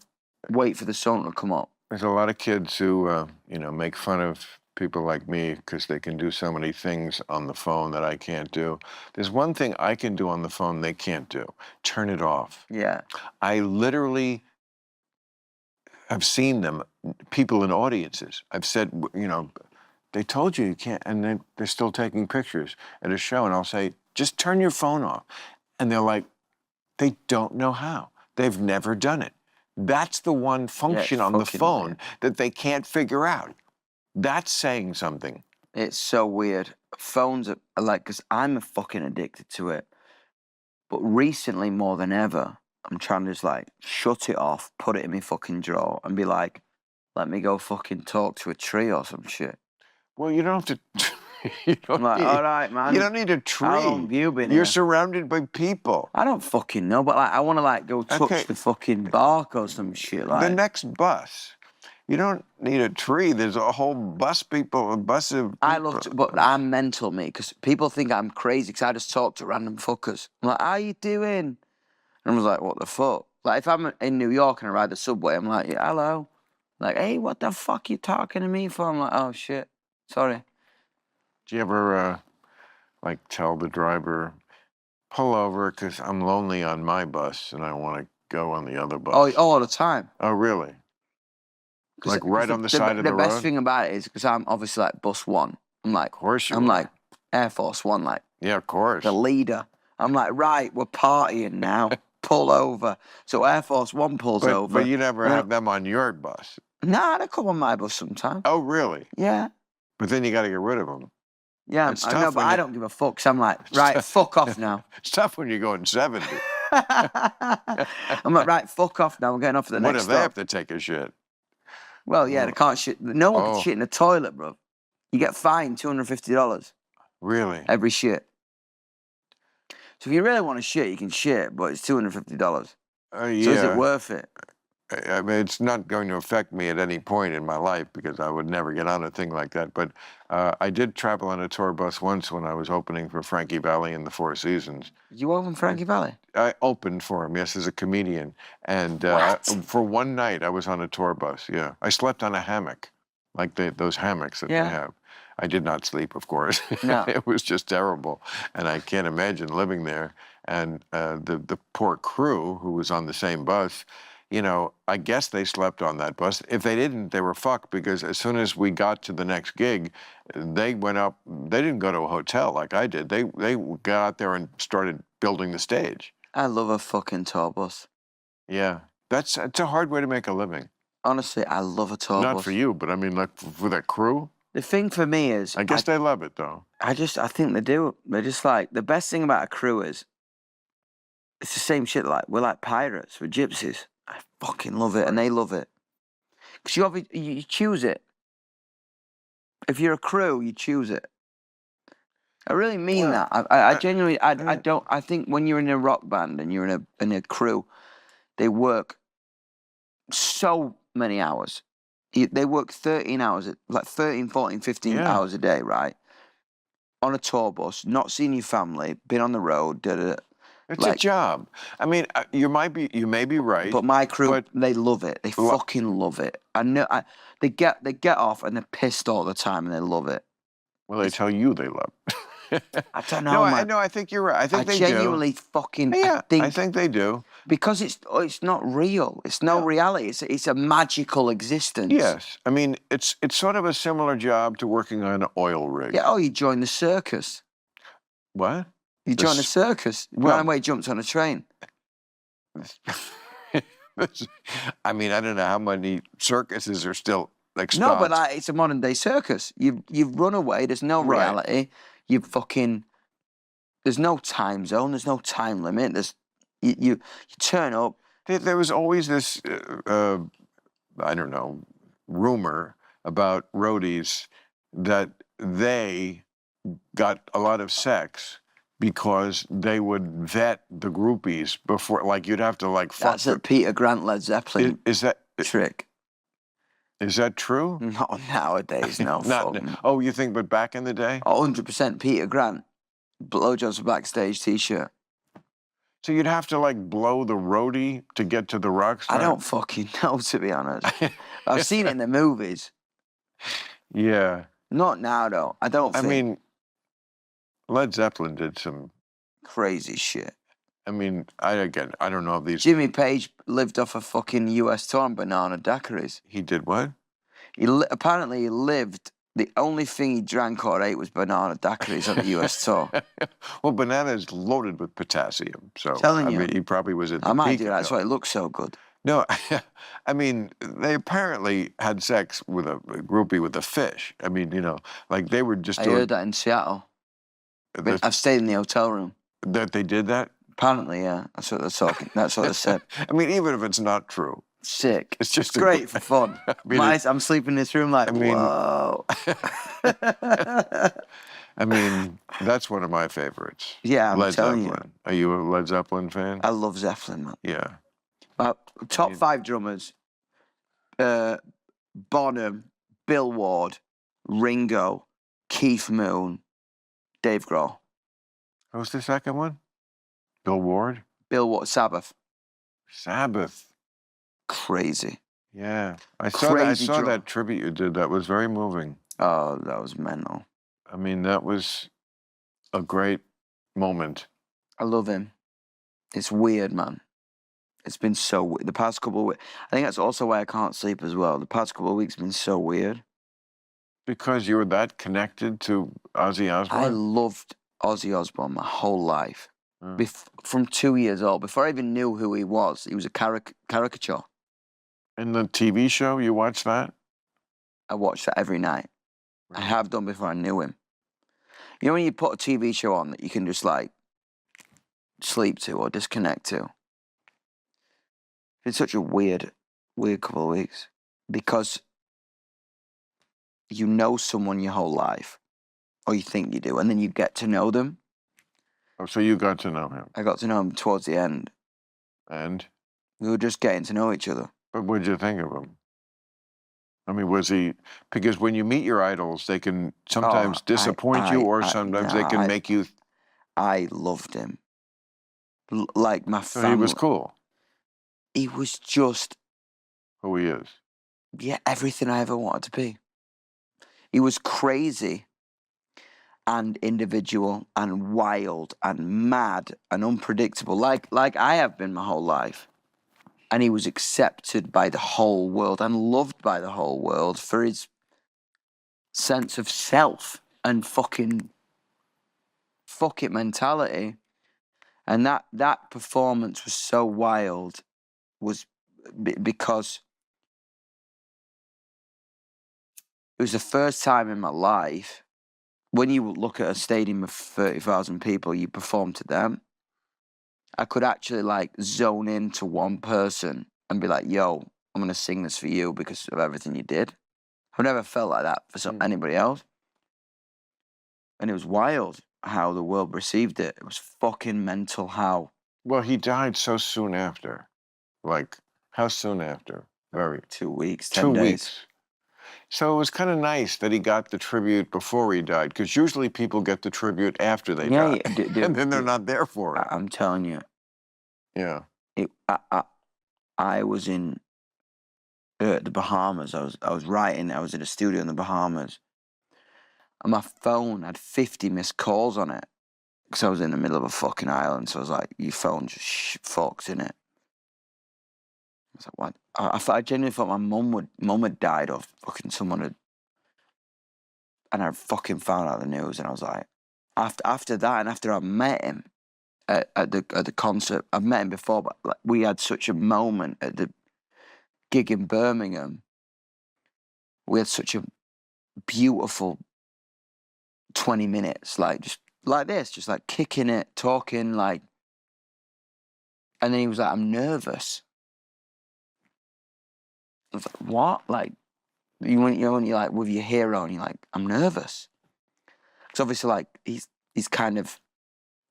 wait for the sun to come up. There's a lot of kids who, make fun of people like me because they can do so many things on the phone that I can't do. There's one thing I can do on the phone they can't do. Turn it off. Yeah. I literally have seen them, people in audiences. I've said, they told you can't, and they're still taking pictures at a show, and I'll say, just turn your phone off. And they're like, they don't know how. They've never done it. That's the one function on the phone that they can't figure out. That's saying something. It's so weird. Phones are like, because I'm fucking addicted to it. But recently, more than ever, I'm trying to just like shut it off, put it in my fucking drawer, and be like, let me go fucking talk to a tree or some shit. Well, you don't have to. I'm like, all right, man. You don't need a tree. How long have you been You're here? surrounded by people. I don't fucking know, but like, I want to like go touch the fucking bark or some shit. Like the next bus. You don't need a tree. There's a whole bus of people. I looked, but I'm mental, me, because people think I'm crazy because I just talk to random fuckers. I'm like, how you doing? And I was like, what the fuck? Like, if I'm in New York and I ride the subway, I'm like, yeah, hello. Like, hey, what the fuck you talking to me for? I'm like, oh, shit. Sorry. Do you ever, tell the driver, pull over because I'm lonely on my bus and I want to go on the other bus? Oh, all the time. Oh, really? Like right on the side of the road? The best thing about it is because I'm obviously like bus one. I'm like, of course you I'm are. like Air Force One, like. Yeah, of course. The leader. I'm like, right, we're partying now. Pull over. So Air Force One pulls over. But you never have them on your bus. Nah, they come on my bus sometimes. Oh, really? Yeah. But then you got to get rid of them. Yeah, I know, but I don't give a fuck. So I'm like, right, fuck off now. It's tough when you're going 70. I'm like, right, fuck off now. We're getting off at the next What if stop. they have to take a shit? Well, yeah, they can't shit. No one can shit in the toilet, bro. You get fined $250. Really? Every shit. So if you really want to shit, you can shit, but it's $250. Yeah. So is it worth it? I mean, it's not going to affect me at any point in my life because I would never get on a thing like that. But I did travel on a tour bus once when I was opening for Frankie Valli in the Four Seasons. You opened Frankie Valli? I opened for him, yes, as a comedian. And for one night, I was on a tour bus, yeah. I slept on a hammock, like those hammocks that they have. I did not sleep, of course. No. It was just terrible. And I can't imagine living there. And the poor crew who was on the same bus, I guess they slept on that bus. If they didn't, they were fucked because as soon as we got to the next gig, they went up. They didn't go to a hotel like I did. They got out there and started building the stage. I love a fucking tour bus. Yeah, it's a hard way to make a living. Honestly, I love a tour bus. Not for you, but I mean, like for that crew. The thing for me is, I guess they love it though. I think they do. They're just like, the best thing about a crew is, it's the same shit. Like, we're like pirates, we're gypsies. I fucking love it, and they love it. Because you choose it. If you're a crew, you choose it. I really mean Well, that. I genuinely, I don't. I think when you're in a rock band and you're in a crew, they work so many hours. They work 13 hours, like 13, 14, 15 yeah. hours a day, right? On a tour bus, not seeing your family, been on the road, It's a like. job. I mean, you may be right, But my crew, but they love it. They lo- fucking love it. I know. They get off and they're pissed all the time, and they love it. well, they tell you they love it. I don't No, know, man. I think you're right. I I think they do. genuinely fucking. I Yeah, I think think they do. because it's not real. It's no No. reality. It's a magical existence. Yes, I mean it's sort of a similar job to working on an oil rig. Yeah. Oh, you join the circus. What? You join the circus. well- Ran away, jumped on a train. I mean, I don't know how many circuses are still like No, but stopped. it's a modern day circus. You've run away. There's no Right. reality. You fucking. There's no time zone. There's no time limit. You turn up. There was always this, I don't know, rumor about roadies that they got a lot of sex because they would vet the groupies before, like you'd have to like fuck. That's a Peter Grant Led Zeppelin Is that trick. is that true? Not nowadays, no. Oh, you think? But back in the day, 100% Peter Grant. Blowjobs backstage T-shirt. so you'd have to like blow the roadie to get to the rock star. I don't fucking know, to be honest. I've seen it in the movies. Yeah. Not now, though. I don't think. I mean, Led Zeppelin did some. Crazy shit. I mean, I don't know if these. Jimmy Page lived off a fucking US tour on banana daiquiris. He did what? Apparently he lived. The only thing he drank or ate was banana daiquiris on the US tour. Well, banana is loaded with potassium, so Telling I you. mean, he probably was at the I might peak do of that. That's health. why it looks so good. No, I mean, they apparently had sex with a groupie with a fish. I mean, like they were just I doing heard that in Seattle. that, I've stayed in the hotel room. that they did that. Apparently, yeah. That's what they're talking. That's what they said. I mean, even if it's not true, Sick. it's just Great for fun. I mean, I'm sleeping in this room like, I mean- whoa. I mean, that's one of my favorites. Yeah, I'm Led telling Zeppelin. Are you a Led Zeppelin fan? you. I love Zeppelin, man. Yeah. Top 5 drummers. Bonham, Bill Ward, Ringo, Keith Moon, Dave Grohl. Who's the second one? Bill Ward? Bill Ward, Sabbath. Sabbath. Crazy. Yeah. I saw Crazy that drum. tribute you did. That was very moving. Oh, that was mental. I mean, that was a great moment. I love him. It's weird, man. It's been so weird. The past couple of weeks. I think that's also why I can't sleep as well. The past couple of weeks have been so weird. Because you were that connected to Ozzy I Osbourne? loved Ozzy Osbourne my whole life. Mm. From 2 years old. Before I even knew who he was a caricature. In the TV show, you watched that? I watched that every night. I have done before I knew him. You know when you put a TV show on that you can just like sleep to or disconnect to? It's such a weird couple of weeks. Because you know someone your whole life. Or you think you do. And then you get to know them. Oh, so you got to know him. I got to know him towards the end. And? We were just getting to know each other. But what'd you think of him? I mean, was he... Because when you meet your idols, they can sometimes disappoint you or sometimes they can make you... I loved him. Like my So family. he was cool, He was just, who he is. yeah, everything I ever wanted to be. He was crazy and individual and wild and mad and unpredictable, like I have been my whole life. And he was accepted by the whole world and loved by the whole world for his sense of self and fucking fuck it mentality. And that performance was so wild, was because it was the first time in my life, when you look at a stadium of 30,000 people, you perform to them. I could actually like zone into one person and be like, yo, I'm going to sing this for you because of everything you did. I've never felt like that for anybody else. And it was wild. how the world received it. It was fucking mental how. Well, he died so soon after. Like, how soon after? Very. 2 weeks, 10 2 days. weeks. So it was kind of nice that he got the tribute before he died, because usually people get the tribute after they die, and then they're not there for it. I'm telling you. Yeah. I was in the Bahamas. I was writing. I was in a studio in the Bahamas, and my phone had 50 missed calls on it because I was in the middle of a fucking island. So I was like, "Your phone just fucks in it." I was like, "What?" I genuinely thought my mum had died, or fucking someone had. And I fucking found out the news, and I was like, after that, and after I met him at the concert, I've met him before, but like, we had such a moment at the gig in Birmingham. We had such a beautiful 20 minutes, like just like this, just like kicking it, talking, like. And then he was like, "I'm nervous." I was like, "What?" Like, when you're like with your hero, and you're like, "I'm nervous." Because obviously, like he's kind of.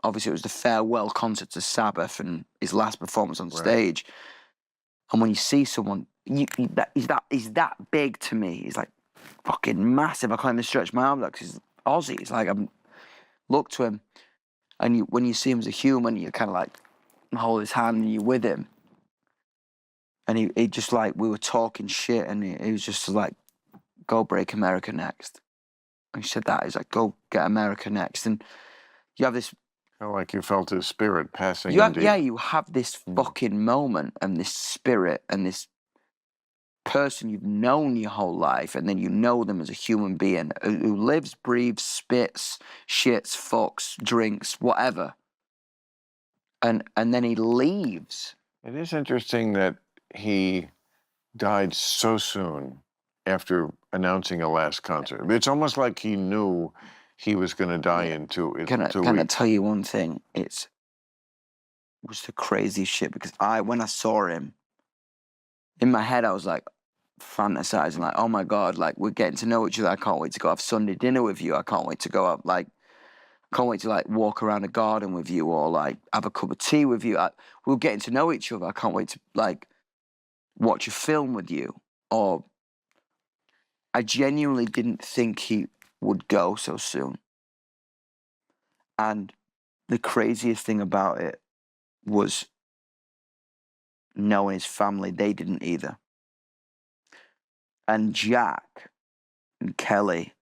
Obviously, it was the farewell concert to Sabbath and his last performance on stage. And when you see someone, he's that big to me. He's like fucking massive. I can't even stretch my arms out because he's Aussie. It's like look to him, and when you see him as a human, you kind of like hold his hand and you're with him. And he just like, we were talking shit, and he was just like, "Go break America next." And he said that. He's like, "Go get America next." And you have this. Like you felt his spirit passing. You have this fucking moment and this spirit and this person you've known your whole life, and then you know them as a human being who lives, breathes, spits, shits, fucks, drinks, whatever. And then he leaves. It is interesting that he died so soon after announcing a last concert. It's almost like he knew he was going to die in 2 weeks. Can I tell you one thing? It was the craziest shit, because when I saw him, in my head I was like fantasizing, like, "Oh my God, like we're getting to know each other. I can't wait to go have Sunday dinner with you. I can't wait to go up, like, can't wait to like walk around a garden with you, or like have a cup of tea with you. We're getting to know each other. I can't wait to like watch a film with you." Or I genuinely didn't think he would go so soon. And the craziest thing about it was knowing his family, they didn't either. And Jack and Kelly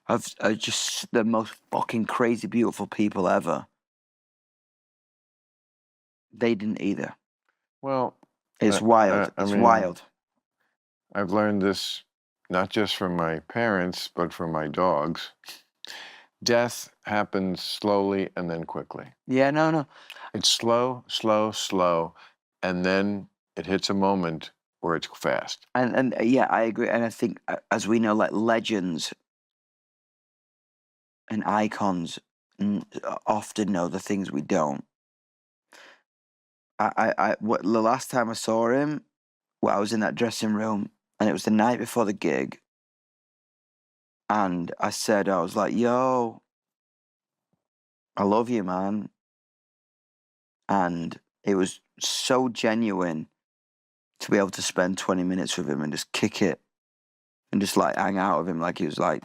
are just the most fucking crazy, beautiful people ever. They didn't either. Well, it's wild. It's wild. I've learned this not just from my parents, but from my dogs. Death happens slowly and then quickly. Yeah, no. It's slow, slow, slow, and then it hits a moment where it's fast. And yeah, I agree. And I think, as we know, like legends and icons often know the things we don't. The last time I saw him, I was in that dressing room, and it was the night before the gig. And I was like, "Yo, I love you, man." And it was so genuine to be able to spend 20 minutes with him and just kick it and just like hang out with him like he was like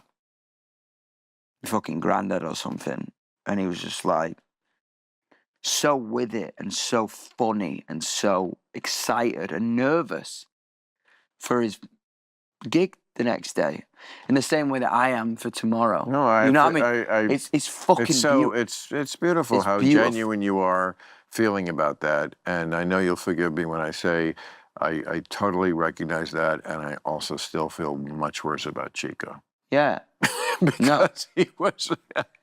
fucking granddad or something. And he was just like so with it and so funny and so excited and nervous for his gig the next day, in the same way that I am for tomorrow. No, you know what I mean? It's fucking beautiful. It's beautiful how genuine you are feeling about that. And I know you'll forgive me when I say I totally recognize that, and I also still feel much worse about Chico. Yeah. Because he was.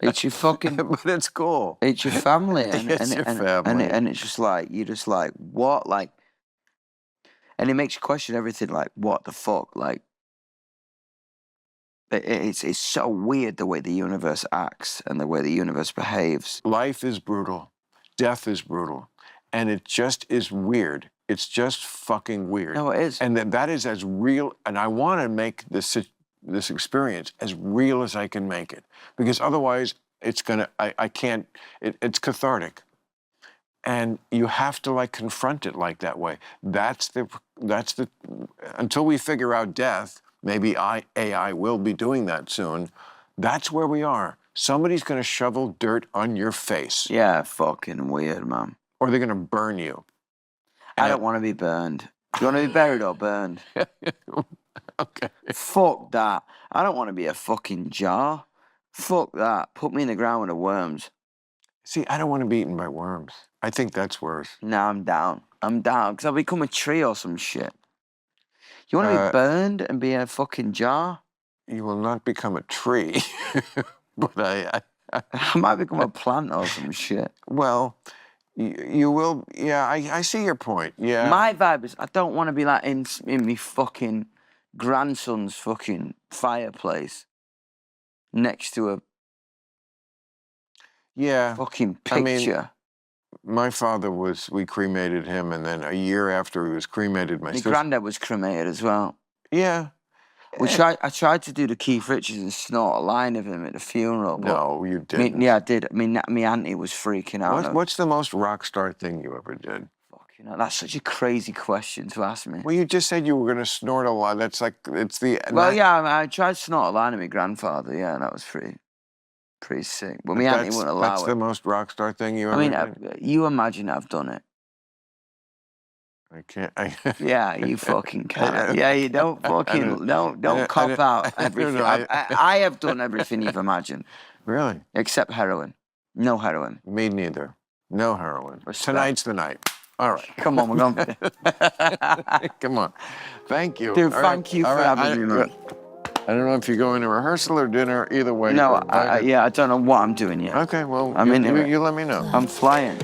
It's your fucking. But it's cool. It's your family. And, it's your family. And it's just like, you're just like, what? Like, and it makes you question everything, like, what the fuck? Like, it's so weird the way the universe acts and the way the universe behaves. Life is brutal. Death is brutal. And it just is weird. It's just fucking weird. No, it is. And that is as real. And I want to make this this experience as real as I can make it, because otherwise I can't. It's cathartic, and you have to like confront it like that way. That's the until we figure out death. Maybe AI will be doing that soon. That's where we are. Somebody's going to shovel dirt on your face. Yeah, fucking weird, man. Or they're going to burn you. I don't want to be burned. Do you want to be buried or burned? Okay. Fuck that. I don't want to be a fucking jar. Fuck that. Put me in the ground with the worms. See, I don't want to be eaten by worms. I think that's worse. Nah, I'm down. I'm down. Because I'll become a tree or some shit. You want to be burned and be a fucking jar? You will not become a tree. But I might become a plant or some shit. Well, you will. Yeah, I see your point. Yeah. My vibe is I don't want to be like in me fucking grandson's fucking fireplace next to a fucking picture. I mean, my father we cremated him, and then a year after he was cremated, my granddad was cremated as well. Yeah. I tried to do the Keith Richards and snort a line of him at the funeral. No, you didn't. Yeah, I did. I mean, my auntie was freaking out. What's the most rock star thing you ever did? Fucking hell, that's such a crazy question to ask me. Well, you just said you were going to snort a line. That's like, it's the... Well, yeah, I tried to snort a line of my grandfather, yeah, and that was pretty sick. But my auntie wouldn't allow it. That's the most rock star thing you ever did? I mean, you imagine I've done it. I can't. Yeah, you fucking can't. Yeah, you don't fucking don't cop out everything. I have done everything you've imagined. Really? Except heroin. No heroin. Me neither. No heroin. Respect. Tonight's the night. All right. Come on, we're going. Come on. Thank you. Dude, thank you for having me, man. I don't know if you're going to rehearsal or dinner. Either way. No, I don't know what I'm doing yet. Okay, well, you let me know. I'm flying.